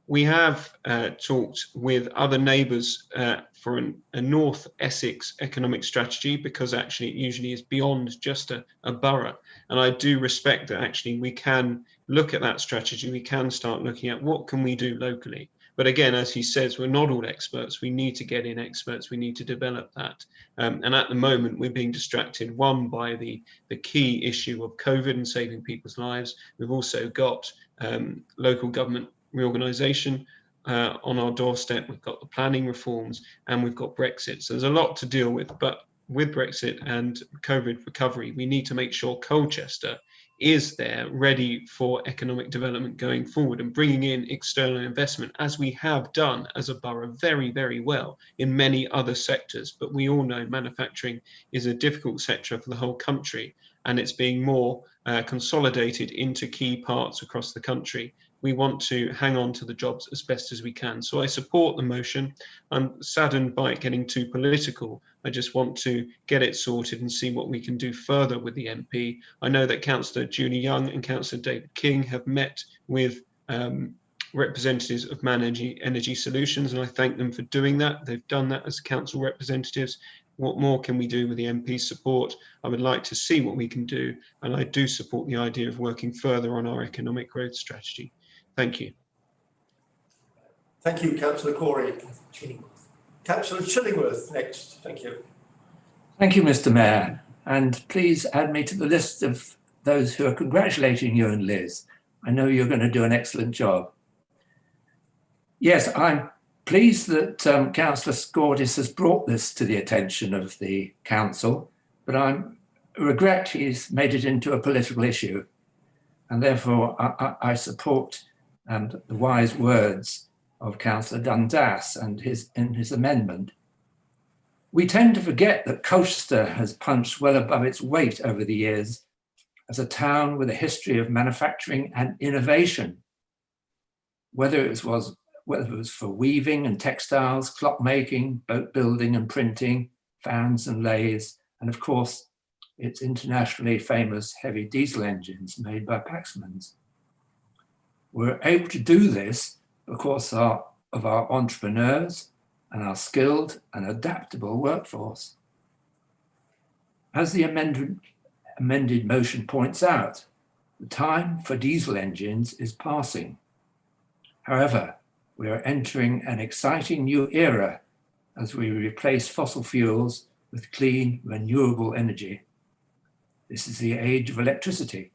S17: we have talked with other neighbours for a North Essex economic strategy, because actually it usually is beyond just a borough. And I do respect that actually we can look at that strategy. We can start looking at what can we do locally. But again, as he says, we're not all experts. We need to get in experts. We need to develop that. And at the moment, we're being distracted, one, by the key issue of COVID and saving people's lives. We've also got local government reorganisation on our doorstep. We've got the planning reforms, and we've got Brexit. So there's a lot to deal with. But with Brexit and COVID recovery, we need to make sure Colchester is there ready for economic development going forward, and bringing in external investment, as we have done as a borough very, very well in many other sectors. But we all know manufacturing is a difficult sector for the whole country, and it's being more consolidated into key parts across the country. We want to hang on to the jobs as best as we can. So I support the motion. I'm saddened by it getting too political. I just want to get it sorted and see what we can do further with the MP. I know that Councillor Julie Young and Councillor David King have met with representatives of Man Energy Solutions, and I thank them for doing that. They've done that as council representatives. What more can we do with the MP's support? I would like to see what we can do, and I do support the idea of working further on our economic growth strategy. Thank you.
S11: Thank you, Councillor Corey. Councillor Chillingworth next. Thank you.
S6: Thank you, Mr. Mayor. And please add me to the list of those who are congratulating you and Liz. I know you're going to do an excellent job. Yes, I'm pleased that Councillor Scordis has brought this to the attention of the council, but I regret he's made it into a political issue. And therefore, I support the wise words of Councillor Dundas and his amendment. We tend to forget that Colchester has punched well above its weight over the years as a town with a history of manufacturing and innovation, whether it was for weaving and textiles, clockmaking, boat building and printing, fans and lathes, and of course, its internationally famous heavy diesel engines made by Paxman's. We're able to do this because of our entrepreneurs and our skilled and adaptable workforce. As the amended motion points out, the time for diesel engines is passing. However, we are entering an exciting new era as we replace fossil fuels with clean, renewable energy. This is the age of electricity.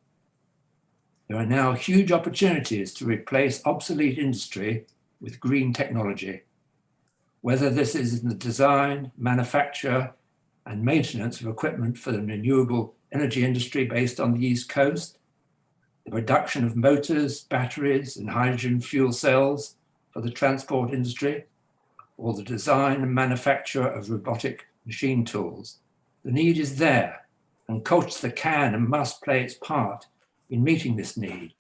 S6: There are now huge opportunities to replace obsolete industry with green technology, whether this is in the design, manufacture, and maintenance of equipment for the renewable energy industry based on the East Coast, the production of motors, batteries, and hydrogen fuel cells for the transport industry, or the design and manufacture of robotic machine tools. The need is there, and Colchester can and must play its part in meeting this need.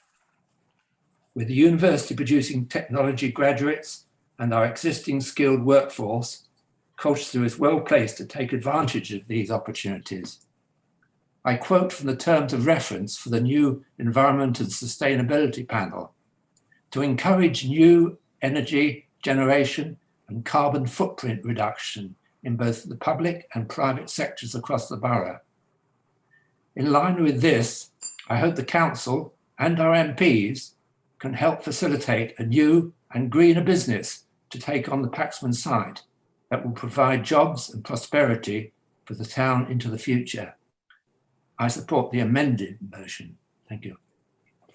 S6: With the university producing technology graduates and our existing skilled workforce, Colchester is well placed to take advantage of these opportunities. I quote from the terms of reference for the new Environment and Sustainability Panel: to encourage new energy generation and carbon footprint reduction in both the public and private sectors across the borough. In line with this, I hope the council and our MPs can help facilitate a new and greener business to take on the Paxman site that will provide jobs and prosperity for the town into the future. I support the amended motion. Thank you.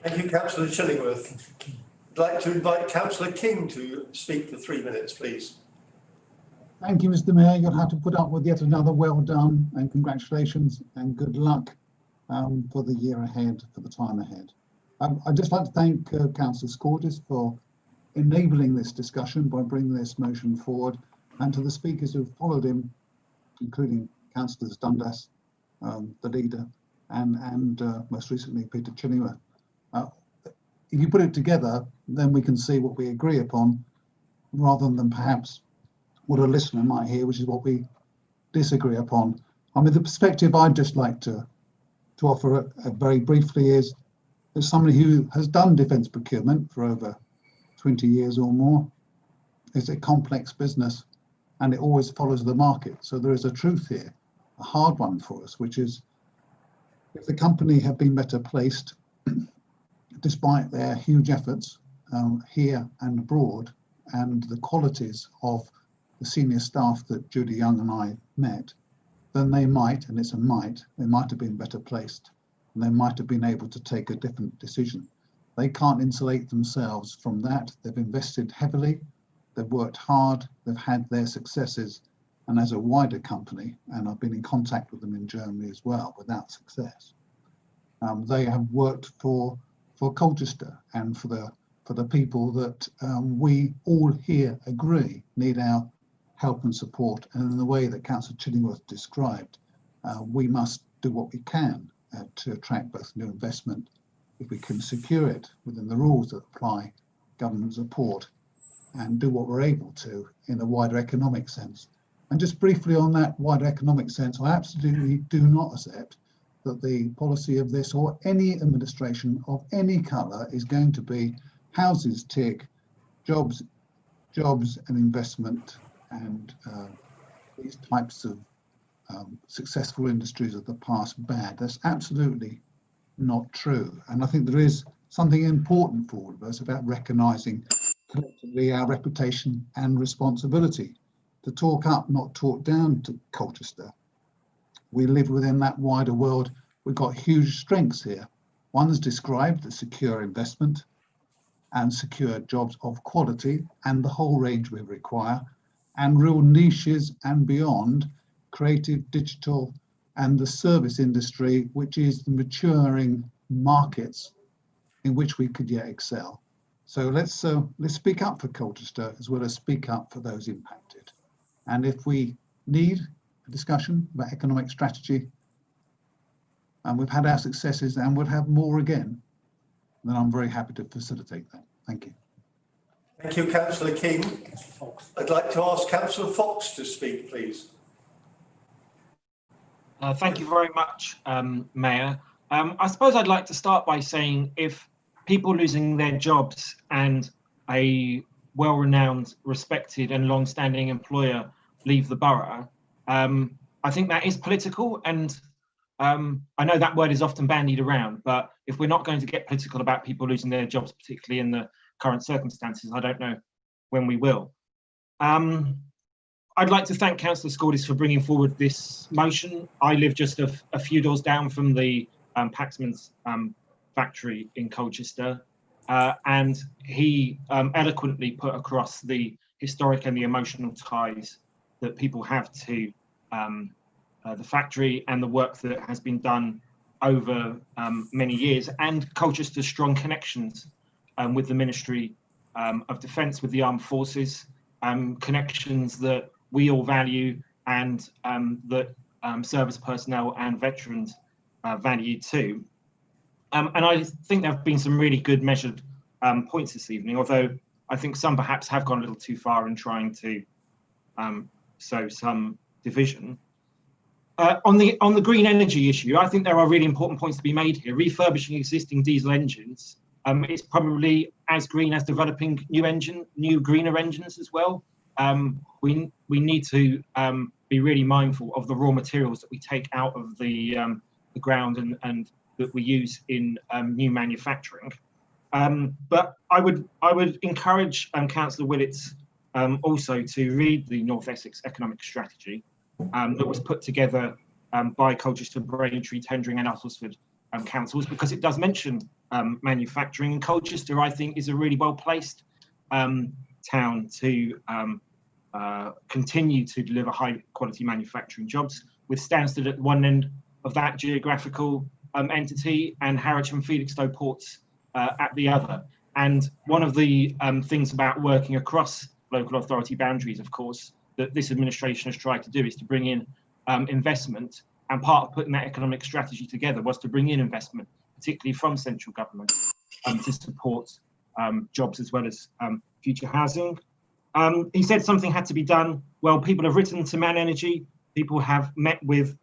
S11: Thank you, Councillor Chillingworth. I'd like to invite Councillor King to speak for 3 minutes, please.
S10: Thank you, Mr. Mayor. You'll have to put up with yet another well done, and congratulations and good luck for the year ahead, for the time ahead. I'd just like to thank Councillor Scordis for enabling this discussion by bringing this motion forward, and to the speakers who followed him including Councillors Dundas, the leader, and most recently Peter Chillingworth. If you put it together, then we can see what we agree upon, rather than perhaps what a listener might hear, which is what we disagree upon. I mean, the perspective I'd just like to offer very briefly is, as somebody who has done defence procurement for over 20 years or more, it's a complex business and it always follows the market. So there is a truth here, a hard one for us, which is if the company had been better placed, despite their huge efforts here and abroad, and the qualities of the senior staff that Judy Young and I met, then they might, and it's a might, they might have been better placed, and they might have been able to take a different decision. They can't insulate themselves from that. They've invested heavily, they've worked hard, they've had their successes, and as a wider company, and I've been in contact with them in Germany as well, without success, they have worked for Colchester and for the people that we all here agree need our help and support. And in the way that Councillor Chillingworth described, we must do what we can to attract both new investment, if we can secure it within the rules that apply government support, and do what we're able to in a wider economic sense. And just briefly on that wider economic sense, I absolutely do not accept that the policy of this or any administration of any colour is going to be houses tick, jobs and investment, and these types of successful industries of the past bad. That's absolutely not true. And I think there is something important for all of us about recognising collectively our reputation and responsibility to talk up, not talk down to Colchester. We live within that wider world. We've got huge strengths here. One is described as secure investment and secure jobs of quality and the whole range we require, and real niches and beyond, creative, digital, and the service industry, which is the maturing markets in which we could yet excel. So let's speak up for Colchester as well as speak up for those impacted. And if we need a discussion about economic strategy, and we've had our successes and we'll have more again, then I'm very happy to facilitate that. Thank you.
S11: Thank you, Councillor King. I'd like to ask Councillor Fox to speak, please.
S21: Thank you very much, Mayor. I suppose I'd like to start by saying if people losing their jobs and a well-renowned, respected and long-standing employer leave the borough, I think that is political, and I know that word is often bandied around, but if we're not going to get political about people losing their jobs, particularly in the current circumstances, I don't know when we will. I'd like to thank Councillor Scordis for bringing forward this motion. I live just a few doors down from the Paxman's factory in Colchester, and he eloquently put across the historic and the emotional ties that people have to the factory and the work that has been done over many years, and Colchester's strong connections with the Ministry of Defence, with the Armed Forces, connections that we all value and that service personnel and veterans value too. And I think there have been some really good measured points this evening, although I think some perhaps have gone a little too far in trying to sow some division. On the green energy issue, I think there are really important points to be made here. Refurbishing existing diesel engines is probably as green as developing new greener engines as well. We need to be really mindful of the raw materials that we take out of the ground and that we use in new manufacturing. But I would encourage Councillor Willits also to read the North Essex Economic Strategy that was put together by Colchester, Braintree, Tendring and Uttlesford councils, because it does mention manufacturing, and Colchester, I think, is a really well-placed town to continue to deliver high-quality manufacturing jobs, with Stansted at one end of that geographical entity and Harwich and Felixstowe ports at the other. And one of the things about working across local authority boundaries, of course, that this administration has tried to do is to bring in investment, and part of putting that economic strategy together was to bring in investment, particularly from central government, to support jobs as well as future housing. He said something had to be done. Well, people have written to Man Energy, people have met with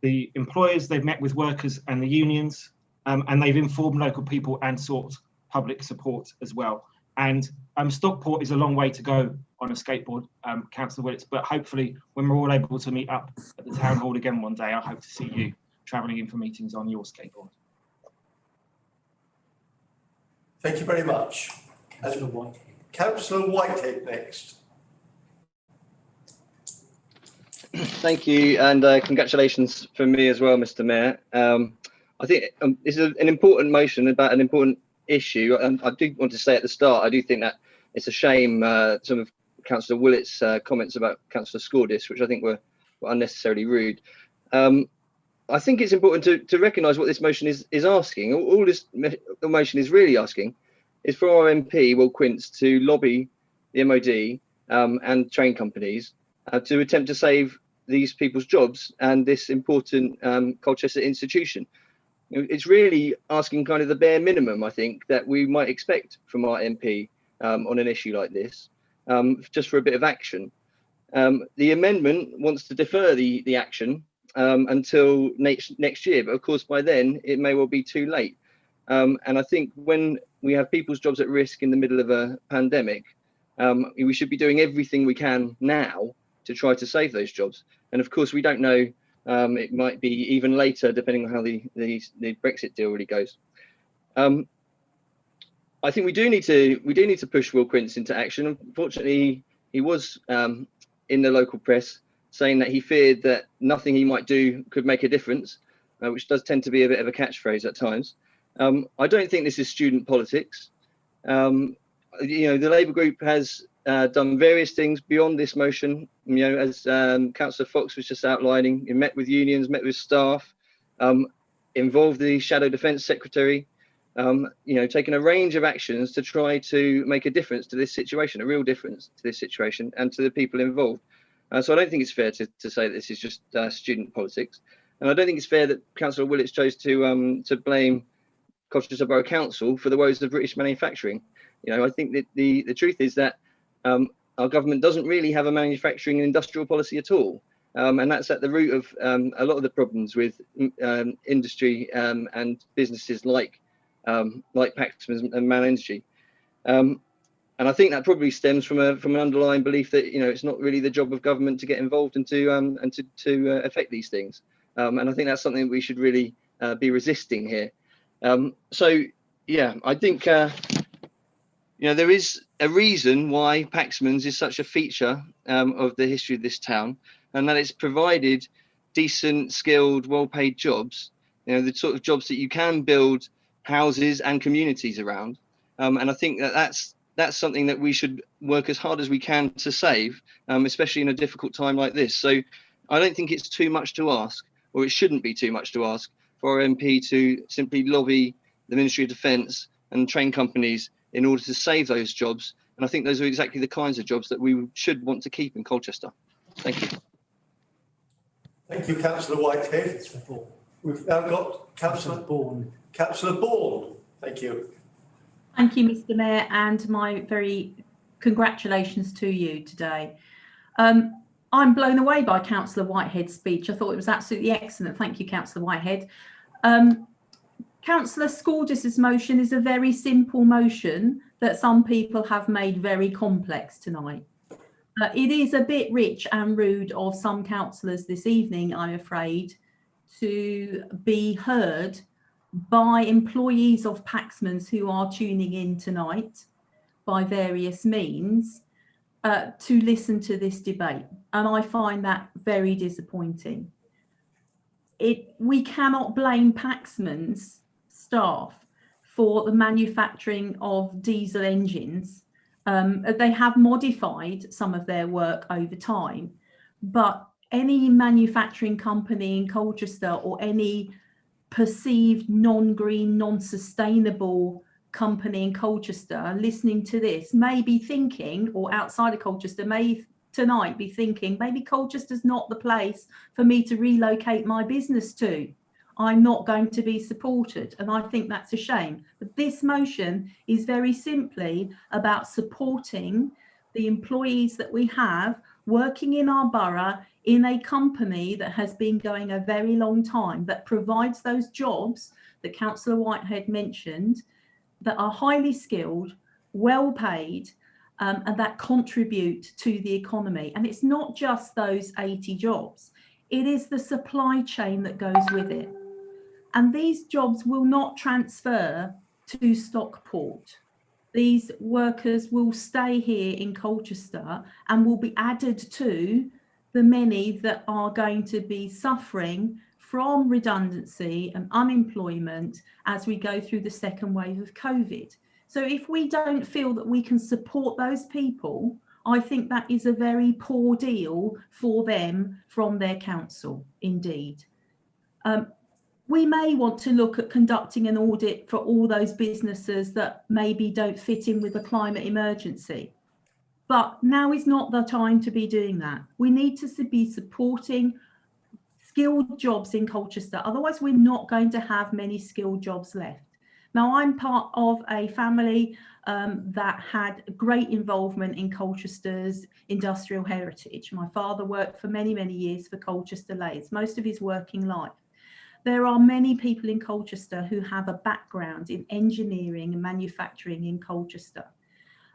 S21: the employers, they've met with workers and the unions, and they've informed local people and sought public support as well. And Stockport is a long way to go on a skateboard, Councillor Willits, but hopefully when we're all able to meet up at the town hall again one day, I hope to see you travelling in for meetings on your skateboard.
S11: Thank you very much. Councillor Whitehead next.
S9: Thank you, and congratulations from me as well, Mr. Mayor. I think this is an important motion about an important issue, and I do want to say at the start, I do think that it's a shame some of Councillor Willett's comments about Councillor Scordis, which I think were unnecessarily rude. I think it's important to recognise what this motion is asking. All this motion is really asking is for our MP, Will Quince, to lobby the MOD and train companies to attempt to save these people's jobs and this important Colchester institution. It's really asking kind of the bare minimum, I think, that we might expect from our MP on an issue like this, just for a bit of action. The amendment wants to defer the action until next year, but of course by then it may well be too late. And I think when we have people's jobs at risk in the middle of a pandemic, we should be doing everything we can now to try to save those jobs. And of course we don't know, it might be even later depending on how the Brexit deal really goes. I think we do need to push Will Quince into action. Unfortunately, he was in the local press saying that he feared that nothing he might do could make a difference, which does tend to be a bit of a catchphrase at times. I don't think this is student politics. The Labour group has done various things beyond this motion. As Councillor Fox was just outlining, he met with unions, met with staff, involved the Shadow Defence Secretary, taking a range of actions to try to make a difference to this situation, a real difference to this situation and to the people involved. So I don't think it's fair to say that this is just student politics. And I don't think it's fair that Councillor Willits chose to blame Colchester Borough Council for the woes of British manufacturing. I think that the truth is that our government doesn't really have a manufacturing and industrial policy at all. And that's at the root of a lot of the problems with industry and businesses like Paxman and Man Energy. And I think that probably stems from an underlying belief that it's not really the job of government to get involved and to affect these things. And I think that's something that we should really be resisting here. So yeah, I think there is a reason why Paxman's is such a feature of the history of this town, and that it's provided decent, skilled, well-paid jobs. The sort of jobs that you can build houses and communities around. And I think that's something that we should work as hard as we can to save, especially in a difficult time like this. So I don't think it's too much to ask, or it shouldn't be too much to ask, for our MP to simply lobby the Ministry of Defence and train companies in order to save those jobs. And I think those are exactly the kinds of jobs that we should want to keep in Colchester. Thank you.
S11: Thank you, Councillor Whitehead. We've now got Councillor Bourne. Councillor Bourne, thank you.
S16: Thank you, Mr. Mayor, and my very congratulations to you today. I'm blown away by Councillor Whitehead's speech. I thought it was absolutely excellent. Thank you, Councillor Whitehead. Councillor Scordis's motion is a very simple motion that some people have made very complex tonight. It is a bit rich and rude of some councillors this evening, I'm afraid, to be heard by employees of Paxman's who are tuning in tonight by various means to listen to this debate. And I find that very disappointing. We cannot blame Paxman's staff for the manufacturing of diesel engines. They have modified some of their work over time, but any manufacturing company in Colchester or any perceived non-green, non-sustainable company in Colchester listening to this may be thinking, or outside of Colchester may tonight be thinking, maybe Colchester's not the place for me to relocate my business to. I'm not going to be supported. And I think that's a shame. But this motion is very simply about supporting the employees that we have working in our borough in a company that has been going a very long time, that provides those jobs that Councillor Whitehead mentioned, that are highly skilled, well paid, and that contribute to the economy. And it's not just those 80 jobs, it is the supply chain that goes with it. And these jobs will not transfer to Stockport. These workers will stay here in Colchester and will be added to the many that are going to be suffering from redundancy and unemployment as we go through the second wave of COVID. So if we don't feel that we can support those people, I think that is a very poor deal for them from their council, indeed. We may want to look at conducting an audit for all those businesses that maybe don't fit in with the climate emergency. But now is not the time to be doing that. We need to be supporting skilled jobs in Colchester. Otherwise, we're not going to have many skilled jobs left. Now, I'm part of a family that had great involvement in Colchester's industrial heritage. My father worked for many, many years for Colchester Lathes, most of his working life. There are many people in Colchester who have a background in engineering and manufacturing in Colchester.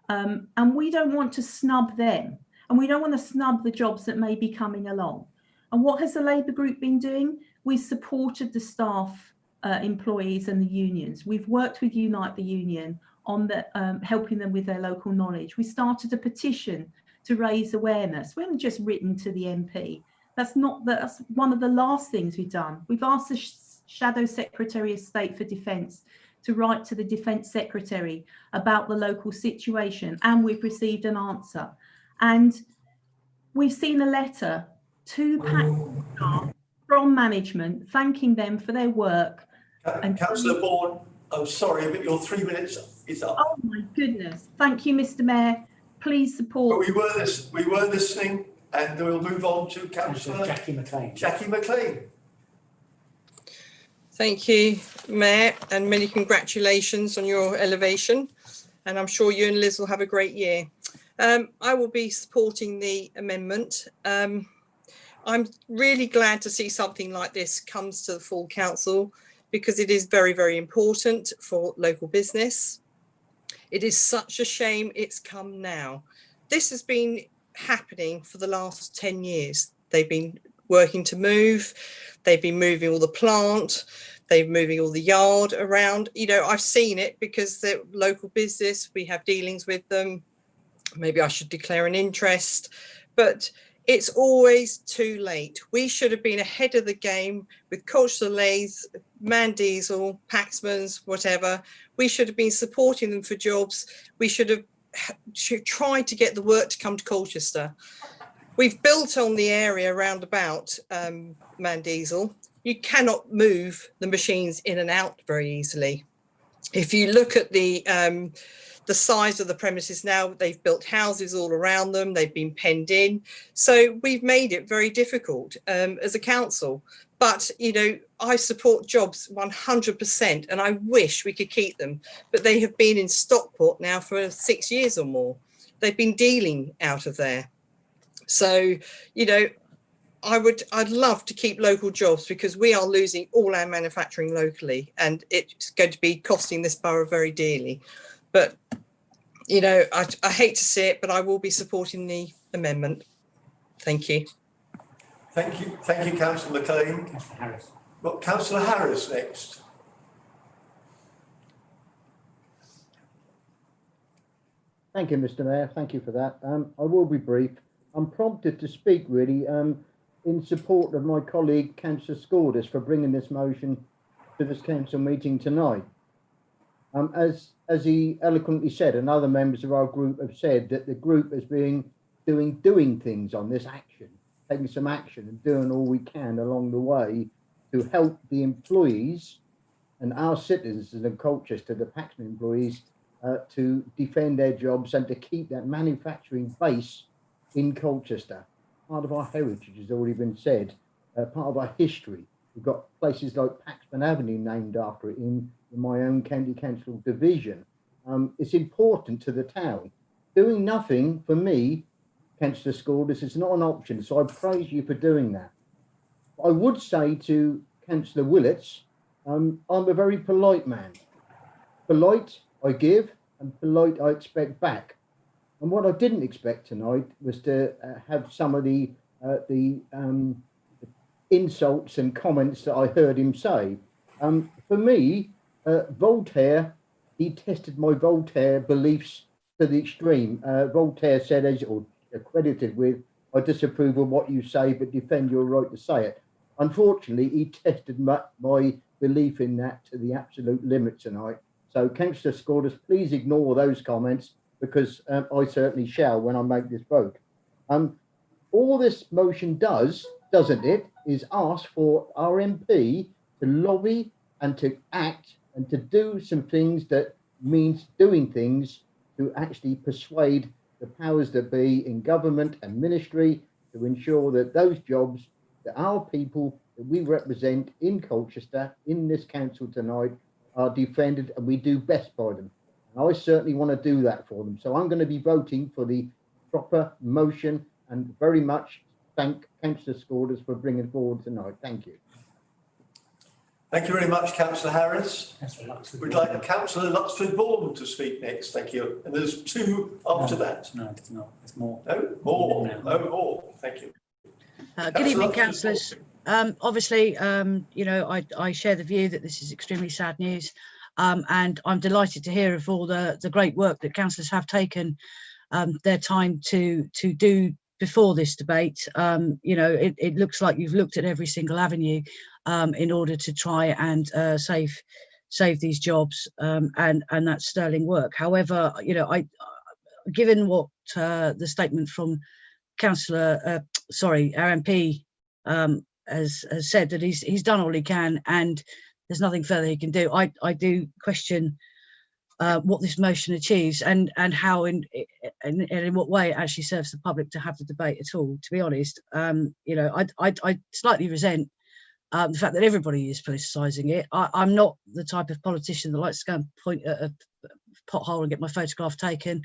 S16: And we don't want to snub them. And we don't want to snub the jobs that may be coming along. And what has the Labour group been doing? We supported the staff, employees and the unions. We've worked with Unite the Union on the, helping them with their local knowledge. We started a petition to raise awareness. We haven't just written to the MP. That's one of the last things we've done. We've asked the Shadow Secretary of State for Defence to write to the Defence Secretary about the local situation, and we've received an answer. And we've seen a letter to Paxman staff from management thanking them for their work. And
S11: Councillor Bourne, I'm sorry, but your 3 minutes is up.
S16: Oh my goodness. Thank you, Mr. Mayor. Please support.
S11: But we were listening, and we'll move on to Councillor
S7: Jackie McLean.
S11: Jackie McLean.
S1: Thank you, Mayor, and many congratulations on your elevation. And I'm sure you and Liz will have a great year. I will be supporting the amendment. I'm really glad to see something like this comes to the full council, because it is very, very important for local business. It is such a shame it's come now. This has been happening for the last 10 years. They've been working to move. They've been moving all the plant. They're moving all the yard around. You know, I've seen it because they're local business. We have dealings with them. Maybe I should declare an interest, but it's always too late. We should have been ahead of the game with Colchester Lathes, Man Diesel, Paxman's, whatever. We should have been supporting them for jobs. We should have tried to get the work to come to Colchester. We've built on the area around about Man Diesel. You cannot move the machines in and out very easily. If you look at the size of the premises now, they've built houses all around them. They've been penned in. So we've made it very difficult as a council. But, you know, I support jobs 100% and I wish we could keep them. But they have been in Stockport now for 6 years or more. They've been dealing out of there. So, you know, I'd love to keep local jobs, because we are losing all our manufacturing locally and it's going to be costing this borough very dearly. But, you know, I hate to see it, but I will be supporting the amendment. Thank you.
S11: Thank you, Councillor McLean.
S7: Councillor Harris.
S11: Well, Councillor Harris next.
S14: Thank you, Mr. Mayor. Thank you for that. I will be brief. I'm prompted to speak really in support of my colleague, Councillor Scordis, for bringing this motion to this council meeting tonight. As he eloquently said, and other members of our group have said, that the group has been doing things on this action, taking some action and doing all we can along the way to help the employees and our citizens in Colchester, the Paxman employees, to defend their jobs and to keep that manufacturing base in Colchester. Part of our heritage has already been said, part of our history. We've got places like Paxman Avenue named after it in my own county council division. It's important to the town. Doing nothing for me, Councillor Scorders, is not an option, so I praise you for doing that. I would say to Councillor Willits, I'm a very polite man. Polite I give, and polite I expect back. And what I didn't expect tonight was to have some of the insults and comments that I heard him say. For me, Voltaire, he tested my Voltaire beliefs to the extreme. Voltaire said, or accredited with, I disapprove of what you say, but defend your right to say it. Unfortunately, he tested my belief in that to the absolute limit tonight. So, Councillor Scorders, please ignore those comments, because I certainly shall when I make this vote. All this motion does, doesn't it, is ask for our MP to lobby and to act and to do some things that means doing things to actually persuade the powers that be in government and ministry to ensure that those jobs that our people that we represent in Colchester, in this council tonight, are defended, and we do best by them. And I certainly want to do that for them. So I'm going to be voting for the proper motion, and very much thank Councillor Scorders for bringing forward tonight. Thank you.
S11: Thank you very much, Councillor Harris. We'd like Councillor Luxford-Vaughan to speak next. Thank you. And there's two after that.
S19: No, it's not. It's more.
S11: No, more. No, more. Thank you.
S22: Good evening, councillors. Obviously, you know, I share the view that this is extremely sad news, and I'm delighted to hear of all the great work that councillors have taken their time to do before this debate. You know, it looks like you've looked at every single avenue in order to try and save these jobs, and that's sterling work. However, you know, given what the statement from Councillor, our MP has said, that he's done all he can and there's nothing further he can do, I do question what this motion achieves and how in what way it actually serves the public to have the debate at all, to be honest. You know, I slightly resent the fact that everybody is politicising it. I'm not the type of politician that likes to go and point at a pothole and get my photograph taken,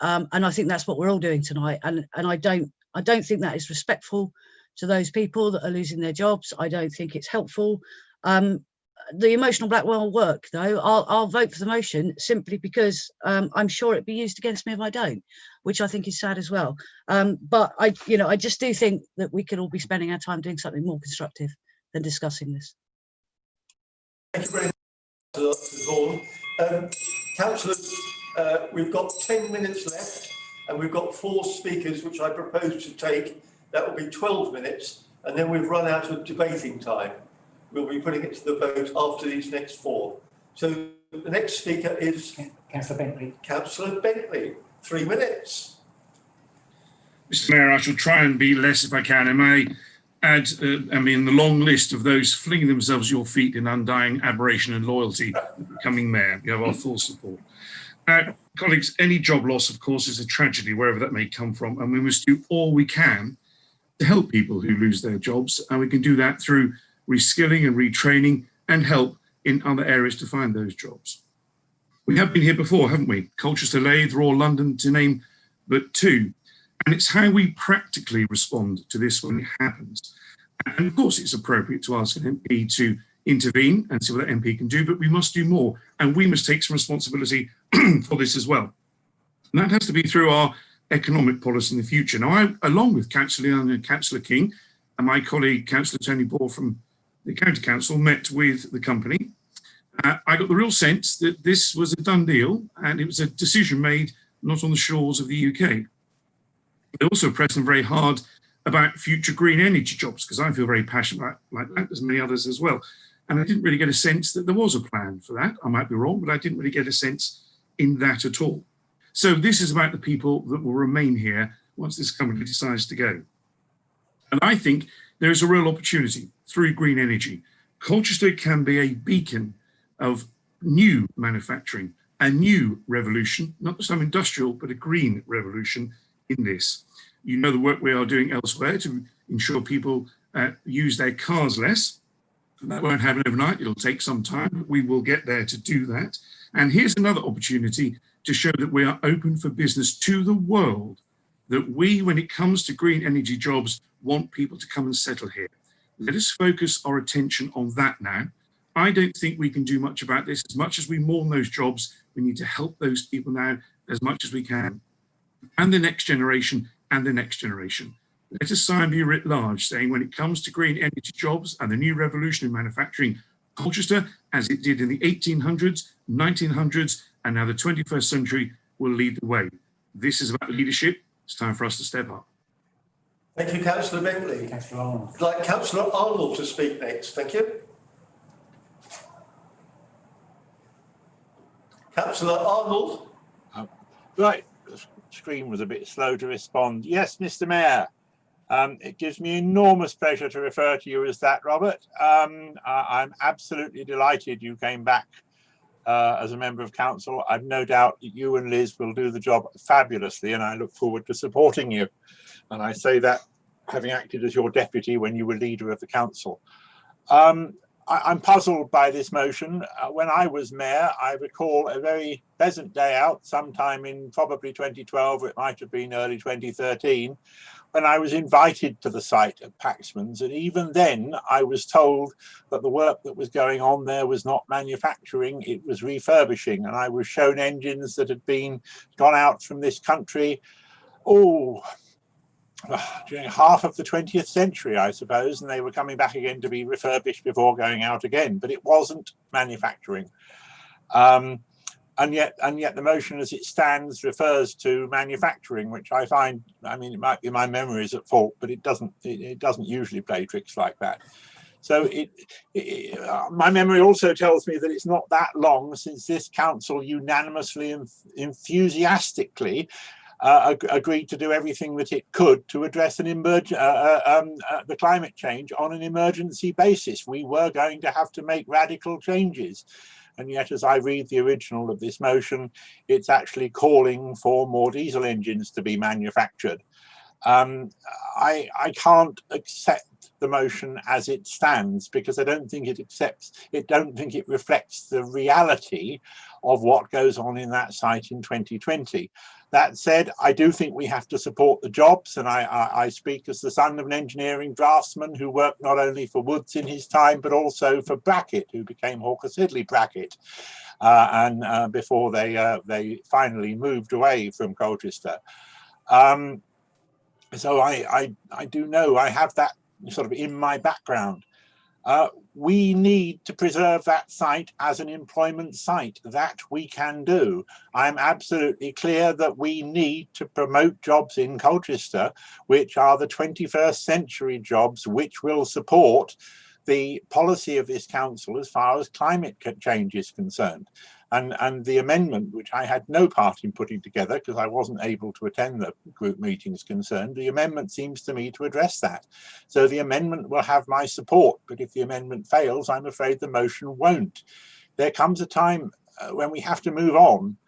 S22: and I think that's what we're all doing tonight, and I don't think that is respectful to those people that are losing their jobs. I don't think it's helpful. The emotional blackmail will work, though. I'll vote for the motion simply because I'm sure it'd be used against me if I don't, which I think is sad as well. But I just do think that we could all be spending our time doing something more constructive than discussing this.
S11: Thank you very much, Councillor Vaughan. Councillors, we've got 10 minutes left, and we've got 4 speakers, which I propose to take. That will be 12 minutes, and then we've run out of debating time. We'll be putting it to the vote after these next 4. So the next speaker is
S7: Councillor Bentley.
S11: Councillor Bentley, 3 minutes.
S23: Mr. Mayor, I shall try and be less if I can. I may add, I mean, the long list of those flinging themselves at your feet in undying aberration and loyalty, becoming mayor. You have our full support. Colleagues, any job loss, of course, is a tragedy, wherever that may come from, and we must do all we can to help people who lose their jobs, and we can do that through reskilling and retraining and help in other areas to find those jobs. We have been here before, haven't we? Colchester, Lathe, Royal London, to name but 2. And it's how we practically respond to this when it happens. And of course, it's appropriate to ask an MP to intervene and see what that MP can do, but we must do more. And we must take some responsibility for this as well. And that has to be through our economic policy in the future. Now, I, along with Councillor Young and Councillor King, and my colleague, Councillor Tony Ball from the County Council, met with the company. I got the real sense that this was a done deal, and it was a decision made not on the shores of the UK. They also pressed them very hard about future green energy jobs, because I feel very passionate like that, as many others as well. And I didn't really get a sense that there was a plan for that. I might be wrong, but I didn't really get a sense in that at all. So this is about the people that will remain here once this company decides to go. And I think there is a real opportunity through green energy. Colchester can be a beacon of new manufacturing, a new revolution, not some industrial, but a green revolution in this. You know the work we are doing elsewhere to ensure people use their cars less. That won't happen overnight. It'll take some time, but we will get there to do that. And here's another opportunity to show that we are open for business to the world, that we, when it comes to green energy jobs, want people to come and settle here. Let us focus our attention on that now. I don't think we can do much about this. As much as we mourn those jobs, we need to help those people now as much as we can, and the next generation and the next generation. Let us sign be writ large, saying when it comes to green energy jobs and the new revolution in manufacturing, Colchester, as it did in the 1800s, 1900s, and now the 21st century, will lead the way. This is about leadership. It's time for us to step up.
S11: Thank you, Councillor Bentley.
S7: Councillor Arnold.
S11: I'd like Councillor Arnold to speak next. Thank you. Councillor Arnold.
S3: Right, the screen was a bit slow to respond. Yes, Mr. Mayor. It gives me enormous pleasure to refer to you as that, Robert. I'm absolutely delighted you came back as a member of council. I've no doubt that you and Liz will do the job fabulously, and I look forward to supporting you. And I say that having acted as your deputy when you were leader of the council. I'm puzzled by this motion. When I was mayor, I recall a very pleasant day out sometime in probably 2012, or it might have been early 2013, when I was invited to the site of Paxman's, and even then I was told that the work that was going on there was not manufacturing, it was refurbishing, and I was shown engines that had gone out from this country, during half of the 20th century, I suppose, and they were coming back again to be refurbished before going out again, but it wasn't manufacturing. And yet the motion as it stands refers to manufacturing, which I find, I mean, it might be my memory is at fault, but it doesn't usually play tricks like that. So my memory also tells me that it's not that long since this council unanimously and enthusiastically agreed to do everything that it could to address the climate change on an emergency basis. We were going to have to make radical changes. And yet, as I read the original of this motion, it's actually calling for more diesel engines to be manufactured. I can't accept the motion as it stands because I don't think it reflects the reality of what goes on in that site in 2020. That said, I do think we have to support the jobs, and I speak as the son of an engineering draftsman who worked not only for Woods in his time, but also for Brackett, who became Hawker Siddeley Brackett, and before they finally moved away from Colchester. So I do know, I have that sort of in my background. We need to preserve that site as an employment site. That we can do. I'm absolutely clear that we need to promote jobs in Colchester, which are the 21st century jobs, which will support the policy of this council as far as climate change is concerned. And the amendment, which I had no part in putting together because I wasn't able to attend the group meetings concerned, the amendment seems to me to address that. So the amendment will have my support, but if the amendment fails, I'm afraid the motion won't. There comes a time when we have to move on.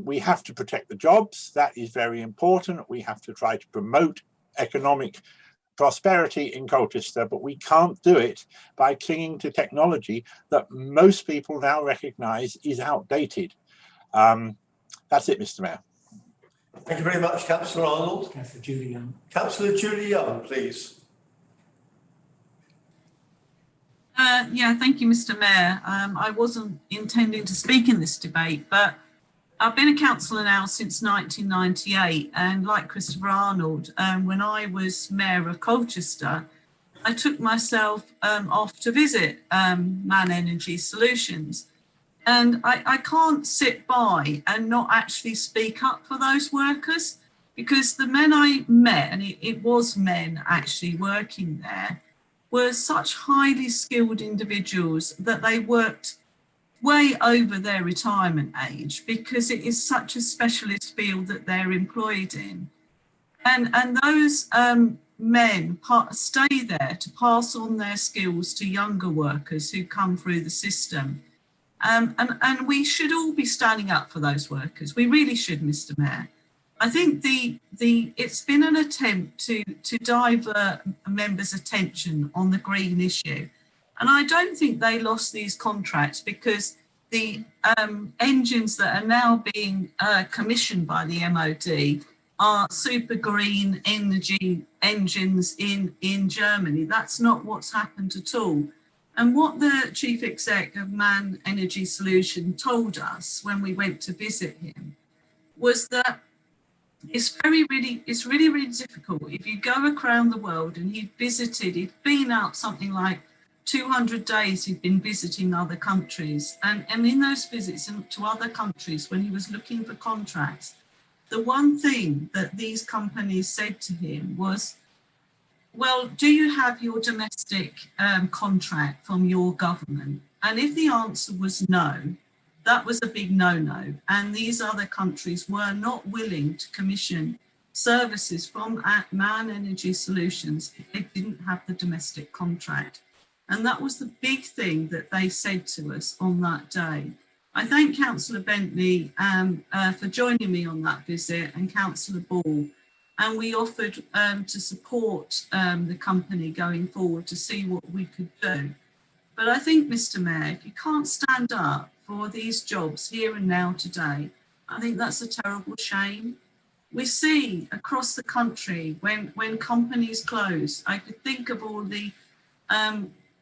S3: We have to protect the jobs. That is very important. We have to try to promote economic prosperity in Colchester, but we can't do it by clinging to technology that most people now recognise is outdated. That's it, Mr. Mayor.
S11: Thank you very much, Councillor Arnold.
S7: Councillor Julie Young.
S11: Councillor Julie Young, please.
S15: Yeah, thank you, Mr. Mayor. I wasn't intending to speak in this debate, but I've been a councillor now since 1998, and like Christopher Arnold, when I was Mayor of Colchester, I took myself off to visit Man Energy Solutions. And I can't sit by and not actually speak up for those workers, because the men I met, and it was men actually working there, were such highly skilled individuals that they worked way over their retirement age because it is such a specialist field that they're employed in. And those men stay there to pass on their skills to younger workers who come through the system. And we should all be standing up for those workers. We really should, Mr. Mayor. I think it's been an attempt to divert members' attention on the green issue. And I don't think they lost these contracts because the engines that are now being commissioned by the MOD are super green energy engines in Germany. That's not what's happened at all. And what the chief exec of Man Energy Solution told us when we went to visit him was that it's really difficult. If you go around the world, and he'd been out something like 200 days, he'd been visiting other countries. And in those visits to other countries, when he was looking for contracts, the one thing that these companies said to him was, well, do you have your domestic contract from your government? And if the answer was no, that was a big no-no. And these other countries were not willing to commission services from Man Energy Solutions if they didn't have the domestic contract. And that was the big thing that they said to us on that day. I thank Councillor Bentley for joining me on that visit, and Councillor Ball. And we offered to support the company going forward to see what we could do. But I think, Mr. Mayor, if you can't stand up for these jobs here and now today, I think that's a terrible shame. We see across the country when companies close, I could think of all the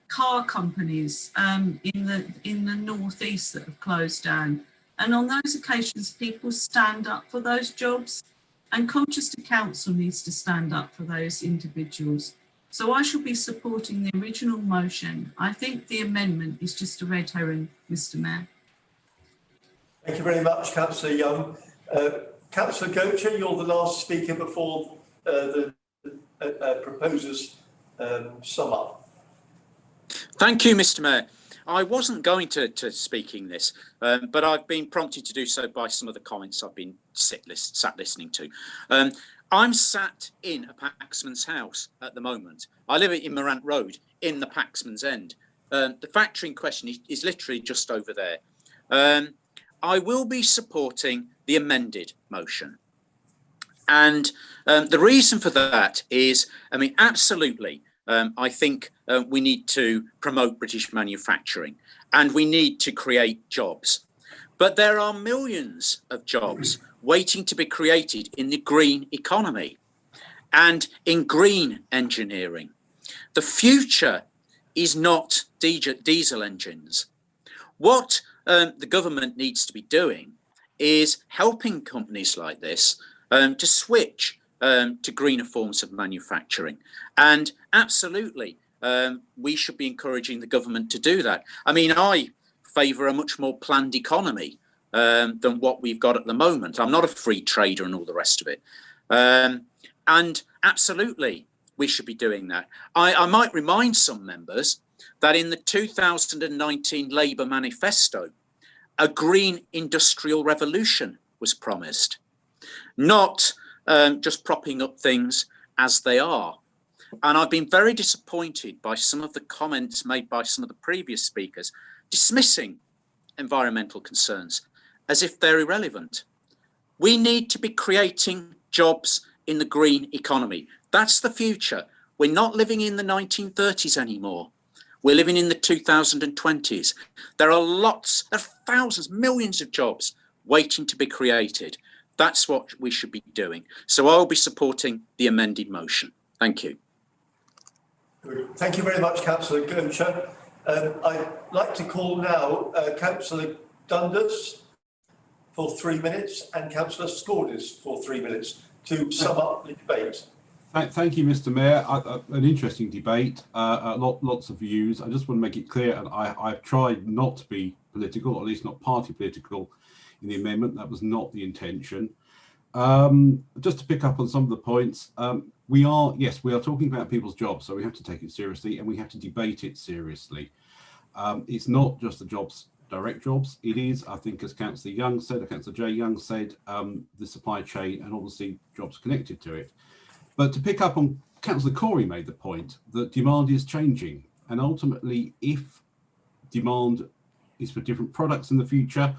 S15: car companies in the northeast that have closed down. And on those occasions, people stand up for those jobs, and Colchester Council needs to stand up for those individuals. So I shall be supporting the original motion. I think the amendment is just a red herring, Mr. Mayor.
S11: Thank you very much, Councillor Young. Councillor Gocher, you're the last speaker before the proposers sum up.
S8: Thank you, Mr. Mayor. I wasn't going to speaking this, but I've been prompted to do so by some of the comments I've been sat listening to. I'm sat in a Paxman's house at the moment. I live in Morant Road in the Paxman's End. The factory in question is literally just over there. I will be supporting the amended motion. And the reason for that is, I mean, absolutely, I think we need to promote British manufacturing and we need to create jobs. But there are millions of jobs waiting to be created in the green economy and in green engineering. The future is not diesel engines. What the government needs to be doing is helping companies like this to switch to greener forms of manufacturing. And absolutely, we should be encouraging the government to do that. I mean, I favour a much more planned economy than what we've got at the moment. I'm not a free trader and all the rest of it. And absolutely, we should be doing that. I might remind some members that in the 2019 Labour manifesto, a green industrial revolution was promised, not just propping up things as they are. And I've been very disappointed by some of the comments made by some of the previous speakers dismissing environmental concerns as if they're irrelevant. We need to be creating jobs in the green economy. That's the future. We're not living in the 1930s anymore. We're living in the 2020s. There are thousands, millions of jobs waiting to be created. That's what we should be doing. So I'll be supporting the amended motion. Thank you.
S11: Good. Thank you very much, Councillor Gocher. I'd like to call now Councillor Dundas for 3 minutes and Councillor Scordis for 3 minutes to sum up the debate.
S18: Thank you, Mr. Mayor. An interesting debate, lots of views. I just want to make it clear, and I've tried not to be political, or at least not party political, in the amendment. That was not the intention. Just to pick up on some of the points, we are talking about people's jobs, so we have to take it seriously and we have to debate it seriously. It's not just the jobs, direct jobs. It is, I think, as Councillor Young said, or Councillor J. Young said, the supply chain and obviously jobs connected to it. But to pick up on, Councillor Corey made the point that demand is changing, and ultimately, if demand is for different products in the future,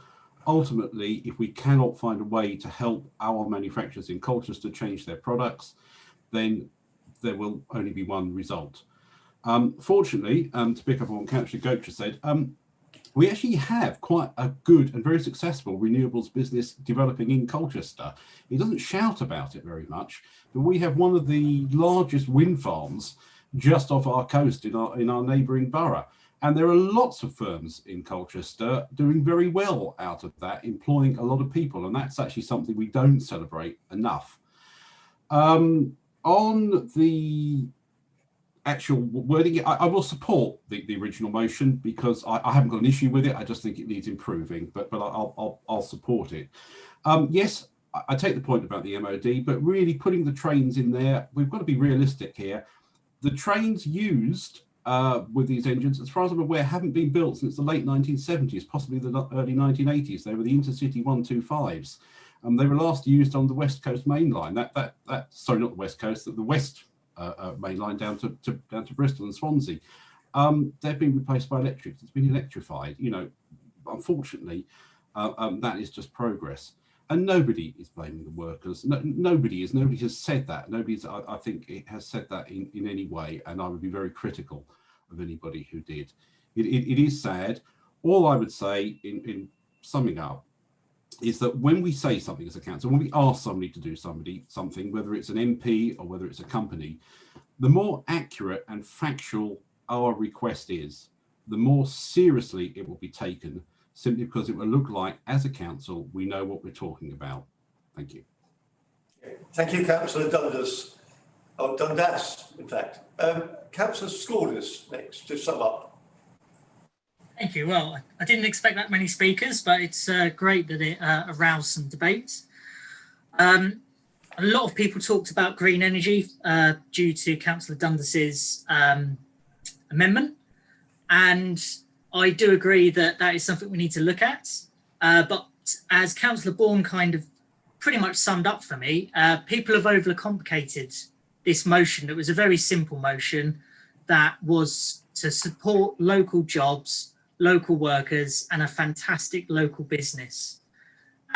S18: ultimately, if we cannot find a way to help our manufacturers in Colchester change their products, then there will only be one result. Fortunately, to pick up on what Councillor Gocher said, we actually have quite a good and very successful renewables business developing in Colchester. It doesn't shout about it very much, but we have one of the largest wind farms just off our coast in our neighbouring borough. And there are lots of firms in Colchester doing very well out of that, employing a lot of people. And that's actually something we don't celebrate enough. On the actual wording, I will support the original motion because I haven't got an issue with it. I just think it needs improving, but I'll support it. Yes, I take the point about the MOD, but really putting the trains in there, we've got to be realistic here. The trains used with these engines, as far as I'm aware, haven't been built since the late 1970s, possibly the early 1980s. They were the Intercity 125s. They were last used on the West Coast Main Line. Sorry, not the West Coast, the West Main Line down to Bristol and Swansea. They've been replaced by electrics. It's been electrified. You know, unfortunately, that is just progress. And nobody is blaming the workers. Nobody has said that. I think, it has said that in any way. And I would be very critical of anybody who did. It is sad. All I would say in summing up is that when we say something as a council, when we ask somebody to do something, whether it's an MP or whether it's a company, the more accurate and factual our request is, the more seriously it will be taken, simply because it will look like, as a council, we know what we're talking about. Thank you.
S11: Thank you, Councillor Dundas. Oh, Dundas, in fact. Councillor Scorders next, to sum up.
S2: Thank you. Well, I didn't expect that many speakers, but it's great that it aroused some debate. A lot of people talked about green energy due to Councillor Dundas's amendment, and I do agree that that is something we need to look at. But as Councillor Bourne kind of pretty much summed up for me, people have overcomplicated this motion. It was a very simple motion that was to support local jobs, local workers, and a fantastic local business.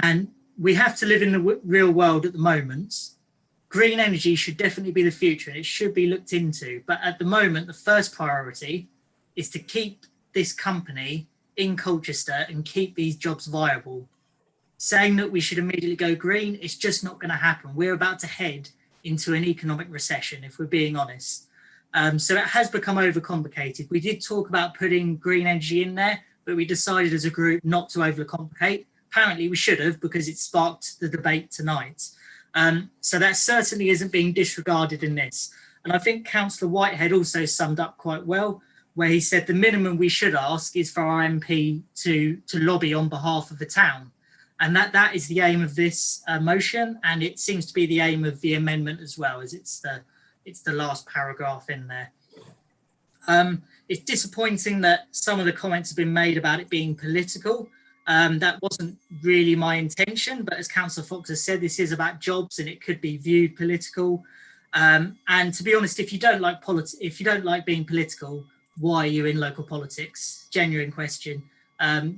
S2: And we have to live in the real world at the moment. Green energy should definitely be the future and it should be looked into. But at the moment, the first priority is to keep this company in Colchester and keep these jobs viable. Saying that we should immediately go green, it's just not going to happen. We're about to head into an economic recession, if we're being honest. So it has become overcomplicated. We did talk about putting green energy in there, but we decided as a group not to overcomplicate. Apparently we should have, because it sparked the debate tonight. So that certainly isn't being disregarded in this. And I think Councillor Whitehead also summed up quite well, where he said the minimum we should ask is for our MP to lobby on behalf of the town. And that is the aim of this motion, and it seems to be the aim of the amendment as well, as it's the last paragraph in there. It's disappointing that some of the comments have been made about it being political. That wasn't really my intention, but as Councillor Fox has said, this is about jobs and it could be viewed political. And to be honest, if you don't like being political, why are you in local politics? Genuine question.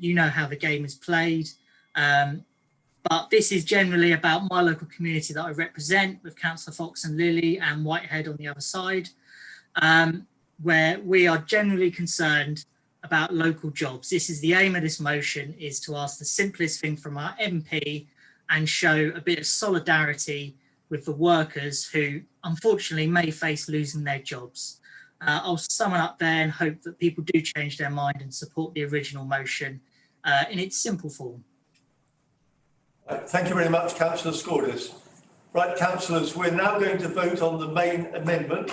S2: You know how the game is played. But this is generally about my local community that I represent, with Councillor Fox and Lily and Whitehead on the other side, where we are generally concerned about local jobs. This is the aim of this motion, is to ask the simplest thing from our MP and show a bit of solidarity with the workers who unfortunately may face losing their jobs. I'll sum it up there and hope that people do change their mind and support the original motion in its simple form.
S11: Thank you very much, Councillor Scorders. Right, councillors, we're now going to vote on the main amendment,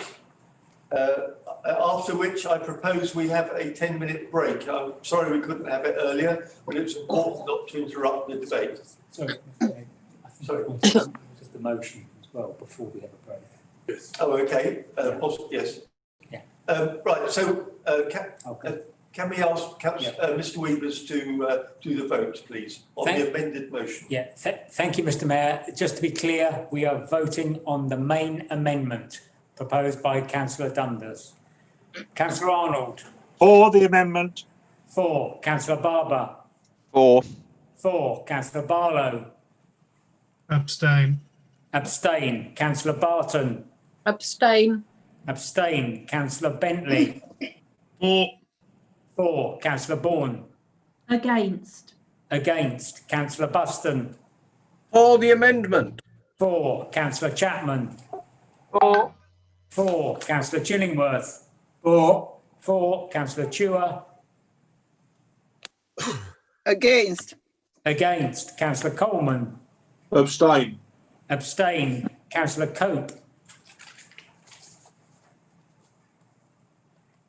S11: after which I propose we have a 10-minute break. I'm sorry we couldn't have it earlier, but it's important not to interrupt the debate.
S7: Sorry.
S11: Sorry.
S7: Just the motion as well before we have a break.
S11: Yes. Oh, okay. Yes.
S7: Yeah.
S11: Right, so can we ask Mr. Weavers to do the vote, please, on the amended motion?
S7: Yeah, thank you, Mr. Mayor. Just to be clear, we are voting on the main amendment proposed by Councillor Dundas. Councillor Arnold.
S3: For the amendment.
S7: For. Councillor Barber.
S9: For.
S7: 4. Councillor Barlow.
S4: Abstain.
S7: Abstain. Councillor Barton.
S13: Abstain.
S7: Abstain. Councillor Bentley.
S23: 4.
S7: 4. Councillor Bourne.
S16: Against.
S7: Against. Councillor Buston.
S19: For the amendment.
S7: 4. Councillor Chapman.
S13: 4.
S7: 4. Councillor Chillingworth.
S19: 4.
S7: 4. Councillor Chua.
S13: Against.
S7: Against. Councillor Coleman.
S19: Abstain.
S7: Abstain. Councillor Cope.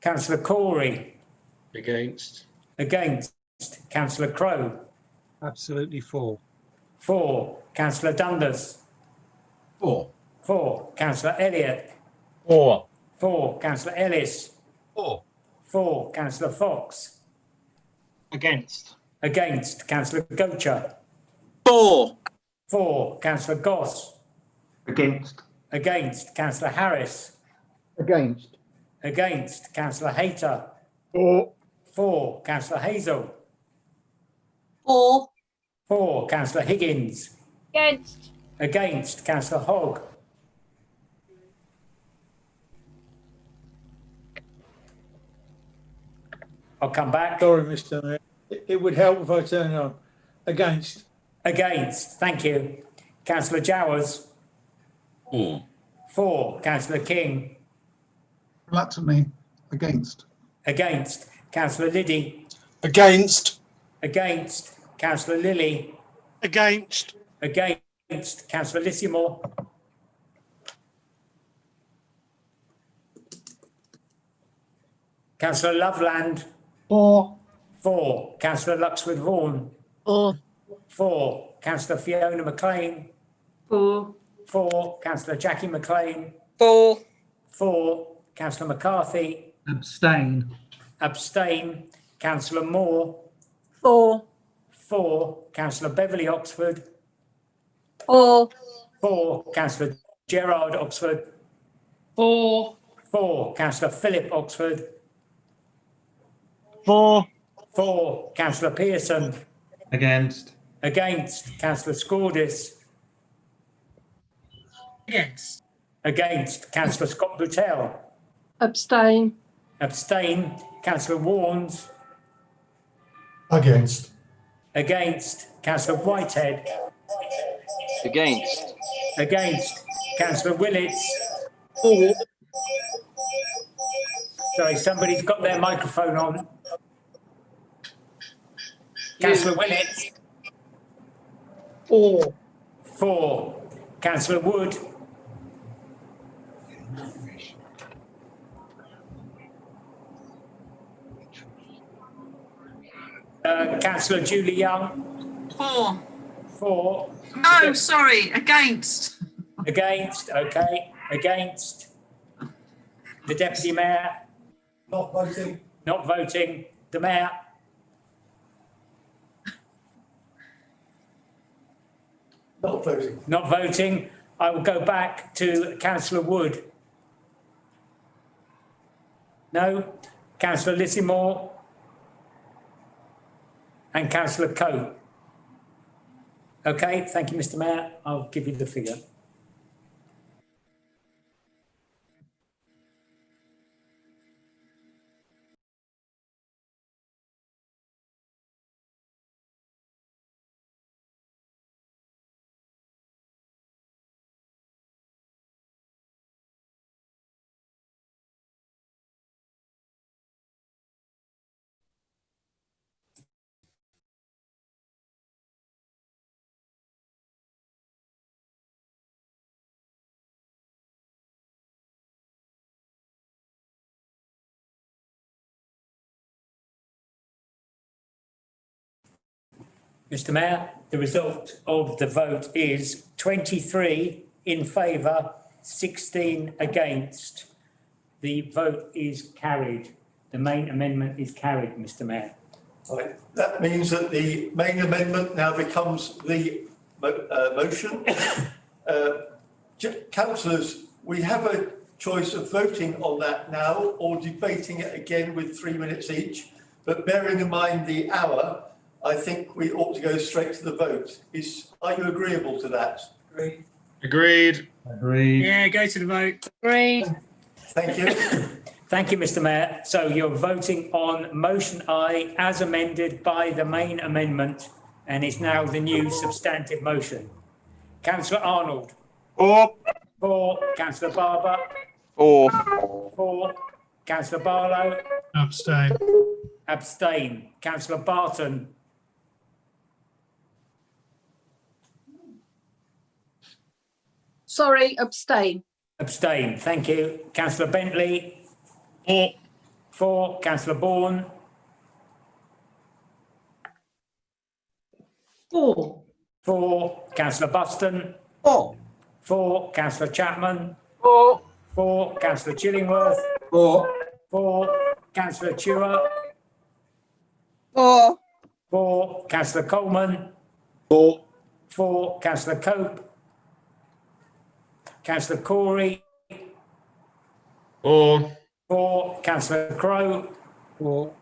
S7: Councillor Corey.
S19: Against.
S7: Against. Councillor Crowe.
S4: Absolutely for.
S7: 4. Councillor Dundas.
S18: 4.
S7: 4. Councillor Elliott.
S19: 4.
S7: 4. Councillor Ellis.
S19: 4.
S7: 4. Councillor Fox.
S21: Against.
S7: Against. Councillor Gocher.
S8: 4.
S7: 4. Councillor Goss.
S21: Against.
S7: Against. Councillor Harris.
S14: Against.
S7: Against. Councillor Hayter.
S19: 4.
S7: 4. Councillor Hazel.
S13: 4.
S7: 4. Councillor Higgins.
S5: Against.
S7: Against. Councillor Hogg. I'll come back.
S4: Sorry, Mr. Mayor. It would help if I turn it on. Against.
S7: Against. Thank you. Councillor Jowers.
S18: 4.
S7: 4. Councillor King.
S10: Reluctantly against.
S7: Against. Councillor Liddy.
S19: Against.
S7: Against. Councillor Lilly.
S19: Against.
S7: Against. Councillor Lissimore. Councillor Loveland.
S13: 4.
S7: 4. Councillor Luxford Vaughan.
S13: 4.
S7: 4. Councillor Fiona McLean.
S13: 4.
S7: 4. Councillor Jackie McLean.
S1: 4.
S7: 4. Councillor McCarthy.
S4: Abstain.
S7: Abstain. Councillor Moore.
S13: 4.
S7: 4. Councillor Beverley Oxford.
S13: 4.
S7: 4. Councillor Gerard Oxford.
S13: 4.
S7: 4. Councillor Philip Oxford.
S21: 4.
S7: 4. Councillor Pearson.
S4: Against.
S7: Against. Councillor Scordis.
S2: Against.
S7: Against. Councillor Scott Butell.
S13: Abstain.
S7: Abstain. Councillor Warnes.
S19: Against.
S7: Against. Councillor Whitehead.
S9: Against.
S7: Against. Councillor Willits.
S13: 4.
S7: Sorry, somebody's got their microphone on. Councillor Willits.
S13: 4.
S7: 4. Councillor Wood. Councillor Julie Young.
S15: 4.
S7: 4.
S15: No, sorry, against.
S7: Against, okay. Against. The Deputy Mayor.
S19: Not voting.
S7: Not voting. The Mayor.
S19: Not voting.
S7: Not voting. I will go back to Councillor Wood. No. Councillor Lissimore. And Councillor Coe. Okay, thank you, Mr. Mayor. I'll give you the figure. Mr. Mayor, the result of the vote is 23 in favour, 16 against. The vote is carried. The main amendment is carried, Mr. Mayor.
S11: Right. That means that the main amendment now becomes the motion. Councillors, we have a choice of voting on that now or debating it again with 3 minutes each. But bearing in mind the hour, I think we ought to go straight to the vote. Are you agreeable to that?
S23: Agreed.
S21: Agreed.
S2: Yeah, go to the vote.
S13: Agreed.
S11: Thank you.
S7: Thank you, Mr. Mayor. So you're voting on motion I as amended by the main amendment and is now the new substantive motion. Councillor Arnold.
S3: For.
S7: For. Councillor Barber.
S9: For.
S7: For. Councillor Barlow.
S19: Abstain.
S7: Abstain. Councillor Barton.
S13: Sorry, abstain.
S7: Abstain. Thank you. Councillor Bentley.
S23: For.
S7: For. Councillor Bourne.
S16: For.
S7: For. Councillor Buston.
S19: For.
S7: For. Councillor Chapman.
S19: For.
S7: For. Councillor Chillingworth.
S19: For.
S7: For. Councillor Chua.
S13: For.
S7: For. Councillor Coleman.
S19: For.
S7: For. Councillor Cope. Councillor Corey.
S19: For.
S7: For. Councillor Crowe.
S19: For.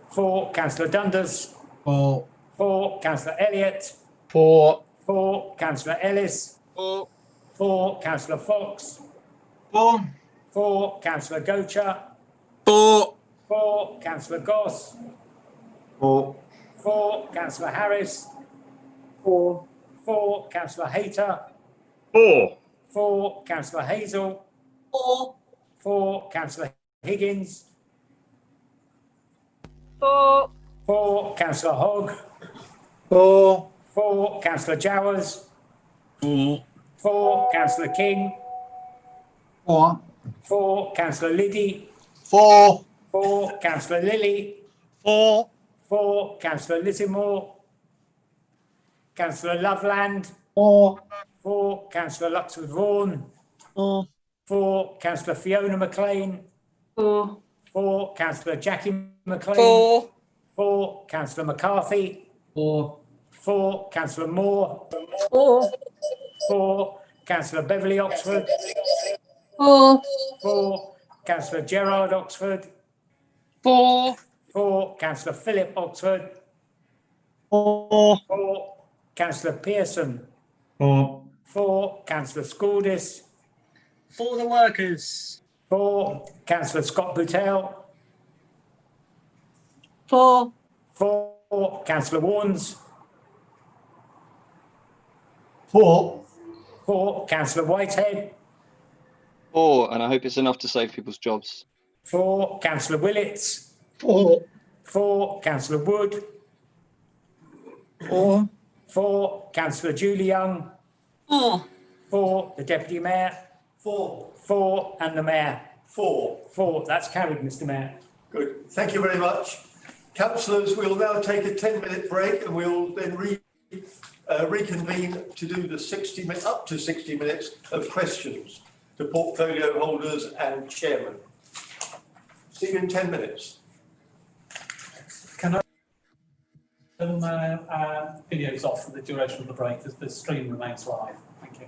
S7: For. Councillor Dundas.
S19: For.
S7: For. Councillor Elliott.
S19: For.
S7: For. Councillor Ellis.
S19: For.
S7: For. Councillor Fox.
S19: For.
S7: For. Councillor Gocher.
S8: For.
S7: For. Councillor Goss.
S19: For.
S7: For. Councillor Harris.
S13: For.
S7: For. Councillor Hayter.
S19: For.
S7: For. Councillor Hazel.
S13: For.
S7: For. Councillor Higgins.
S5: For.
S7: For. Councillor Hogg.
S19: For.
S7: For. Councillor Jowers.
S19: For.
S7: For. Councillor King.
S10: For.
S7: For. Councillor Liddy.
S19: For.
S7: For. Councillor Lilly.
S19: For.
S7: For. Councillor Lissimore. Councillor Loveland.
S10: For.
S7: For. Councillor Luxford Vaughan.
S22: For.
S7: For. Councillor Fiona McLean.
S13: For.
S7: For. Councillor Jackie McLean.
S1: For.
S7: For. Councillor McCarthy.
S19: For.
S7: For. Councillor Moore.
S13: For.
S7: For. Councillor Beverley Oxford.
S13: For.
S7: For. Councillor Gerard Oxford.
S13: For.
S7: For. Councillor Philip Oxford.
S19: For.
S7: For. Councillor Pearson.
S19: For.
S7: For. Councillor Scordis.
S2: For the workers.
S7: For. Councillor Scott Boutel.
S13: For.
S7: For. Councillor Warnes.
S19: For.
S7: For. Councillor Whitehead.
S9: For. And I hope it's enough to save people's jobs.
S7: For. Councillor Willits.
S19: For.
S7: For. Councillor Wood.
S19: For.
S7: For. Councillor Julie Young.
S15: For.
S7: For. The Deputy Mayor.
S11: For.
S7: For. And the Mayor.
S11: For.
S7: For. That's carried, Mr. Mayor.
S11: Good. Thank you very much. Councillors, we'll now take a 10-minute break and we'll then reconvene to do the up to 60 minutes of questions to portfolio holders and chairmen. See you in 10 minutes.
S21: Can I turn videos off for the duration of the break as the stream remains live? Thank you.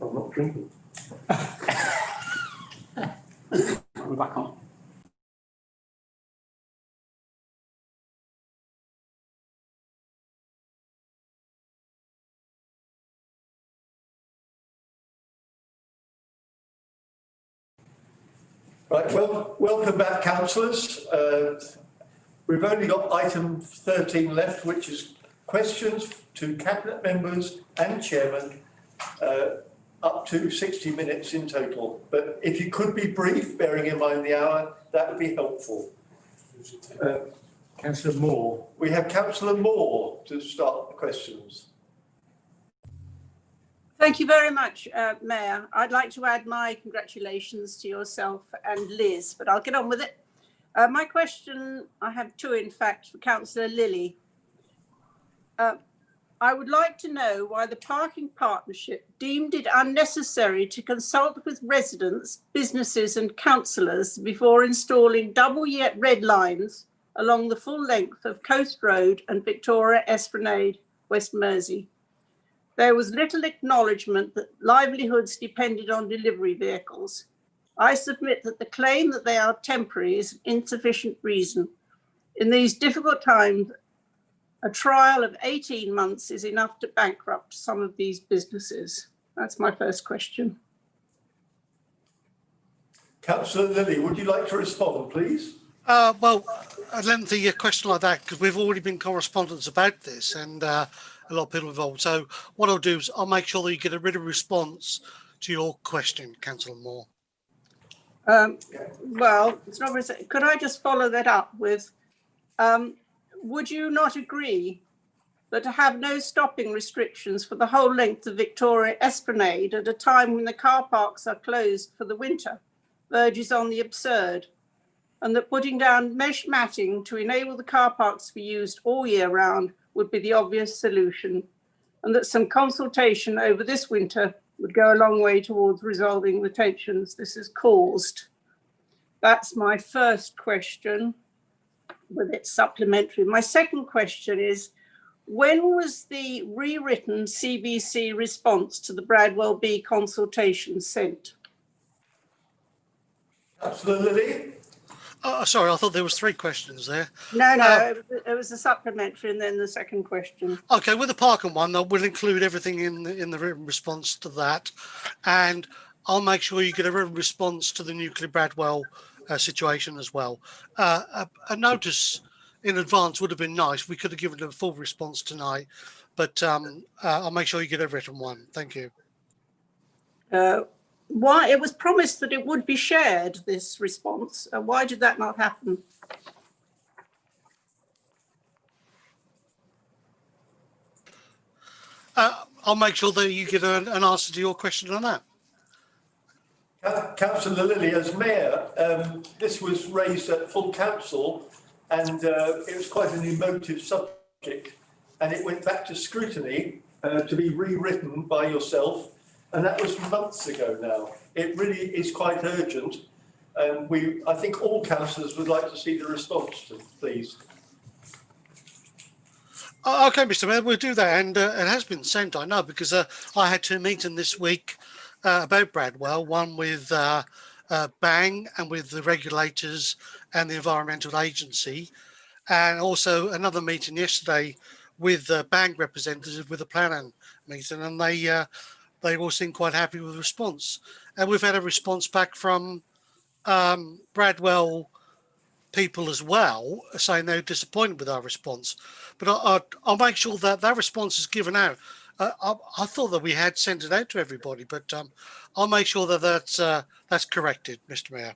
S11: I'm not drinking.
S12: We're back on.
S11: Right, well, welcome back, councillors. We've only got item 13 left, which is questions to cabinet members and chairman, up to 60 minutes in total. But if you could be brief, bearing in mind the hour, that would be helpful.
S4: Councillor Moore.
S11: We have Councillor Moore to start the questions.
S13: Thank you very much, Mayor. I'd like to add my congratulations to yourself and Liz, but I'll get on with it. My question, I have two, in fact, for Councillor Lilly. I would like to know why the parking partnership deemed it unnecessary to consult with residents, businesses and councillors before installing double yet red lines along the full length of Coast Road and Victoria Esplanade, West Mersey. There was little acknowledgement that livelihoods depended on delivery vehicles. I submit that the claim that they are temporary is an insufficient reason. In these difficult times, a trial of 18 months is enough to bankrupt some of these businesses. That's my first question.
S11: Councillor Lilly, would you like to respond, please?
S17: Well, a lengthy question like that, because we've already been correspondence about this and a lot of people involved. So what I'll do is I'll make sure that you get a written response to your question, Councillor Moore.
S13: Well, it's not. Could I just follow that up with, would you not agree that to have no stopping restrictions for the whole length of Victoria Esplanade at a time when the car parks are closed for the winter verges on the absurd, and that putting down mesh matting to enable the car parks to be used all year round would be the obvious solution, and that some consultation over this winter would go a long way towards resolving the tensions this has caused? That's my first question, with its supplementary. My second question is, when was the rewritten CBC response to the Bradwell B consultation sent?
S11: Councillor Lilly?
S17: Sorry, I thought there was three questions there.
S13: No, it was a supplementary and then the second question.
S17: Okay, with the parking one, we'll include everything in the written response to that, and I'll make sure you get a written response to the nuclear Bradwell situation as well. A notice in advance would have been nice. We could have given a full response tonight, but I'll make sure you get a written one. Thank you.
S13: Why it was promised that it would be shared, this response. Why did that not happen?
S17: I'll make sure that you get an answer to your question on that.
S11: Councillor Lilly, as Mayor, this was raised at full council and it was quite an emotive subject, and it went back to scrutiny to be rewritten by yourself, and that was months ago now. It really is quite urgent, and I think all councillors would like to see the response to, please.
S17: Okay, Mr. Mayor, we'll do that, and it has been sent, I know, because I had two meetings this week about Bradwell, one with Bang and with the regulators and the Environmental Agency, and also another meeting yesterday with Bang representatives with the planning meeting, and they all seem quite happy with the response. And we've had a response back from Bradwell people as well, saying they're disappointed with our response. But I'll make sure that that response is given out. I thought that we had sent it out to everybody, but I'll make sure that that's corrected, Mr. Mayor.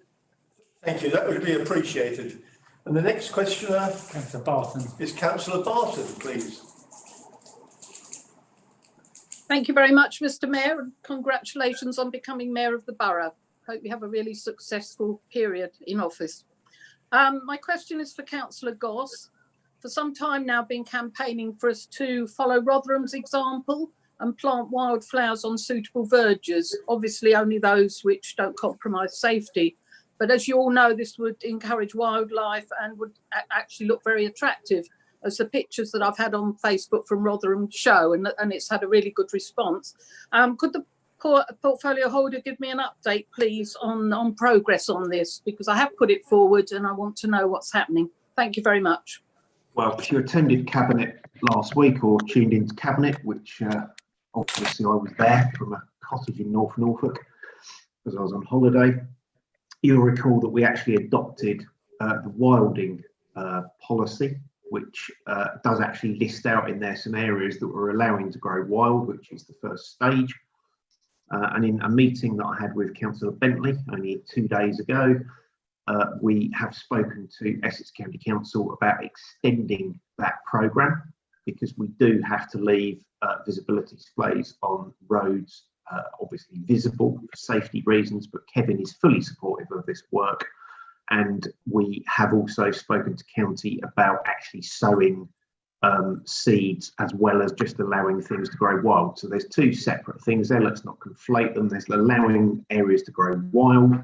S11: Thank you. That would be appreciated. And the next questioner
S7: Councillor Barton.
S11: is Councillor Barton, please.
S6: Thank you very much, Mr. Mayor, and congratulations on becoming Mayor of the Borough. Hope you have a really successful period in office. My question is for Councillor Goss. For some time now, been campaigning for us to follow Rotherham's example and plant wildflowers on suitable verges, obviously only those which don't compromise safety. But as you all know, this would encourage wildlife and would actually look very attractive, as the pictures that I've had on Facebook from Rotherham show, and it's had a really good response. Could the portfolio holder give me an update, please, on progress on this? Because I have put it forward and I want to know what's happening. Thank you very much.
S14: Well, if you attended Cabinet last week or tuned into Cabinet, which obviously I was there from a cottage in North Norfolk because I was on holiday, you'll recall that we actually adopted the wilding policy, which does actually list out in there some areas that we're allowing to grow wild, which is the first stage. And in a meeting that I had with Councillor Bentley only 2 days ago, we have spoken to Essex County Council about extending that programme, because we do have to leave visibility displays on roads obviously visible for safety reasons, but Kevin is fully supportive of this work. And we have also spoken to County about actually sowing seeds as well as just allowing things to grow wild. So there's two separate things there. Let's not conflate them. There's allowing areas to grow wild.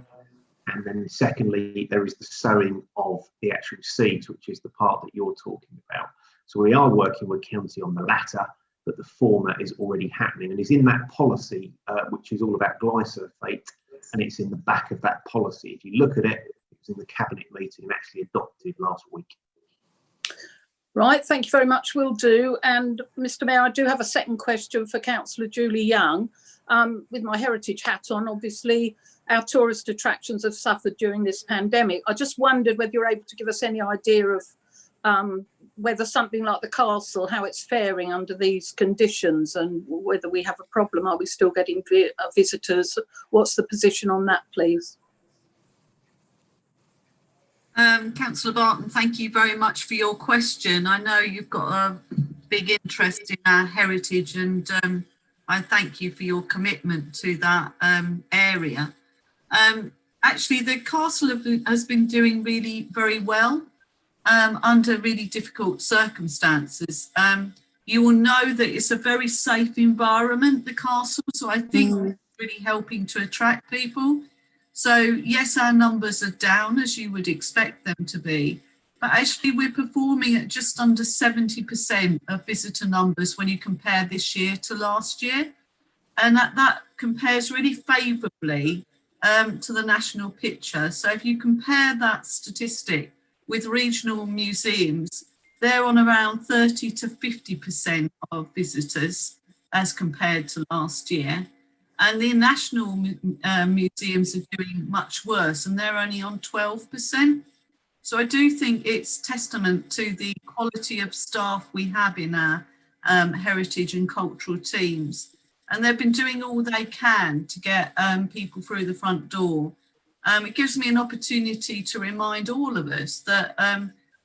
S14: And then secondly, there is the sowing of the actual seeds, which is the part that you're talking about. So we are working with County on the latter, but the former is already happening and is in that policy, which is all about glyphosate, and it's in the back of that policy. If you look at it, it was in the Cabinet meeting and actually adopted last week.
S6: Right, thank you very much, will do. And Mr. Mayor, I do have a second question for Councillor Julie Young. With my heritage hat on, obviously, our tourist attractions have suffered during this pandemic. I just wondered whether you're able to give us any idea of whether something like the castle, how it's faring under these conditions, and whether we have a problem. Are we still getting visitors? What's the position on that, please?
S15: Councillor Barton, thank you very much for your question. I know you've got a big interest in our heritage, and I thank you for your commitment to that area. Actually, the castle has been doing really very well under really difficult circumstances. You will know that it's a very safe environment, the castle, so I think it's really helping to attract people. So yes, our numbers are down, as you would expect them to be, but actually we're performing at just under 70% of visitor numbers when you compare this year to last year. And that compares really favourably to the national picture. So if you compare that statistic with regional museums, they're on around 30 to 50% of visitors as compared to last year. And the national museums are doing much worse, and they're only on 12%. So I do think it's testament to the quality of staff we have in our heritage and cultural teams. And they've been doing all they can to get people through the front door. It gives me an opportunity to remind all of us that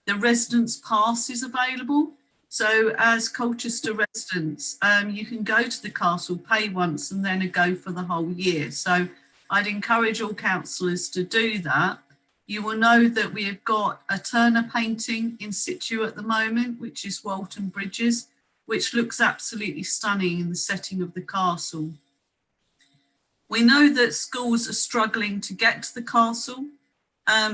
S15: the residence pass is available. So as Colchester residents, you can go to the castle, pay once, and then go for the whole year. So I'd encourage all councillors to do that. You will know that we have got a Turner painting in situ at the moment, which is Walton Bridges, which looks absolutely stunning in the setting of the castle. We know that schools are struggling to get to the castle.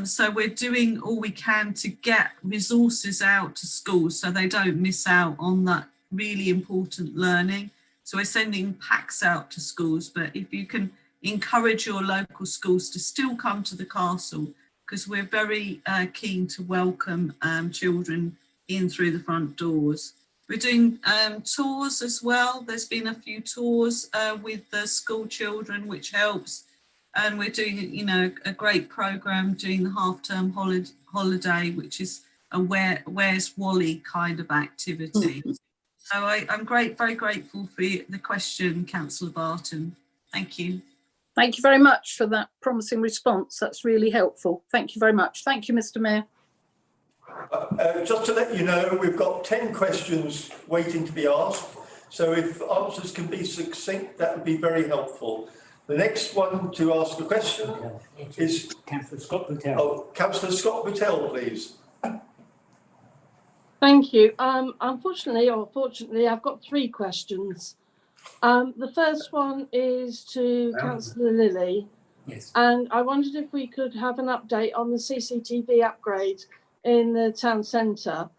S15: So we're doing all we can to get resources out to schools so they don't miss out on that really important learning. So we're sending packs out to schools, but if you can encourage your local schools to still come to the castle, because we're very keen to welcome children in through the front doors. We're doing tours as well. There's been a few tours with the school children, which helps. And we're doing, you know, a great programme doing the half-term holiday, which is a Where's Wally kind of activity. So I'm very grateful for the question, Councillor Barton. Thank you.
S6: Thank you very much for that promising response. That's really helpful. Thank you very much. Thank you, Mr. Mayor.
S11: Just to let you know, we've got 10 questions waiting to be asked. So if answers can be succinct, that would be very helpful. The next one to ask a question is
S7: Councillor Scott Butell.
S11: Oh, Councillor Scott Butell, please.
S3: Thank you. Unfortunately, or fortunately, I've got 3 questions. The first one is to Councillor Lilly.
S7: Yes.
S3: And I wondered if we could have an update on the CCTV upgrade in the town centre.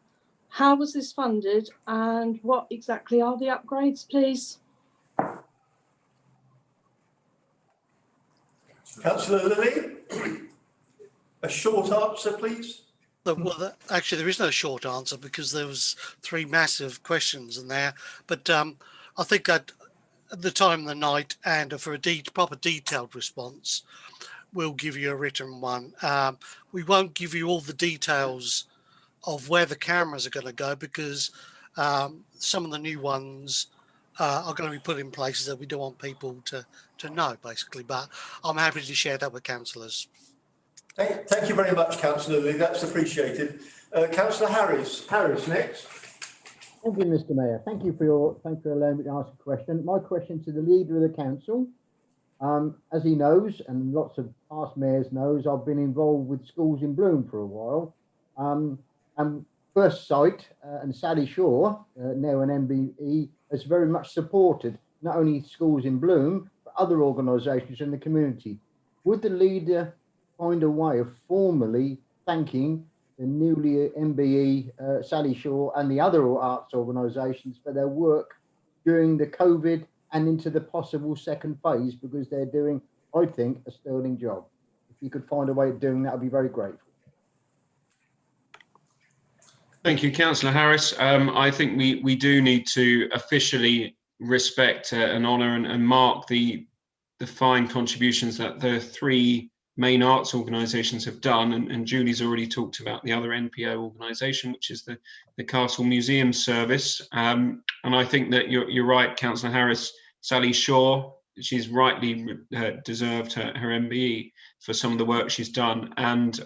S3: How was this funded and what exactly are the upgrades, please?
S11: Councillor Lilly, a short answer, please.
S17: Well, actually, there is no short answer because there was 3 massive questions in there. But I think at the time of the night and for a proper detailed response, we'll give you a written one. We won't give you all the details of where the cameras are going to go because some of the new ones are going to be put in places that we don't want people to know, basically. But I'm happy to share that with councillors.
S11: Thank you very much, Councillor Lee. That's appreciated. Councillor Harris. Harris next.
S18: Thank you, Mr. Mayor. Thank you for allowing me to ask a question. My question to the leader of the council. As he knows, and lots of past mayors knows, I've been involved with Schools in Bloom for a while. And First Sight and Sally Shaw, now an MBE, has very much supported not only Schools in Bloom, but other organisations in the community. Would the leader find a way of formally thanking the newly MBE, Sally Shaw, and the other arts organisations for their work during the COVID and into the possible second phase, because they're doing, I think, a sterling job. If you could find a way of doing that, I'd be very grateful.
S21: Thank you, Councillor Harris. I think we do need to officially respect and honour and mark the fine contributions that the 3 main arts organisations have done, and Julie's already talked about the other NPO organisation, which is the Castle Museum Service. And I think that you're right, Councillor Harris. Sally Shaw, she's rightly deserved her MBE for some of the work she's done, and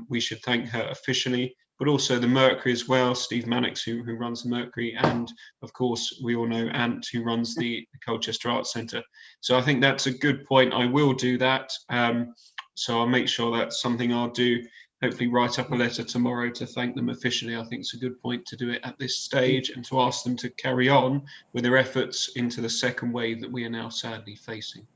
S21: we should thank her officially. But also the Mercury as well, Steve Mannix, who runs the Mercury, and of course we all know Ant, who runs the Colchester Arts Centre. So I think that's a good point. I will do that. So I'll make sure that's something I'll do. Hopefully write up a letter tomorrow to thank them officially. I think it's a good point to do it at this stage and to ask them to carry on with their efforts into the second wave that we are now sadly facing.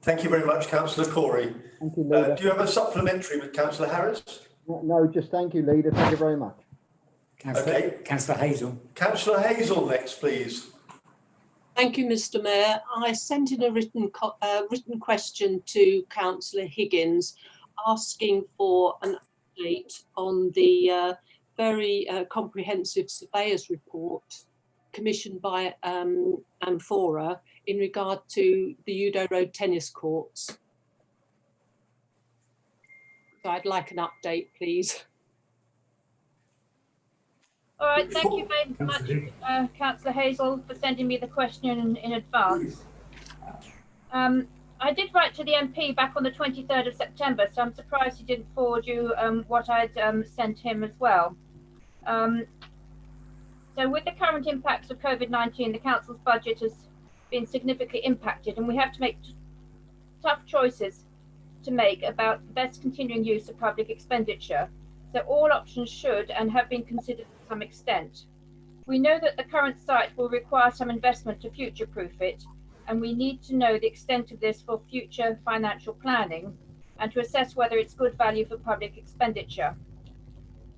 S11: Thank you very much, Councillor Corey.
S18: Thank you, Leader.
S11: Do you have a supplementary with Councillor Harris?
S18: No, just thank you, Leader. Thank you very much.
S11: Okay.
S7: Councillor Hazel.
S11: Councillor Hazel next, please.
S20: Thank you, Mr. Mayor. I sent in a written question to Councillor Higgins asking for an update on the very comprehensive surveyor's report commissioned by Amphora in regard to the Udo Road tennis courts. So I'd like an update, please.
S5: All right, thank you very much, Councillor Hazel, for sending me the question in advance. I did write to the MP back on the 23rd of September, so I'm surprised he didn't forward you what I'd sent him as well. So with the current impacts of COVID-19, the Council's budget has been significantly impacted, and we have to make tough choices to make about the best continuing use of public expenditure. So all options should and have been considered to some extent. We know that the current site will require some investment to future-proof it, and we need to know the extent of this for future financial planning and to assess whether it's good value for public expenditure.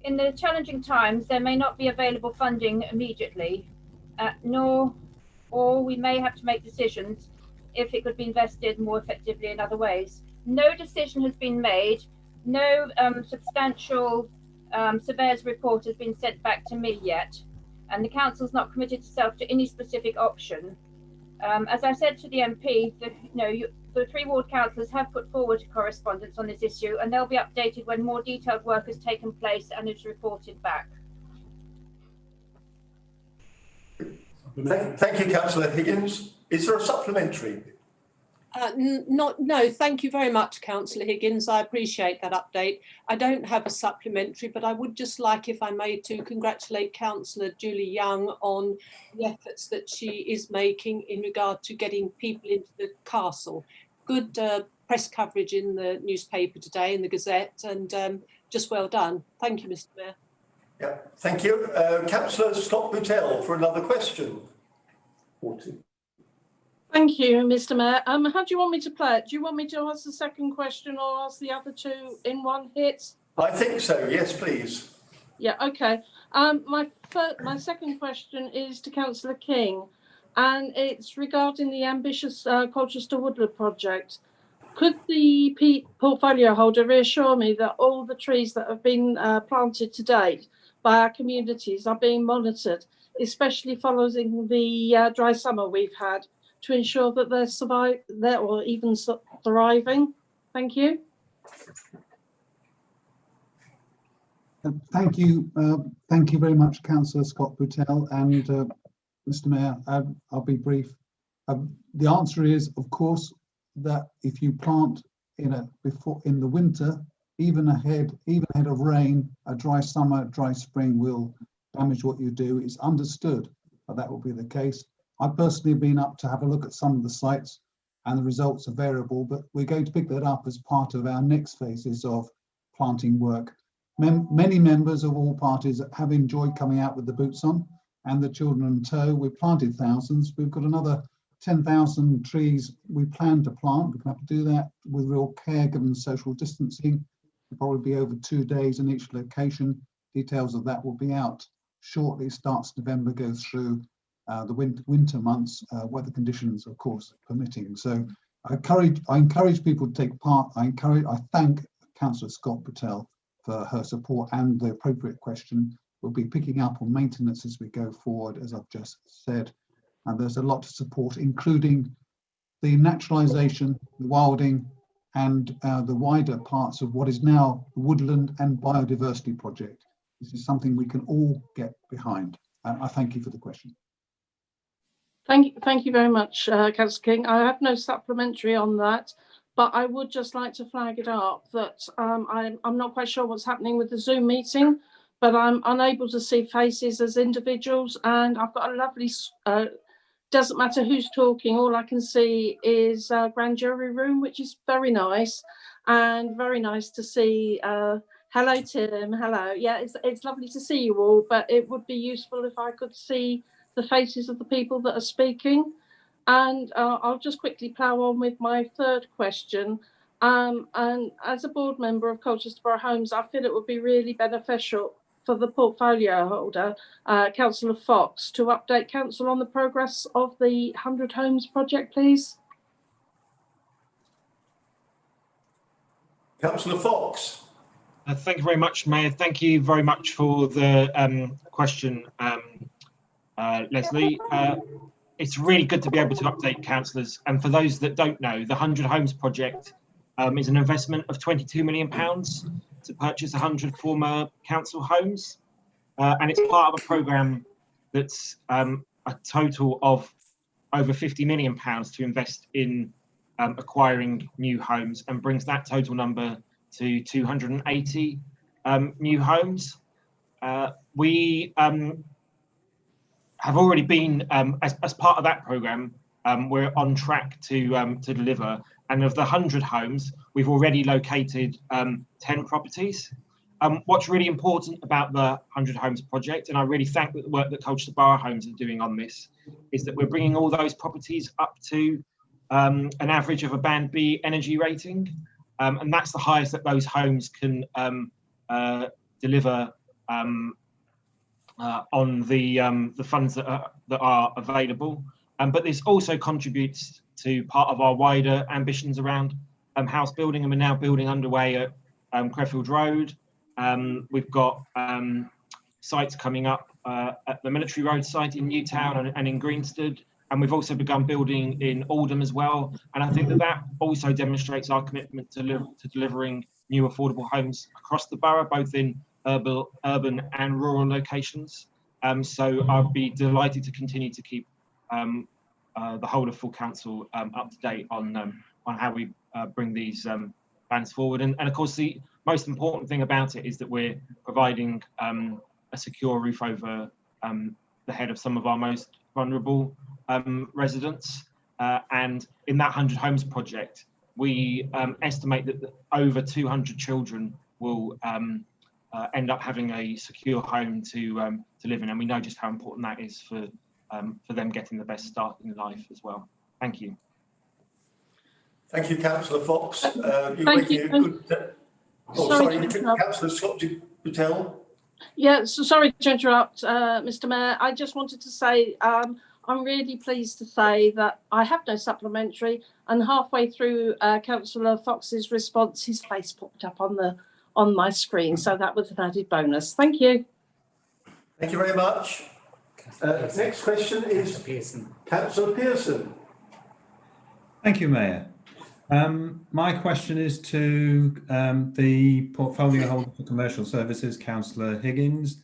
S5: In the challenging times, there may not be available funding immediately, or we may have to make decisions if it could be invested more effectively in other ways. No decision has been made. No substantial surveyor's report has been sent back to me yet, and the council's not committed itself to any specific option. As I said to the MP, the 3 ward councillors have put forward correspondence on this issue, and they'll be updated when more detailed work has taken place and is reported back.
S11: Thank you, Councillor Higgins. Is there a supplementary?
S20: No, thank you very much, Councillor Higgins. I appreciate that update. I don't have a supplementary, but I would just like, if I may, to congratulate Councillor Julie Young on the efforts that she is making in regard to getting people into the castle. Good press coverage in the newspaper today, in the Gazette, and just well done. Thank you, Mr. Mayor.
S11: Yeah, thank you. Councillor Scott Boutel for another question.
S3: Thank you, Mr. Mayor. How do you want me to play it? Do you want me to ask the second question or ask the other two in one hit?
S11: I think so. Yes, please.
S3: Yeah. Okay. My second question is to Councillor King, and it's regarding the ambitious Colchester Woodland project. Could the portfolio holder reassure me that all the trees that have been planted to date by our communities are being monitored, especially following the dry summer we've had, to ensure that they're or even thriving? Thank you.
S10: Thank you very much, Councillor Scott Boutel, and Mr. Mayor. I'll be brief. The answer is, of course, that if you plant in the winter, even ahead of rain, a dry summer, dry spring will damage what you do. It's understood that will be the case. I personally have been up to have a look at some of the sites, and the results are variable, but we're going to pick that up as part of our next phases of planting work. Many members of all parties have enjoyed coming out with the boots on and the children in tow. We've planted thousands. We've got another 10,000 trees we plan to plant. We're going to have to do that with real care given social distancing. It'll probably be over 2 days in each location. Details of that will be out shortly. Starts November, goes through the winter months, weather conditions, of course, permitting. So I encourage people to take part. I thank Councillor Scott Patel for her support and the appropriate question. We'll be picking up on maintenance as we go forward, as I've just said. And there's a lot to support, including the naturalisation, the wilding, and the wider parts of what is now the Woodland and Biodiversity Project. This is something we can all get behind. I thank you for the question.
S3: Thank you very much, Councillor King. I have no supplementary on that, but I would just like to flag it up that I'm not quite sure what's happening with the Zoom meeting, but I'm unable to see faces as individuals, and I've got a lovely, doesn't matter who's talking, all I can see is a grand jury room, which is very nice, and very nice to see. Hello, Tim. Hello. Yeah, it's lovely to see you all, but it would be useful if I could see the faces of the people that are speaking. And I'll just quickly plough on with my third question. And as a board member of Colchester Borough Homes, I feel it would be really beneficial for the portfolio holder, Councillor Fox, to update Council on the progress of the 100 Homes project, please.
S11: Councillor Fox.
S21: Thank you very much, Mayor. Thank you very much for the question, Leslie. It's really good to be able to update councillors. And for those that don't know, the 100 Homes project is an investment of £22 million to purchase 100 former council homes. And it's part of a programme that's a total of over £50 million to invest in acquiring new homes, and brings that total number to 280 new homes. We have already been, as part of that programme, we're on track to deliver. And of the 100 homes, we've already located 10 properties. What's really important about the 100 Homes project, and I really thank the work that Colchester Borough Homes are doing on this, is that we're bringing all those properties up to an average of a Band B energy rating. And that's the highest that those homes can deliver on the funds that are available. But this also contributes to part of our wider ambitions around house building, and we're now building underway at Crefeld Road. We've got sites coming up at the Military Road site in Newtown and in Greensted, and we've also begun building in Oldham as well. And I think that also demonstrates our commitment to delivering new affordable homes across the borough, both in urban and rural locations. So I'll be delighted to continue to keep the whole of full council up to date on how we bring these plans forward. And of course, the most important thing about it is that we're providing a secure roof over the head of some of our most vulnerable residents. And in that 100 Homes project, we estimate that over 200 children will end up having a secure home to live in, and we know just how important that is for them getting the best start in life as well. Thank you.
S11: Thank you, Councillor Fox. You're
S3: Thank
S11: making
S3: you.
S11: a good. Oh,
S3: Sorry
S11: sorry,
S3: to interrupt.
S11: Councillor Scott Patel.
S3: Yeah, so sorry to interrupt, Mr. Mayor. I just wanted to say I'm really pleased to say that I have no supplementary, and halfway through Councillor Fox's response, his face popped up on my screen, so that was an added bonus. Thank you.
S11: Thank you very much. Next question is Councillor Pearson.
S8: Thank you, Mayor. My question is to the portfolio holder for commercial services, Councillor Higgins.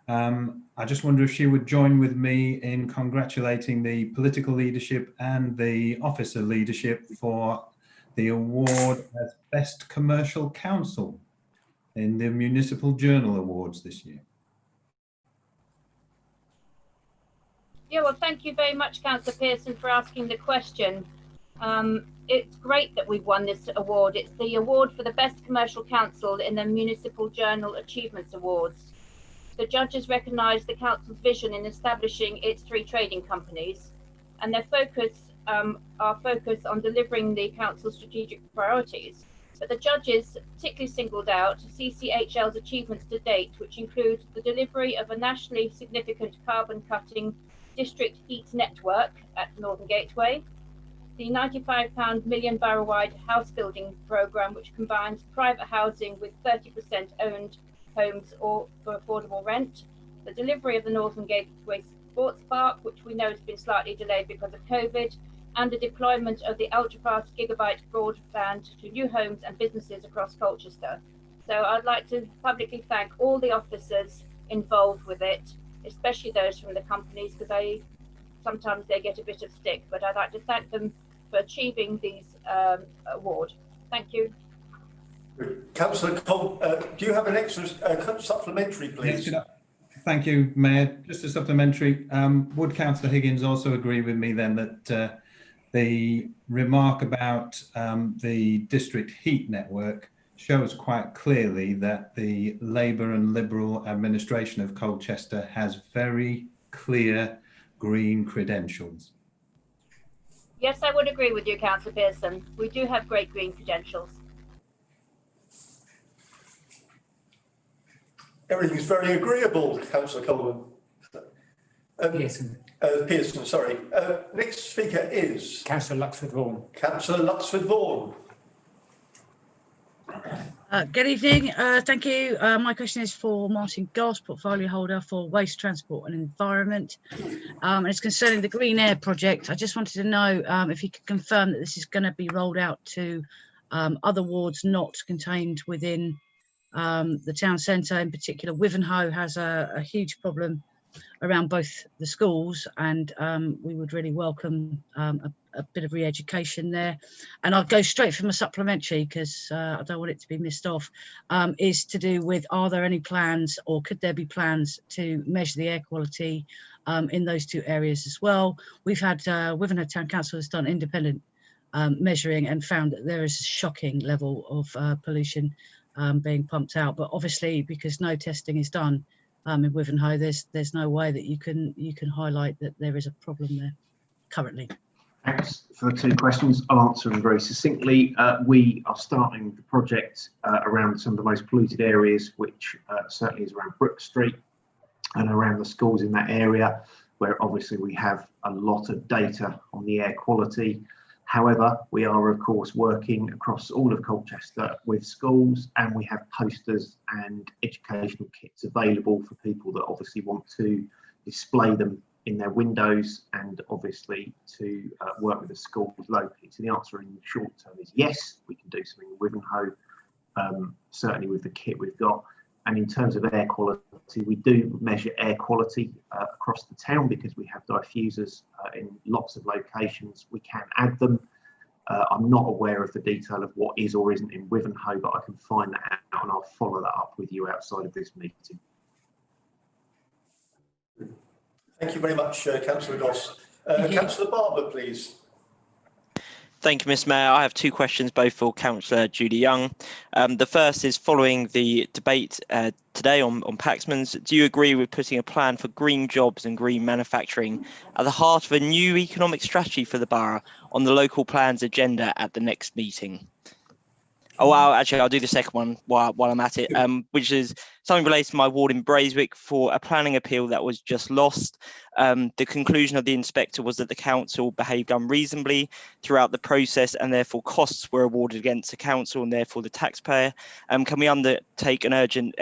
S8: I just wonder if she would join with me in congratulating the political leadership and the officer leadership for the award as Best Commercial Council in the Municipal Journal Awards this year.
S5: Yeah, well, thank you very much, Councillor Pearson, for asking the question. It's great that we've won this award. It's the award for the Best Commercial Council in the Municipal Journal Achievements Awards. The judges recognise the council's vision in establishing its 3 trading companies, and their focus are focused on delivering the council's strategic priorities. But the judges particularly singled out CCHL's achievements to date, which include the delivery of a nationally significant carbon-cutting district heat network at Northern Gateway, the £95 million borough-wide house building programme, which combines private housing with 30% owned homes or for affordable rent, the delivery of the Northern Gateway Sports Park, which we know has been slightly delayed because of COVID, and the deployment of the ultra-fast gigabit broadband to new homes and businesses across Colchester. So I'd like to publicly thank all the officers involved with it, especially those from the companies, because sometimes they get a bit of stick, but I'd like to thank them for achieving these award. Thank you.
S11: Councillor Cole, do you have an extra supplementary, please?
S8: Yes, thank you, Mayor. Just a supplementary. Would Councillor Higgins also agree with me then that the remark about the district heat network shows quite clearly that the Labour and Liberal administration of Colchester has very clear green credentials?
S5: Yes, I would agree with you, Councillor Pearson. We do have great green credentials.
S11: Everything's very agreeable, Councillor Coleman. Pearson, sorry. Next speaker is
S7: Councillor Luxford-Vaughan.
S11: Councillor Luxford-Vaughan.
S22: Good evening. Thank you. My question is for Martin Goss, portfolio holder for Waste, Transport and Environment. And it's concerning the Green Air project. I just wanted to know if you could confirm that this is going to be rolled out to other wards not contained within the town centre. In particular, Wivenhoe has a huge problem around both the schools, and we would really welcome a bit of re-education there. And I'll go straight from a supplementary because I don't want it to be missed off, is to do with, are there any plans or could there be plans to measure the air quality in those 2 areas as well? We've had Wivenhoe Town Council has done independent measuring and found that there is a shocking level of pollution being pumped out, but obviously because no testing is done in Wivenhoe, there's no way that you can highlight that there is a problem there currently.
S14: Thanks for the 2 questions. I'll answer them very succinctly. We are starting the project around some of the most polluted areas, which certainly is around Brook Street and around the schools in that area, where obviously we have a lot of data on the air quality. However, we are of course working across all of Colchester with schools, and we have posters and educational kits available for people that obviously want to display them in their windows, and obviously to work with the schools locally. So the answer in the short term is yes, we can do something with Wivenhoe, certainly with the kit we've got. And in terms of air quality, quality. We do measure air quality across the town because we have diffusers in lots of locations. We can add them. I'm not aware of the detail of what is or isn't in Wivenhoe, but I can find that out and I'll follow that up with you outside of this meeting.
S11: Thank you very much, Councillor Goss. Councillor Barber, please.
S1: Thank you, Mr. Mayor. I have two questions, both for Councillor Judy Young. The first is following the debate today on Paxman's. Do you agree with putting a plan for green jobs and green manufacturing at the heart of a new economic strategy for the borough on the local plans agenda at the next meeting? Oh, well, actually, I'll do the second one while I'm at it, which is something related to my ward in Braeswick for a planning appeal that was just lost. The conclusion of the inspector was that the council behaved unreasonably throughout the process and therefore costs were awarded against the council and therefore the taxpayer. Can we undertake an urgent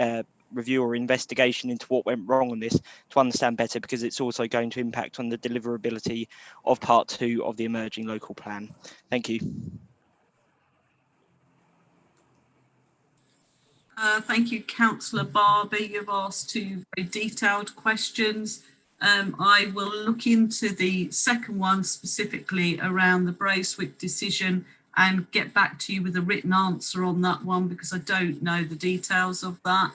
S1: review or investigation into what went wrong on this to understand better, because it's also going to impact on the deliverability of part 2 of the emerging local plan? Thank you.
S15: Thank you, Councillor Barber. You've asked two very detailed questions. I will look into the second one specifically around the Braeswick decision and get back to you with a written answer on that one, because I don't know the details of that.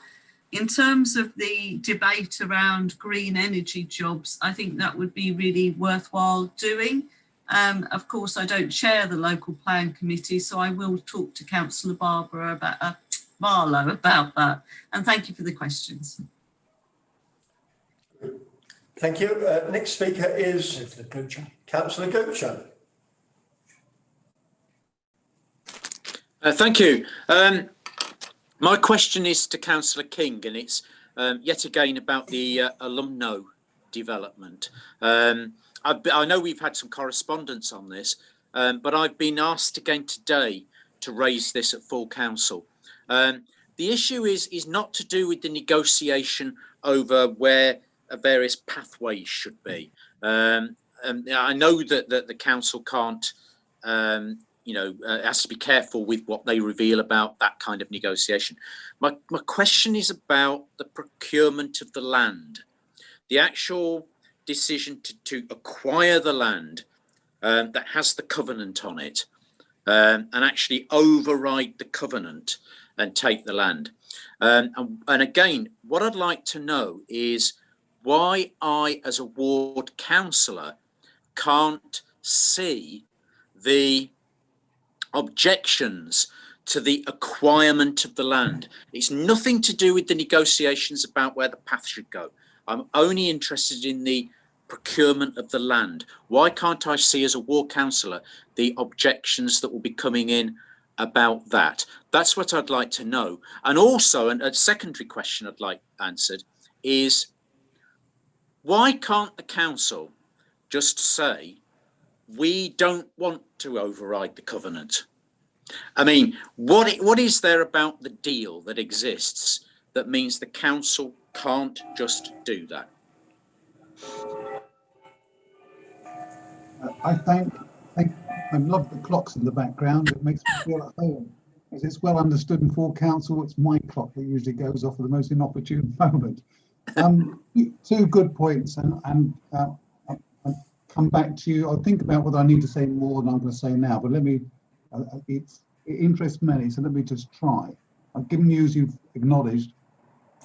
S15: In terms of the debate around green energy jobs, I think that would be really worthwhile doing. Of course, I don't chair the local plan committee, so I will talk to Councillor Barber about Marlow about that. And thank you for the questions.
S11: Thank you. Next speaker is Councillor Gocher.
S16: Thank you. My question is to Councillor King, and it's yet again about the alumno development. I know we've had some correspondence on this, but I've been asked again today to raise this at full council. The issue is not to do with the negotiation over where various pathways should be. I know that the council can't, has to be careful with what they reveal about that kind of negotiation. My question is about the procurement of the land, the actual decision to acquire the land that has the covenant on it, and actually override the covenant and take the land. And again, what I'd like to know is why I, as a ward councillor, can't see the objections to the acquirement of the land. It's nothing to do with the negotiations about where the path should go. I'm only interested in the procurement of the land. Why can't I see, as a ward councillor, the objections that will be coming in about that? That's what I'd like to know. And also, a secondary question I'd like answered is, why can't the council just say, we don't want to override the covenant? I mean, what is there about the deal that exists that means the council can't just do that?
S10: I love the clocks in the background. It makes me feel at home. As it's well understood in full council, it's my clock that usually goes off at the most inopportune moment. Two good points, and I'll come back to you. I'll think about whether I need to say more than I'm going to say now, but let me, it interests many, so let me just try. I've given you, as you've acknowledged,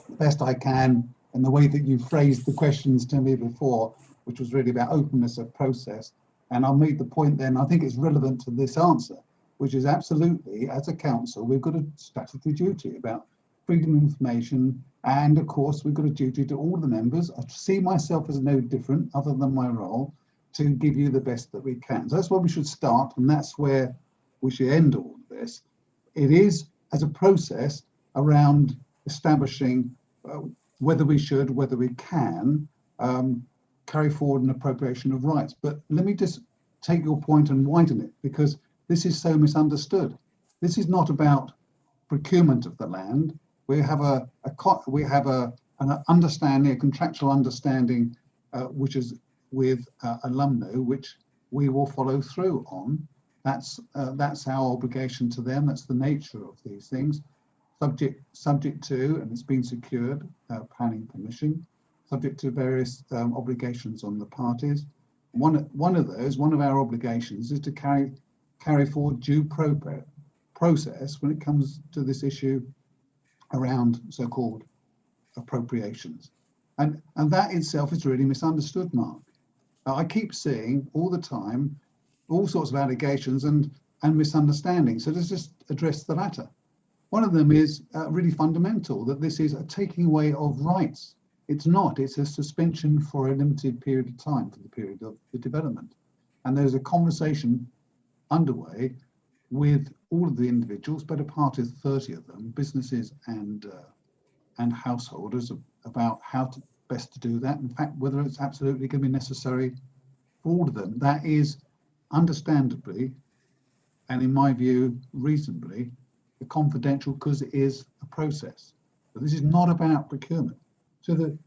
S10: the best I can in the way that you phrased the questions to me before, which was really about openness of process. And I'll make the point then, I think it's relevant to this answer, which is absolutely, as a council, we've got a statutory duty about freedom of information. And of course, we've got a duty to all the members. I see myself as no different, other than my role, to give you the best that we can. So that's where we should start, and that's where we should end all of this. It is, as a process, around establishing whether we should, whether we can, carry forward an appropriation of rights. But let me just take your point and widen it, because this is so misunderstood. This is not about procurement of the land. We have an understanding, a contractual understanding, which is with alumni, which we will follow through on. That's our obligation to them. That's the nature of these things. subject to, and it's been secured, planning permission, subject to various obligations on the parties. One of our obligations is to carry forward due process when it comes to this issue around so-called appropriations. And that itself is really misunderstood, Mark. I keep seeing all the time all sorts of allegations and misunderstandings. So let's just address the latter. One of them is really fundamental, that this is a taking away of rights. It's not, it's a suspension for a limited period of time, for the period of the development. And there's a conversation underway with all of the individuals, better part of 30 of them, businesses and householders, about how to best to do that. In fact, whether it's absolutely going to be necessary for all of them. That is understandably, and in my view, reasonably, confidential, because it is a process. But this is not about procurement. So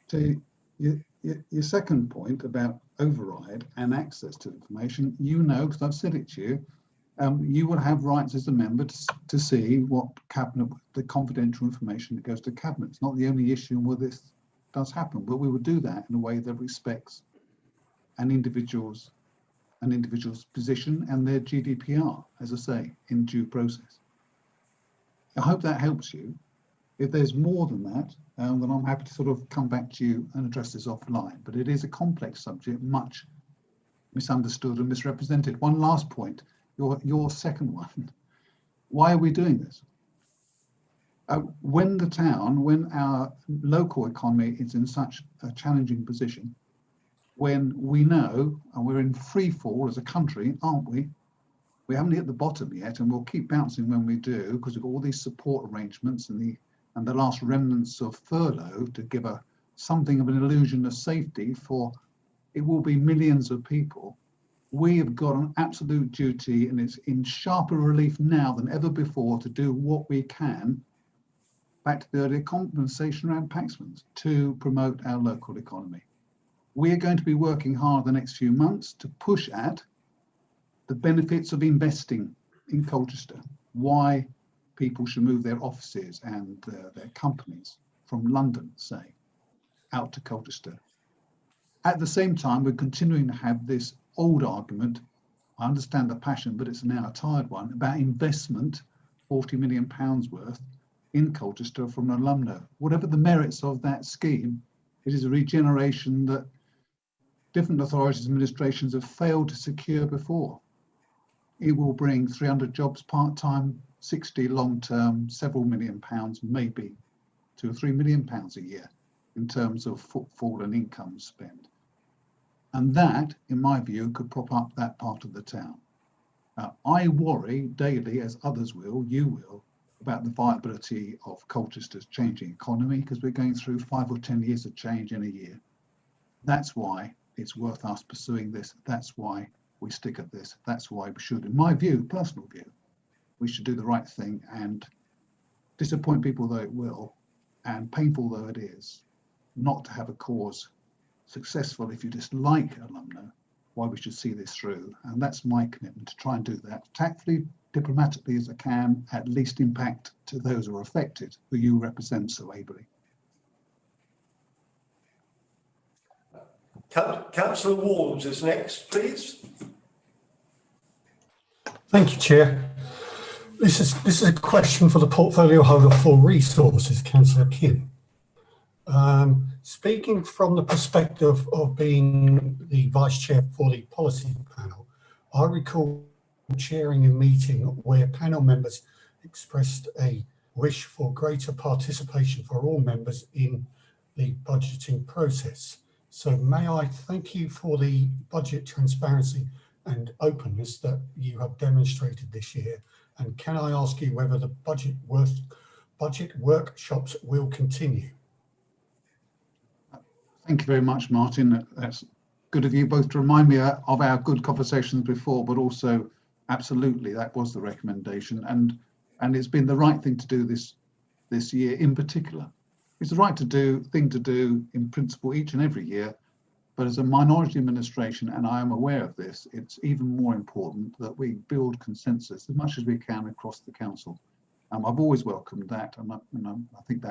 S10: to your second point about override and access to information, you know, because I've said it to you, you will have rights as a member to see what cabinet, the confidential information that goes to cabinet. It's not the only issue where this does happen, but we will do that in a way that respects an individual's position and their GDPR, as I say, in due process. I hope that helps you. If there's more than that, then I'm happy to sort of come back to you and address this offline. But it is a complex subject, much misunderstood and misrepresented. One last point, your second one. Why are we doing this? When our local economy is in such a challenging position, when we know, and we're in free fall as a country, aren't we? We haven't hit the bottom yet, and we'll keep bouncing when we do, because we've got all these support arrangements and the last remnants of furlough to give something of an illusion of safety for, it will be millions of people. We have got an absolute duty, and it's in sharper relief now than ever before, to do what we can, back to the earlier conversation around Paxman, to promote our local economy. We are going to be working hard the next few months to push at the benefits of investing in Colchester, why people should move their offices and their companies from London, say, out to Colchester. At the same time, we're continuing to have this old argument, I understand the passion, but it's now a tired one, about investment, £40 million worth, in Colchester from alumni. Whatever the merits of that scheme, it is a regeneration that different authorities and administrations have failed to secure before. It will bring 300 jobs part-time, 60 long-term, several £1 million, maybe £2 or £3 million a year in terms of footfall and income spend. And that, in my view, could prop up that part of the town. I worry daily, as others will, you will, about the viability of Colchester's changing economy, because we're going through 5 or 10 years of change in a year. That's why it's worth us pursuing this. That's why we stick at this. That's why we should, in my view, personal view, we should do the right thing, and disappoint people though it will, and painful though it is, not to have a cause successful if you dislike alumni, why we should see this through. And that's my commitment, to try and do that tactfully, diplomatically as I can, at least impact to those who are affected, who you represent so ably.
S11: Councillor Warnes is next, please.
S19: Thank you, Chair. This is a question for the portfolio holder for resources, Councillor Kim. Speaking from the perspective of being the Vice Chair for the policy panel, I recall chairing a meeting where panel members expressed a wish for greater participation for all members in the budgeting process. So may I thank you for the budget transparency and openness that you have demonstrated this year, and can I ask you whether the budget workshops will continue?
S10: Thank you very much, Martin. That's good of you both to remind me of our good conversations before, but also absolutely that was the recommendation, and it's been the right thing to do this year in particular. It's the right thing to do in principle each and every year, but as a minority administration, and I am aware of this, it's even more important that we build consensus as much as we can across the council. I've always welcomed that, and I think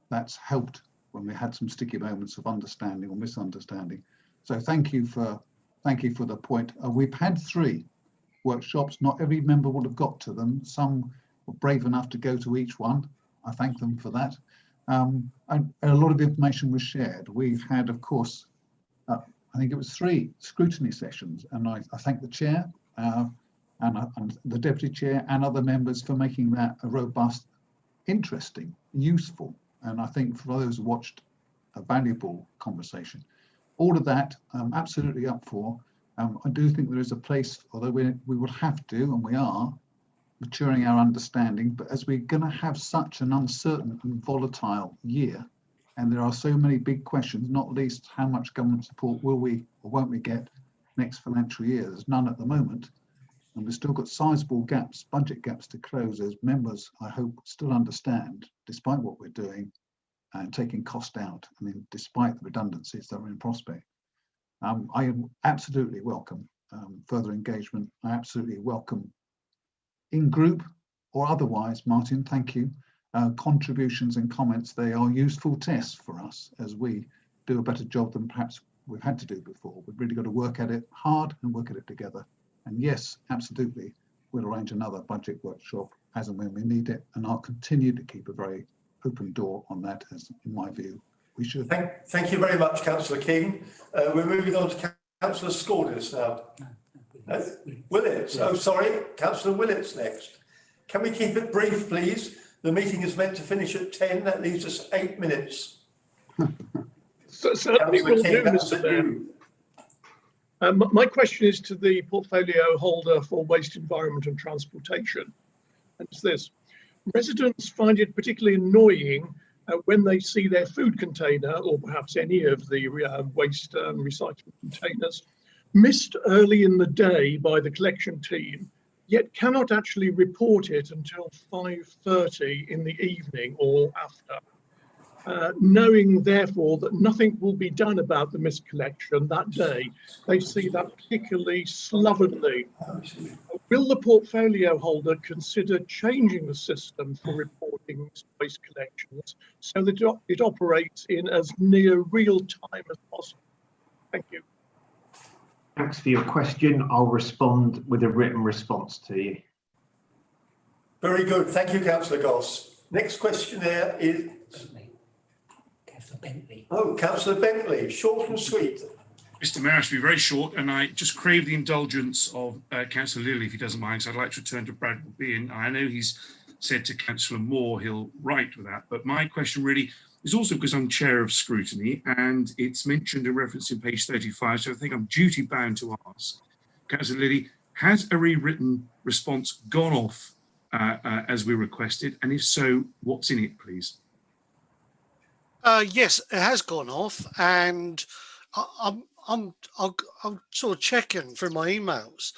S10: that's helped when we had some sticky moments of understanding or misunderstanding. So thank you for the point. We've had 3 workshops. Not every member would have got to them. Some were brave enough to go to each one. I thank them for that. And a lot of information was shared. We've had, of course, I think it was 3 scrutiny sessions, and I thank the chair and the deputy chair and other members for making that a robust, interesting, useful, and I think for those who watched, a valuable conversation. All of that I'm absolutely up for. I do think there is a place, although we will have to, and we are, maturing our understanding, but as we're going to have such an uncertain and volatile year, and there are so many big questions, not least how much government support will we or won't we get next financial year. There's none at the moment, and we've still got sizable gaps, budget gaps to close, as members, I hope, still understand, despite what we're doing and taking cost out, I mean, despite the redundancies that are in prospect. I absolutely welcome further engagement. I absolutely welcome, in group or otherwise, Martin, thank you, contributions and comments. They are useful tests for us as we do a better job than perhaps we've had to do before. We've really got to work at it hard and work at it together. And yes, absolutely, we'll arrange another budget workshop as and when we need it. And I'll continue to keep a very open door on that, as in my view, we should.
S11: Thank you very much, Councillor King. We're moving on to Councillor Scordis now. Willits, oh sorry, Councillor Willits next. Can we keep it brief, please? The meeting is meant to finish at 10, that leaves us 8 minutes.
S2: Certainly will do, Mr. Mayor. My question is to the portfolio holder for waste, environment and transportation. And it's this: residents find it particularly annoying when they see their food container, or perhaps any of the waste recycling containers, missed early in the day by the collection team, yet cannot actually report it until 5:30 in the evening or after. Knowing therefore that nothing will be done about the missed collection that day, they see that particularly slovenly. Will the portfolio holder consider changing the system for reporting waste collections so that it operates in as near real time as possible? Thank you.
S14: Thanks for your question. I'll respond with a written response to you.
S11: Very good. Thank you, Councillor Goss. Next question there is Councillor Bentley. Oh, Councillor Bentley, short and sweet.
S9: Mr. Mayor, I should be very short, and I just crave the indulgence of Councillor Lilly, if he doesn't mind, because I'd like to return to Brad Bean. I know he's said to Councillor Moore he'll write with that, but my question really is also because I'm chair of scrutiny, and it's mentioned in reference in page 35, so I think I'm duty bound to ask. Councillor Lilly, has a rewritten response gone off as we requested, and if so, what's in it, please?
S17: Yes, it has gone off, and I'm sort of checking through my emails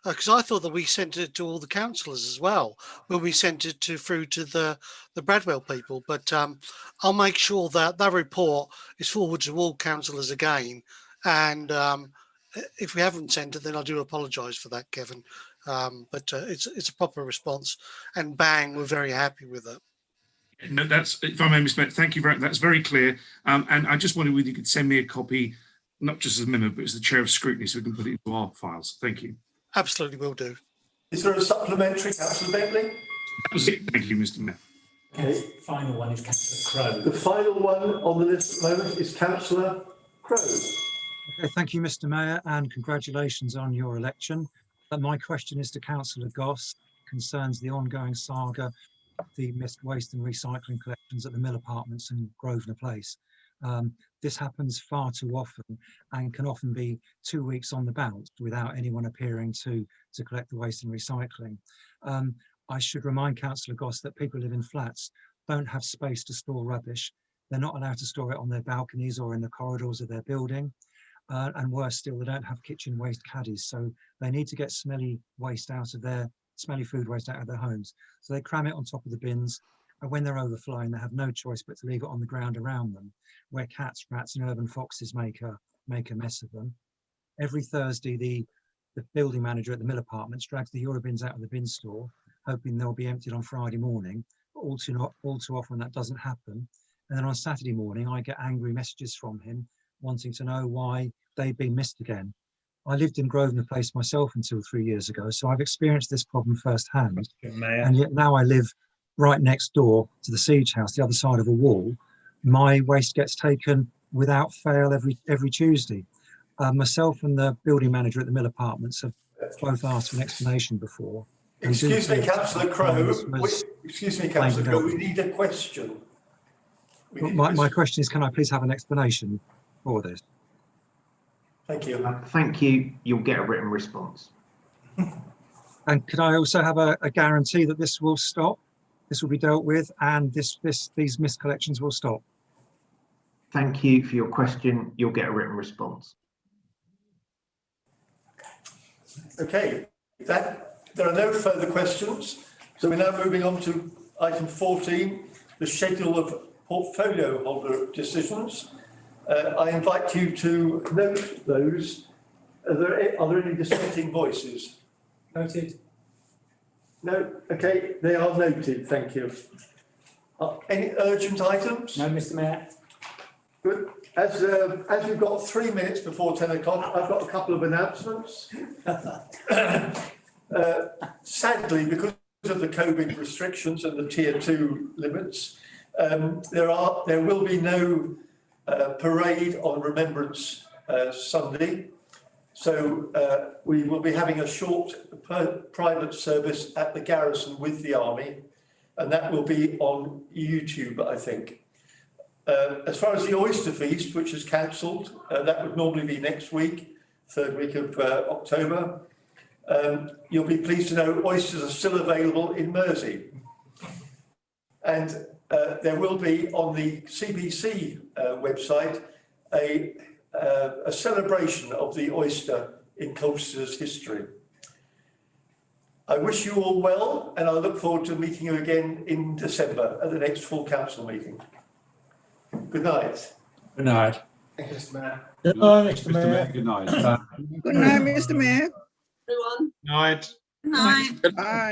S17: because I thought that we sent it to all the councillors as well when we sent it through to the Bradwell people. But I'll make sure that that report is forwarded to all councillors again. And if we haven't sent it, then I do apologise for that, Kevin. But it's a proper response, and bang, we're very happy with it.
S9: No, that's, if I may, Mr. Mayor, thank you very much. That's very clear. And I just wondered whether you could send me a copy, not just as a memo, but as the chair of scrutiny, so we can put it into our files. Thank you.
S17: Absolutely will do.
S11: Is there a supplementary, Councillor Bentley?
S9: That was it. Thank you, Mr. Mayor.
S7: Okay, final one is Councillor Crowe.
S11: The final one on the list at the moment is Councillor Crowe.
S23: Okay, thank you, Mr. Mayor, and congratulations on your election. My question is to Councillor Goss. It concerns the ongoing saga of the missed waste and recycling collections at the Mill Apartments in Grosvenor Place. This happens far too often and can often be 2 weeks on the bounce without anyone appearing to collect the waste and recycling. I should remind Councillor Goss that people who live in flats don't have space to store rubbish. They're not allowed to store it on their balconies or in the corridors of their building. And worse still, they don't have kitchen waste caddies. So they need to get smelly waste out of their, smelly food waste out of their homes. So they cram it on top of the bins. And when they're overflowing, they have no choice but to leave it on the ground around them, where cats, rats and urban foxes make a mess of them. Every Thursday, the building manager at the Mill Apartments drags the Eurobins out of the bin store, hoping they'll be emptied on Friday morning. All too often that doesn't happen. And then on Saturday morning, I get angry messages from him wanting to know why they've been missed again. I lived in Grosvenor Place myself until 3 years ago, so I've experienced this problem firsthand. And yet now I live right next door to the Siege House, the other side of a wall. My waste gets taken without fail every Tuesday. Myself and the building manager at the Mill Apartments have both asked for an explanation before.
S11: Excuse me, Councillor Crowe. Excuse me, Councillor Crowe. We need a question.
S23: My question is, can I please have an explanation for this?
S11: Thank you.
S14: Thank you. You'll get a written response.
S23: And could I also have a guarantee that this will stop? This will be dealt with, and these missed collections will stop.
S14: Thank you for your question. You'll get a written response.
S11: Okay, there are no further questions. So we're now moving on to item 14, the schedule of portfolio holder decisions. I invite you to note those. Are there any dissenting voices?
S7: Noted.
S11: No, okay, they are noted, thank you. Any urgent items?
S7: No, Mr. Mayor.
S11: Good. As we've got 3 minutes before 10 o'clock, I've got a couple of announcements. Sadly, because of the COVID restrictions and the tier 2 limits, there will be no parade on Remembrance Sunday. So we will be having a short private service at the garrison with the army, and that will be on YouTube, I think. As far as the Oyster Feast, which is cancelled, that would normally be next week, 3rd week of October. You'll be pleased to know oysters are still available in Mersey. And there will be on the CBC website a celebration of the oyster in Colchester's history. I wish you all well, and I look forward to meeting you again in December at the next full council meeting. Good night.
S4: Good night.
S11: Thank you, Mr. Mayor.
S4: Good night, Mr. Mayor. Good night.
S12: Good night, Mr. Mayor.
S20: Everyone.
S4: Night.
S15: Night.
S12: Bye.